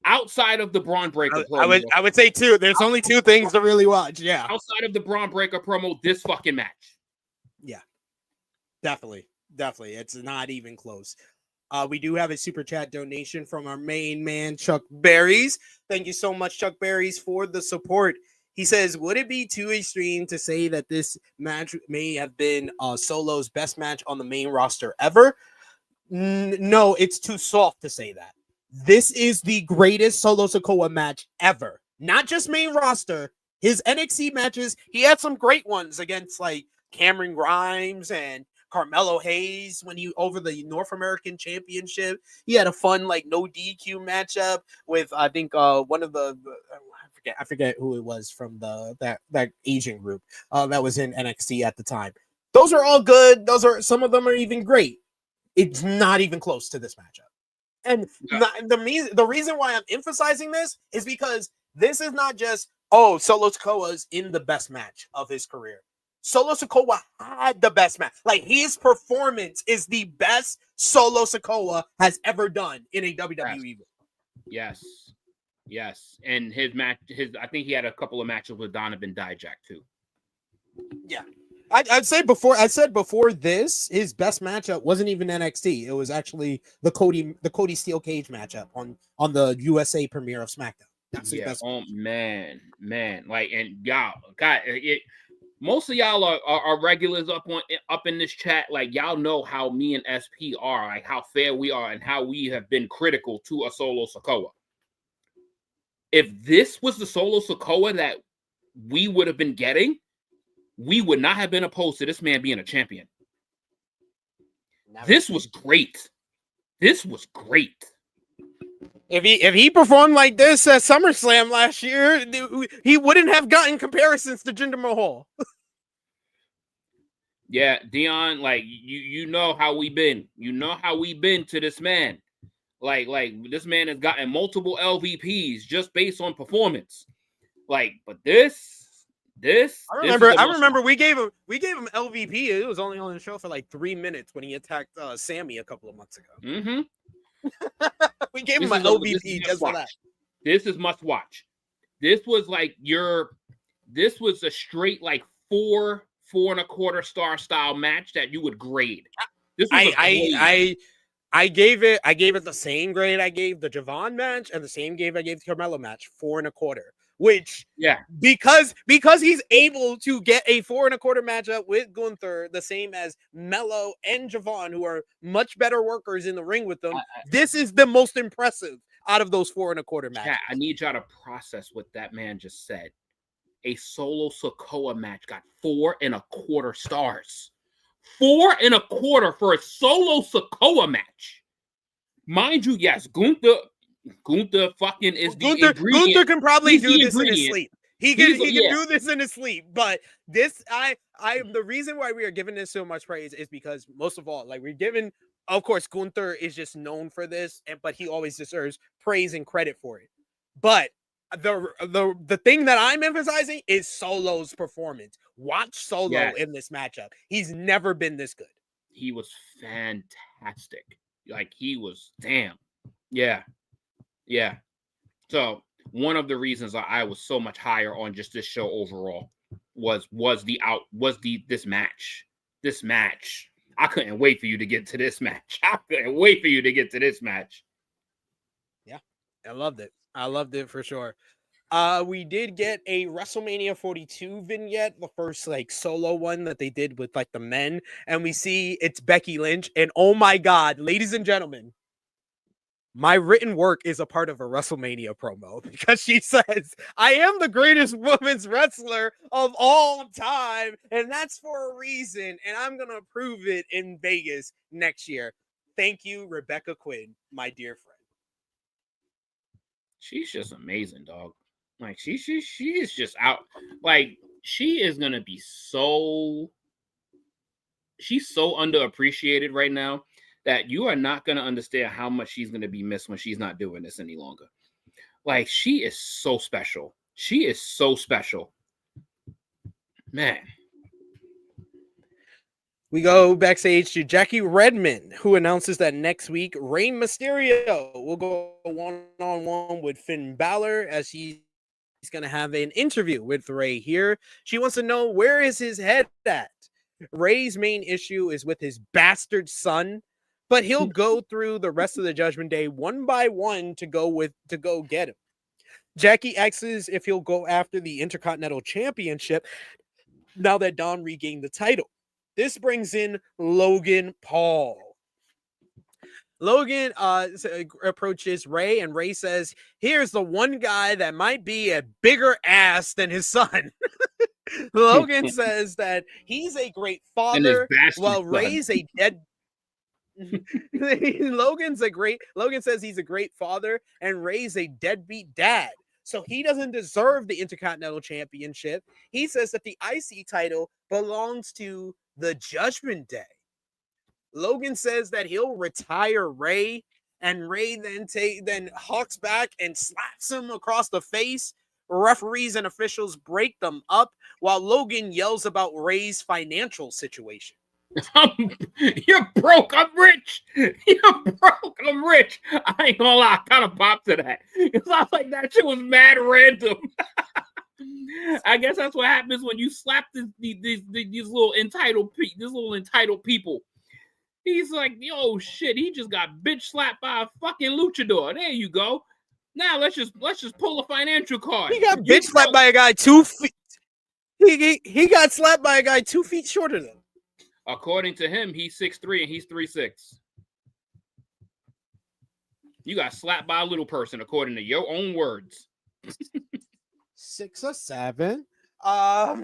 outside of the Bron Breaker promo, I would say two. There's only two things to really watch. Yeah, outside of the Bron Breaker promo, this fucking match. Yeah, definitely. It's not even close. We do have a super chat donation from our main man, Chuck Berries. Thank you so much, Chuck Berries, for the support. He says, would it be too extreme to say that this match may have been Solo's best match on the main roster ever? No, it's too soft to say that. This is the greatest Solo Sikoa match ever. Not just main roster. His NXT matches, he had some great ones against like Cameron Grimes and Carmelo Hayes when he over the North American Championship. He had a fun like no DQ matchup with I think one of the I forget who it was from that Asian group that was in NXT at the time. Those are all good. Some of them are even great. It's not even close to this matchup. And the reason why I'm emphasizing this is because this is not just Solo Sikoa's in the best match of his career. Solo Sikoa had the best match. Like his performance is the best Solo Sikoa has ever done in a WWE. Yes. And his match, I think he had a couple of matches with Donovan Dijak too. Yeah. I'd say I said before this, his best matchup wasn't even NXT. It was actually the Cody Steel Cage matchup on the USA premiere of SmackDown. That's his best. Oh man. Like, and y'all, God, most of y'all are regulars up in this chat. Like, y'all know how me and SP are, like how fair we are and how we have been critical to a Solo Sikoa. If this was the Solo Sikoa that we would have been getting, we would not have been opposed to this man being a champion. This was great. If he performed like this at SummerSlam last year, he wouldn't have gotten comparisons to Jinder Mahal. Yeah, Dion, like you know how we been. You know how we been to this man. Like this man has gotten multiple LVPs just based on performance. Like, but this I remember we gave him LVP. It was only on the show for like 3 minutes when he attacked Sammy a couple of months ago. Mm-hmm. We gave him an LVP just for that. This is must watch. This was a straight like 4.25 star style match that you would grade. This was I gave it the same grade I gave the Javon match and the same grade I gave the Carmelo match, 4.25. Which because he's able to get a 4.25 matchup with Gunther, the same as Mello and Javon, who are much better workers in the ring with them. This is the most impressive out of those 4.25 matches. Yeah, I need y'all to process what that man just said. A Solo Sikoa match got 4.25 stars. 4.25 for a Solo Sikoa match. Mind you, yes, Gunther fucking is the ingredient. Gunther can probably do this in his sleep. He can do this in his sleep. But this, the reason why we are giving this so much praise is because most of all, like we're given, of course, Gunther is just known for this, but he always deserves praise and credit for it. But the thing that I'm emphasizing is Solo's performance. Watch Solo in this matchup. He's never been this good. He was fantastic. Like he was damn. Yeah. So one of the reasons I was so much higher on just this show overall was this match. This match. I couldn't wait for you to get to this match. Yeah, I loved it for sure. We did get a WrestleMania 42 vignette, the first like solo one that they did with like the men, and we see it's Becky Lynch, and oh my God, ladies and gentlemen, my written work is a part of a WrestleMania promo because she says, I am the greatest women's wrestler of all time, and that's for a reason, and I'm going to prove it in Vegas next year. Thank you, Rebecca Quinn, my dear friend. She's just amazing, dog. Like, she is just out. Like, she is going to be she's so underappreciated right now that you are not going to understand how much she's going to be missed when she's not doing this any longer. Like, she is so special. She is so special. Man. We go backstage to Jackie Redmond, who announces that next week Rey Mysterio will go one-on-one with Finn Balor as he's going to have an interview with Rey here. She wants to know, where is his head at? Rey's main issue is with his bastard son, but he'll go through the rest of the Judgment Day one by one to go get him. Jackie asks if he'll go after the Intercontinental Championship now that Don regained the title. This brings in Logan Paul. Logan approaches Rey, and Rey says, here's the one guy that might be a bigger ass than his son. Logan says that he's a great father, while Rey's a dead... Logan says he's a great father, and Rey's a deadbeat dad. So he doesn't deserve the Intercontinental Championship. He says that the IC title belongs to the Judgment Day. Logan says that he'll retire Rey, and Rey then hawks back and slaps him across the face. Referees and officials break them up while Logan yells about Rey's financial situation. You're broke, I'm rich. You're broke, I'm rich. I ain't gonna lie, I kind of popped to that. Because I was like, that shit was mad random. I guess that's what happens when you slap these little entitled people. He's like, yo, shit, he just got bitch slapped by a fucking luchador. There you go. Now let's just pull a financial card. He got bitch slapped by a guy 2 feet. He got slapped by a guy 2 feet shorter than him. According to him, he's 6'3" and he's 3'6". You got slapped by a little person, according to your own words. 6 or 7. All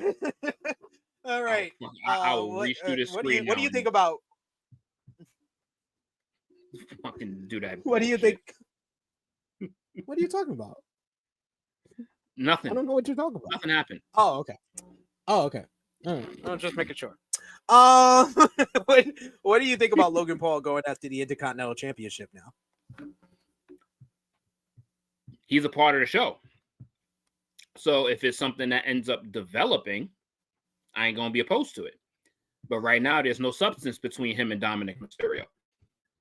right. I'll reach through the screen. What do you think about? Fucking do that. What do you think? What are you talking about? Nothing. I don't know what you're talking about. Nothing happened. Oh, okay. All right. I'm just making sure. What do you think about Logan Paul going after the Intercontinental Championship now? He's a part of the show. So if it's something that ends up developing, I ain't gonna be opposed to it. But right now, there's no substance between him and Dominik Mysterio.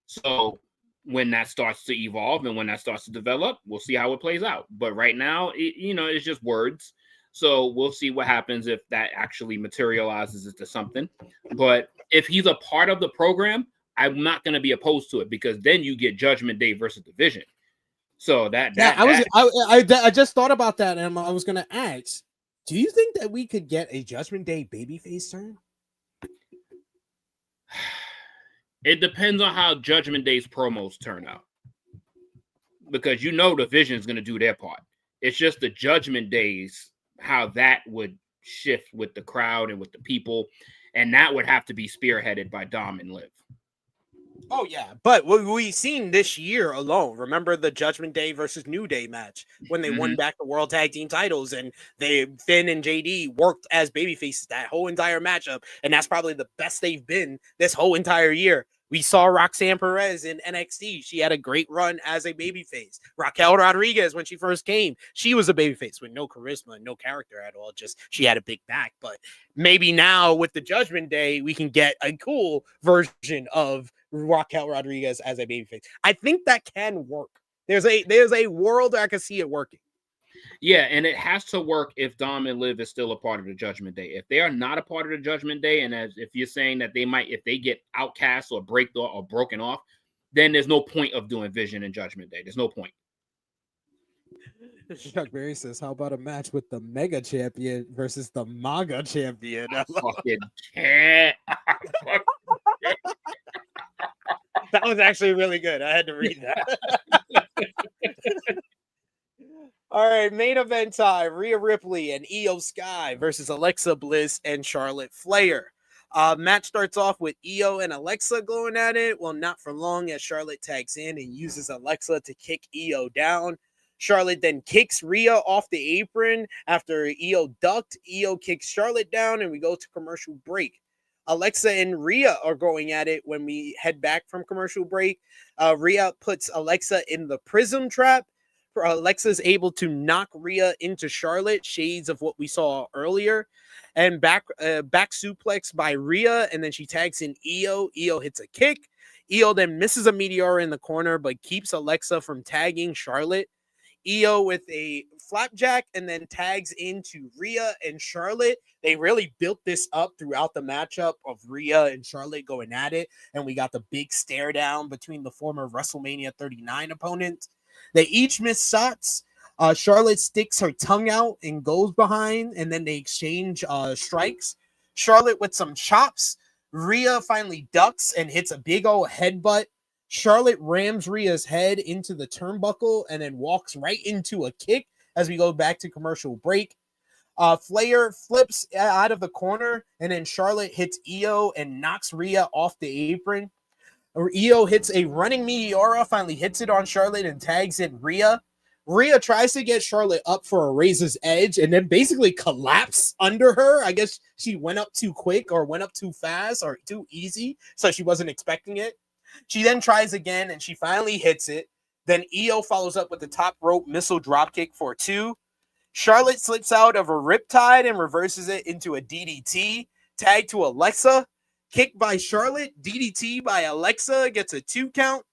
So when that starts to evolve and when that starts to develop, we'll see how it plays out. But right now, it's just words. So we'll see what happens if that actually materializes into something. But if he's a part of the program, I'm not going to be opposed to it, because then you get Judgment Day versus Division. So I just thought about that, and I was going to ask, do you think that we could get a Judgment Day babyface turn? It depends on how Judgment Day's promos turn out, because Division is going to do their part. It's just the Judgment Days, how that would shift with the crowd and with the people, and that would have to be spearheaded by Dom and Liv. Oh yeah, but what we've seen this year alone, remember the Judgment Day versus New Day match when they won back the World Tag Team titles, and Finn and JD worked as babyfaces that whole entire matchup, and that's probably the best they've been this whole entire year. We saw Roxanne Perez in NXT. She had a great run as a babyface. Raquel Rodriguez, when she first came, she was a babyface with no charisma and no character at all. Just she had a big back. But maybe now with the Judgment Day, we can get a cool version of Raquel Rodriguez as a babyface. I think that can work. There's a world I can see it working. Yeah, and it has to work if Dom and Liv is still a part of the Judgment Day. If they are not a part of the Judgment Day, and if you're saying that they might, if they get outcast or broken off, then there's no point of doing Vision and Judgment Day. There's no point. Chuck Berry says, how about a match with the Mega Champion versus the MAGA Champion? I fucking can't. That was actually really good. I had to read that. All right, main event time. Rhea Ripley and Io Sky versus Alexa Bliss and Charlotte Flair. Match starts off with Io and Alexa going at it. Well, not for long, as Charlotte tags in and uses Alexa to kick Io down. Charlotte then kicks Rhea off the apron after Io ducked. Io kicks Charlotte down, and we go to commercial break. Alexa and Rhea are going at it when we head back from commercial break. Rhea puts Alexa in the prism trap. Alexa's able to knock Rhea into Charlotte, shades of what we saw earlier, and back suplex by Rhea, and then she tags in Io. Io hits a kick. Io then misses a Meteora in the corner, but keeps Alexa from tagging Charlotte. Io with a flapjack and then tags into Rhea and Charlotte. They really built this up throughout the matchup of Rhea and Charlotte going at it, and we got the big stare down between the former WrestleMania 39 opponents. They each miss shots. Charlotte sticks her tongue out and goes behind, and then they exchange strikes. Charlotte with some chops. Rhea finally ducks and hits a big old headbutt. Charlotte rams Rhea's head into the turnbuckle and then walks right into a kick as we go back to commercial break. Flair flips out of the corner, and then Charlotte hits Io and knocks Rhea off the apron. Io hits a running Meteora, finally hits it on Charlotte and tags in Rhea. Rhea tries to get Charlotte up for a Razor's Edge and then basically collapsed under her. I guess she went up too quick or went up too fast or too easy, so she wasn't expecting it. She then tries again and she finally hits it. Then Io follows up with the top rope missile dropkick for 2. Charlotte slips out of a riptide and reverses it into a DDT. Tag to Alexa. Kick by Charlotte. DDT by Alexa. Gets a 2 count.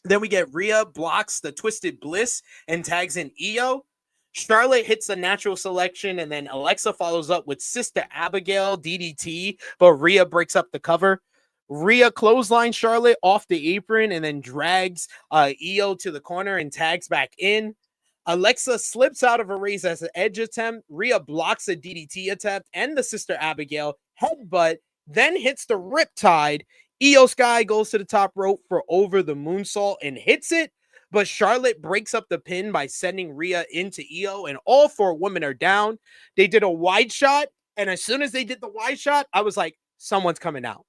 Then we get Rhea blocks the Twisted Bliss and tags in Io. Charlotte hits the natural selection, and then Alexa follows up with Sister Abigail DDT, but Rhea breaks up the cover. Rhea clotheslines Charlotte off the apron and then drags Io to the corner and tags back in. Alexa slips out of a raise as an edge attempt. Rhea blocks a DDT attempt and the Sister Abigail headbutt, then hits the Riptide. Io Sky goes to the top rope for over the moonsault and hits it, but Charlotte breaks up the pin by sending Rhea into Io, and all 4 women are down. They did a wide shot, and as soon as they did the wide shot, I was like, someone's coming out.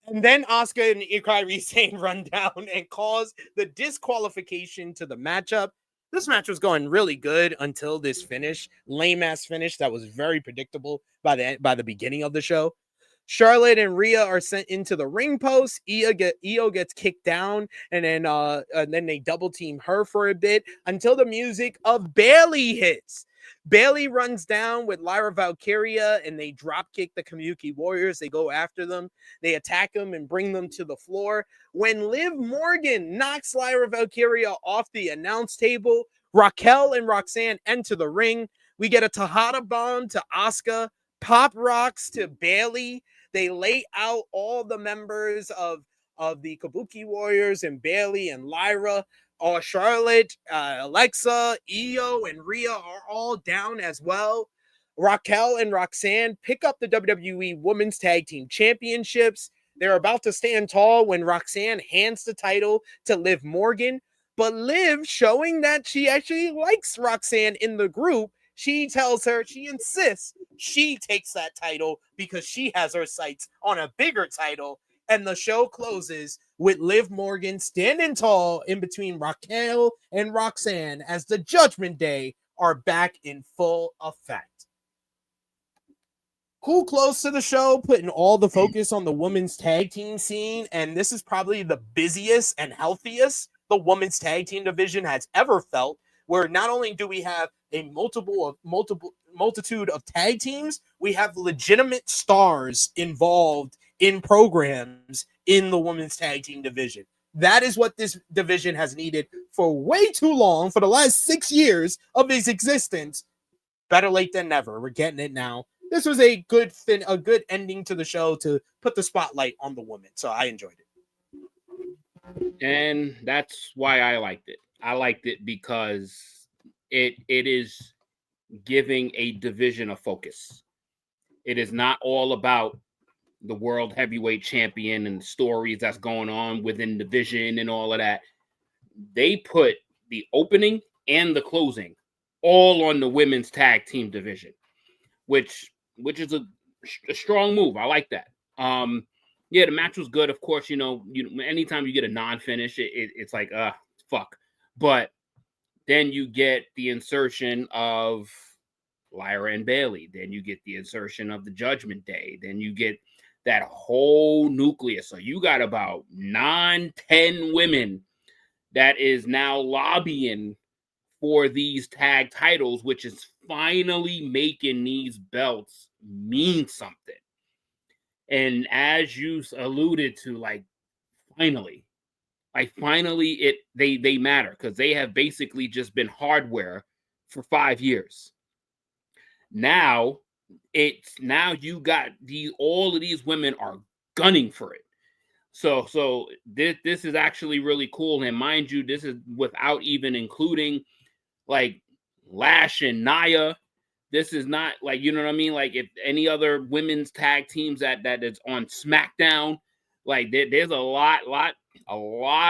And then Asuka and Kairi Sane run down and cause the disqualification to the matchup. This match was going really good until this finish, lame-ass finish that was very predictable by the beginning of the show. Charlotte and Rhea are sent into the ring post. Io gets kicked down, and then they double team her for a bit until the music of Bayley hits. Bayley runs down with Lyra Valkyria, and they drop kick the Kabuki Warriors. They go after them. They attack them and bring them to the floor. When Liv Morgan knocks Lyra Valkyria off the announce table, Raquel and Roxanne enter the ring. We get a Tejada bomb to Asuka, pop rocks to Bayley. They lay out all the members of the Kabuki Warriors and Bayley and Lyra. Charlotte, Alexa, Io, and Rhea are all down as well. Raquel and Roxanne pick up the WWE Women's Tag Team Championships. They're about to stand tall when Roxanne hands the title to Liv Morgan. But Liv, showing that she actually likes Roxanne in the group, she tells her, she insists she takes that title because she has her sights on a bigger title. And the show closes with Liv Morgan standing tall in between Raquel and Roxanne as the Judgment Day are back in full effect. Cool close to the show, putting all the focus on the women's tag team scene. And this is probably the busiest and healthiest the women's tag team division has ever felt, where not only do we have a multitude of tag teams, we have legitimate stars involved in programs in the women's tag team division. That is what this division has needed for way too long, for the last 6 years of its existence. Better late than never. We're getting it now. This was a good ending to the show to put the spotlight on the women. So I enjoyed it. And that's why I liked it. I liked it because it is giving a division a focus. It is not all about the world heavyweight champion and the stories that's going on within the division and all of that. They put the opening and the closing all on the women's tag team division, which is a strong move. I like that. Yeah, the match was good. Of course, anytime you get a non-finish, it's like, fuck. But then you get the insertion of Lyra and Bayley. Then you get the insertion of the Judgment Day. Then you get that whole nucleus. So you got about 9-10 women that is now lobbying for these tag titles, which is finally making these belts mean something. And as you alluded to, like finally they matter, because they have basically just been hardware for 5 years. Now you got all of these women are gunning for it. So this is actually really cool. And mind you, this is without even including like Lash and Nia. This is not like, you know what I mean? Like if any other women's tag teams that is on SmackDown, like there's a lot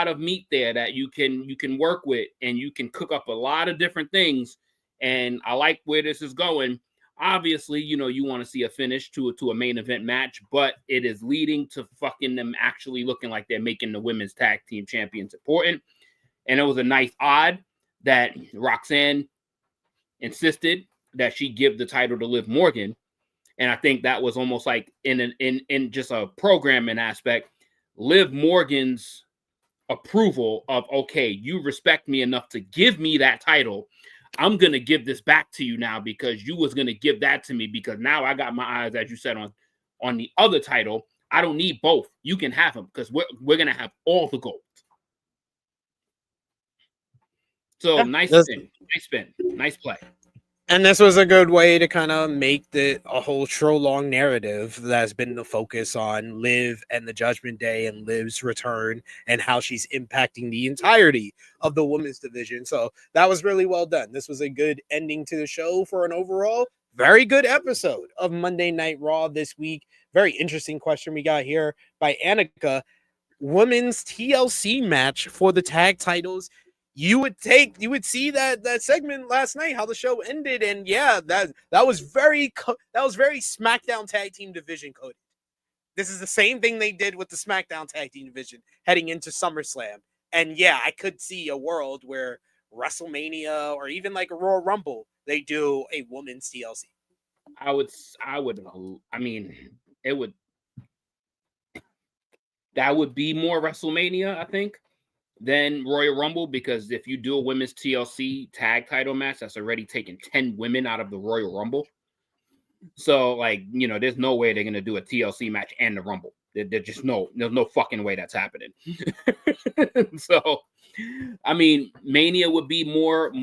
of meat there that you can work with, and you can cook up a lot of different things. And I like where this is going. Obviously, you know, you want to see a finish to a main event match, but it is leading to fucking them actually looking like they're making the women's tag team champions important. And it was a nice odd that Roxanne insisted that she give the title to Liv Morgan. And I think that was almost like in just a programming aspect, Liv Morgan's approval of, okay, you respect me enough to give me that title. I'm going to give this back to you now because you was going to give that to me, because now I got my eyes, as you said, on the other title. I don't need both. You can have them because we're going to have all the gold. So nice spin, nice play. And this was a good way to kind of make a whole long narrative that's been the focus on Liv and the Judgment Day and Liv's return and how she's impacting the entirety of the women's division. So that was really well done. This was a good ending to the show for an overall very good episode of Monday Night Raw this week. Very interesting question we got here by Annika. Women's TLC match for the tag titles. You would see that segment last night, how the show ended, and yeah, that was very SmackDown tag team division coded. This is the same thing they did with the SmackDown tag team division heading into SummerSlam, and yeah, I could see a world where WrestleMania or even like a Royal Rumble, they do a women's TLC. That would be more WrestleMania, I think, than Royal Rumble, because if you do a women's TLC tag title match, that's already taken 10 women out of the Royal Rumble. So, like, you know, there's no way they're going to do a TLC match and the Rumble. There's no fucking way that's happening. So, I mean, Mania would be more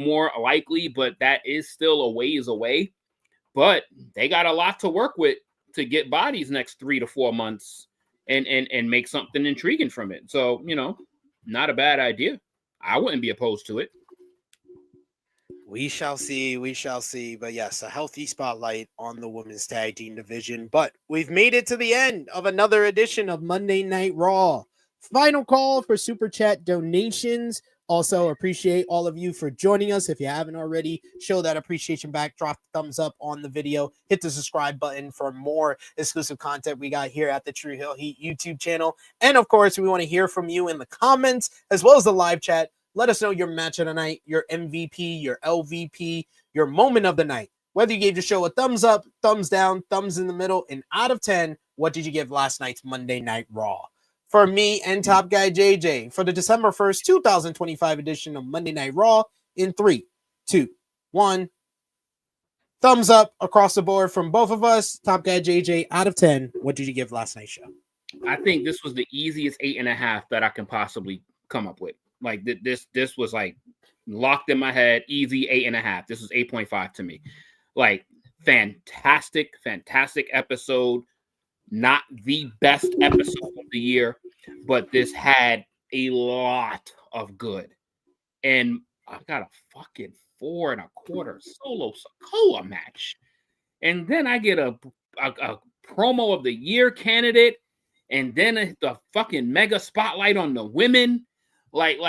likely, but that is still a ways away. But they got a lot to work with to get bodies next 3 to 4 months and make something intriguing from it. So, you know, not a bad idea. I wouldn't be opposed to it. We shall see. But yes, a healthy spotlight on the women's tag team division. But we've made it to the end of another edition of Monday Night Raw. Final call for Super Chat donations. Also, appreciate all of you for joining us. If you haven't already, show that appreciation back. Drop the thumbs up on the video. Hit the subscribe button for more exclusive content we got here at the True Hill Heat YouTube channel. And of course, we want to hear from you in the comments as well as the live chat. Let us know your match of the night, your MVP, your LVP, your moment of the night. Whether you gave the show a thumbs up, thumbs down, thumbs in the middle, and out of 10, what did you give last night's Monday Night Raw? For me and Top Guy JJ, for the December 1st, 2025 edition of Monday Night Raw, in 3, 2, 1. Thumbs up across the board from both of us. Top Guy JJ, out of 10, what did you give last night's show? I think this was the easiest 8.5 that I can possibly come up with. Like this was like locked in my head, easy 8.5. This was 8.5 to me. Like fantastic episode. Not the best episode of the year, but this had a lot of good. And I got a fucking 4.25 Solo Sikoa match. And then I get a promo of the year candidate, and then the fucking mega spotlight on the women. Like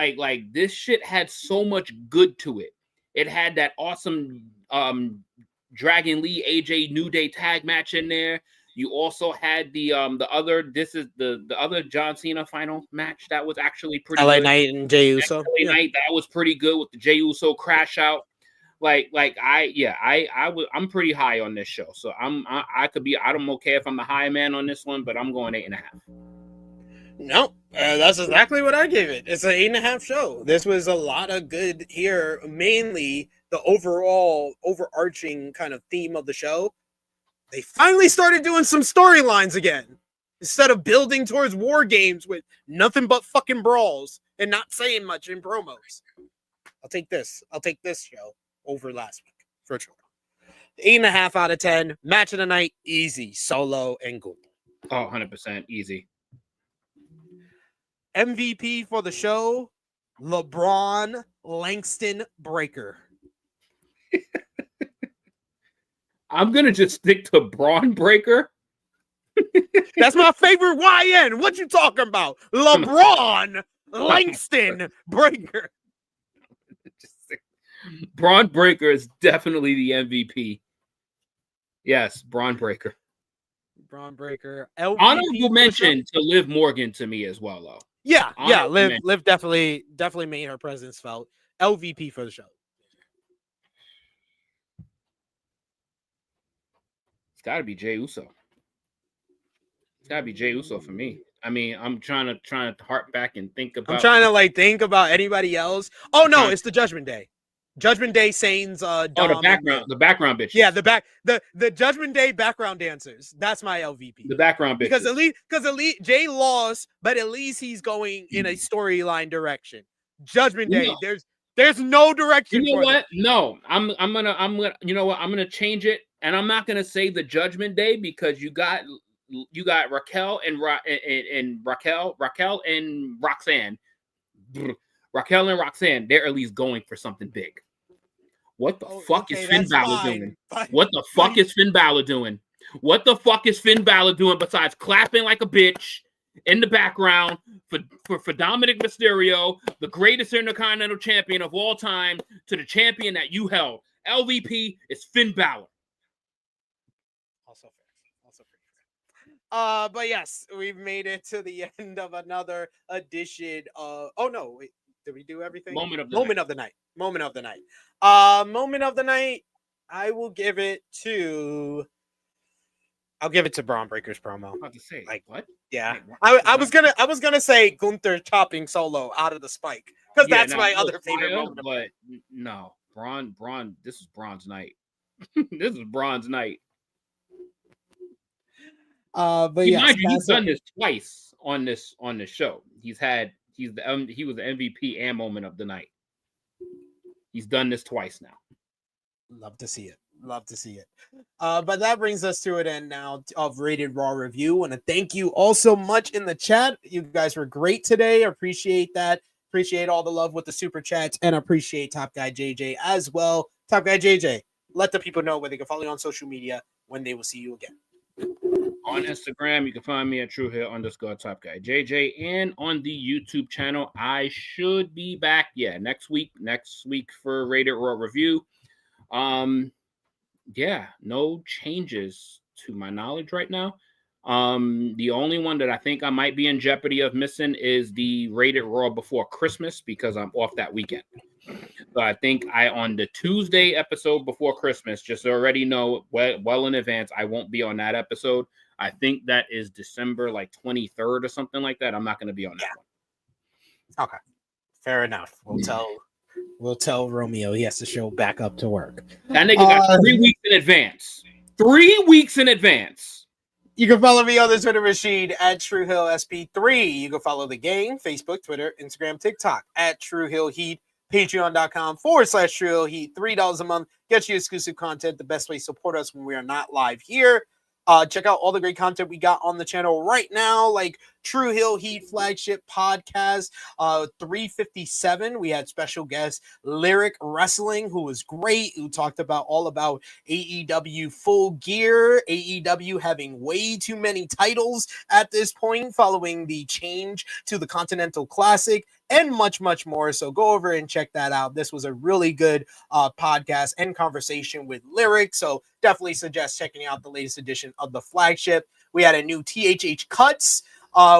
this shit had so much good to it. It had that awesome Dragon Lee AJ New Day tag match in there. You also had the other John Cena final match that was actually pretty LA good. Knight and Jey Uso. Knight, that was pretty good with the Jey Uso crash out. I'm pretty high on this show. So I'm okay if I'm the high man on this one, but I'm going 8.5. No, that's exactly what I gave it. It's an 8.5 show. This was a lot of good here. Mainly the overall overarching kind of theme of the show. They finally started doing some storylines again instead of building towards war games with nothing but fucking brawls and not saying much in promos. I'll take this show over last week for sure. 8.5 out of 10. Match of the night, easy. Solo and Gunther. Oh, 100% easy. MVP for the show, LeBron Langston Breaker. I'm gonna just stick to Braun Breaker. That's my favorite YN. What you talking about? LeBron Langston Breaker. Braun Breaker is definitely the MVP. Yes, Braun Breaker. Braun Breaker. Honorable mention to Liv Morgan to me as well, though. Yeah. Liv definitely made her presence felt. LVP for the show. It's got to be Jey Uso. It's got to be Jey Uso for me. I mean, I'm trying to hark back and think about. I'm trying to think about anybody else. Oh no, it's the Judgment Day. Judgment Day Saints. The background bitches. Yeah, the Judgment Day background dancers. That's my LVP. The background bitches. Because at least Jay lost, but at least he's going in a storyline direction. Judgment Day. There's no direction. You know what? No, I'm gonna. You know what? I'm gonna change it, and I'm not gonna say the Judgment Day because you got Raquel and Roxanne. Raquel and Roxanne, they're at least going for something big. What the fuck is Finn Balor doing? What the fuck is Finn Balor doing? What the fuck is Finn Balor doing besides clapping like a bitch in the background for Dominik Mysterio, the greatest Intercontinental Champion of all time, to the champion that you held? LVP is Finn Balor. Also fair. But yes, we've made it to the end of another edition of. Oh no, wait. Did we do everything? Moment of the night. Moment of the night. I will give it to. I'll give it to Braun Breaker's promo. About to say, what? Yeah, wait, I was gonna say Gunther chopping Solo out of the spike because that's my other favorite moment. But no, Braun. This is Braun's night. This is Braun's night. But yeah, he's done this twice on this show. He was the MVP and moment of the night. He's done this twice now. Love to see it. But that brings us to an end now of Rated Raw Review. I want to thank you all so much in the chat. You guys were great today. Appreciate that. Appreciate all the love with the super chats, and appreciate Top Guy JJ as well. Top Guy JJ, let the people know where they can follow you on social media when they will see you again. On Instagram, you can find me at TrueHill_TopGuyJJ, and on the YouTube channel, I should be back. Yeah, next week for Rated Raw Review. Yeah, no changes to my knowledge right now. The only one that I think I might be in jeopardy of missing is the Rated Raw before Christmas because I'm off that weekend. So I think on the Tuesday episode before Christmas, just already know well in advance, I won't be on that episode. I think that is December 23rd or something like that. I'm not going to be on that one. Okay, fair enough. We'll tell Romeo he has to show back up to work. That nigga got 3 weeks in advance. 3 weeks in advance. You can follow me on the Twitter machine at TrueHillSP3. You can follow the gang, Facebook, Twitter, Instagram, TikTok at TrueHillHeat. Patreon.com/TrueHillHeat. $3 a month gets you exclusive content. The best way to support us when we are not live here. Check out all the great content we got on the channel right now, like True Hill Heat flagship podcast, 357. We had special guest Lyric Wrestling, who was great, who talked about all about AEW Full Gear, AEW having way too many titles at this point following the change to the Continental Classic, and much, much more. So go over and check that out. This was a really good podcast and conversation with Lyric. So definitely suggest checking out the latest edition of the flagship. We had a new THH Cuts,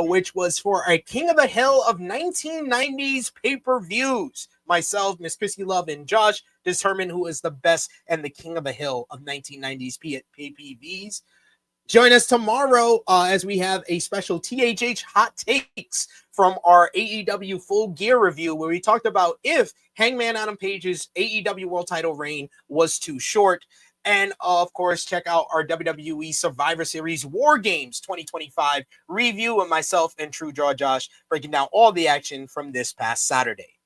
which was for a King of the Hill of 1990s pay-per-views. Myself, Miss Chrissy Love, and Josh determined who is the best and the King of the Hill of 1990s pay-per-views. Join us tomorrow as we have a special THH Hot Takes from our AEW Full Gear review, where we talked about if Hangman Adam Page's AEW World Title reign was too short. And of course, check out our WWE Survivor Series War Games 2025 review with myself and True Draw Josh, breaking down all the action from this past Saturday.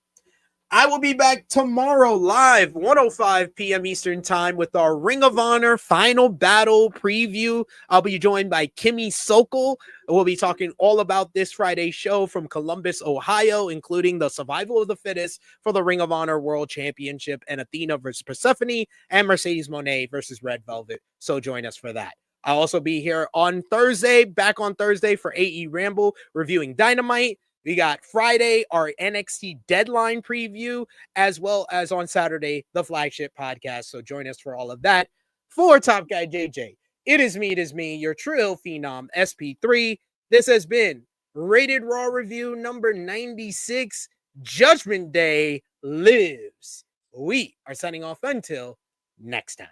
I will be back tomorrow live, 1:05 p.m. Eastern Time, with our Ring of Honor Final Battle preview. I'll be joined by Kimmy Sokol. We'll be talking all about this Friday's show from Columbus, Ohio, including the survival of the fittest for the Ring of Honor World Championship and Athena versus Persephone and Mercedes Moné versus Red Velvet. So join us for that. I'll also be here on Thursday, back on Thursday for AE Ramble, reviewing Dynamite. We got Friday, our NXT Deadline preview, as well as on Saturday, the flagship podcast. So join us for all of that. For Top Guy JJ, it is me, your Trill Phenom SP3. This has been Rated Raw Review number 96. Judgment Day lives. We are signing off until next time.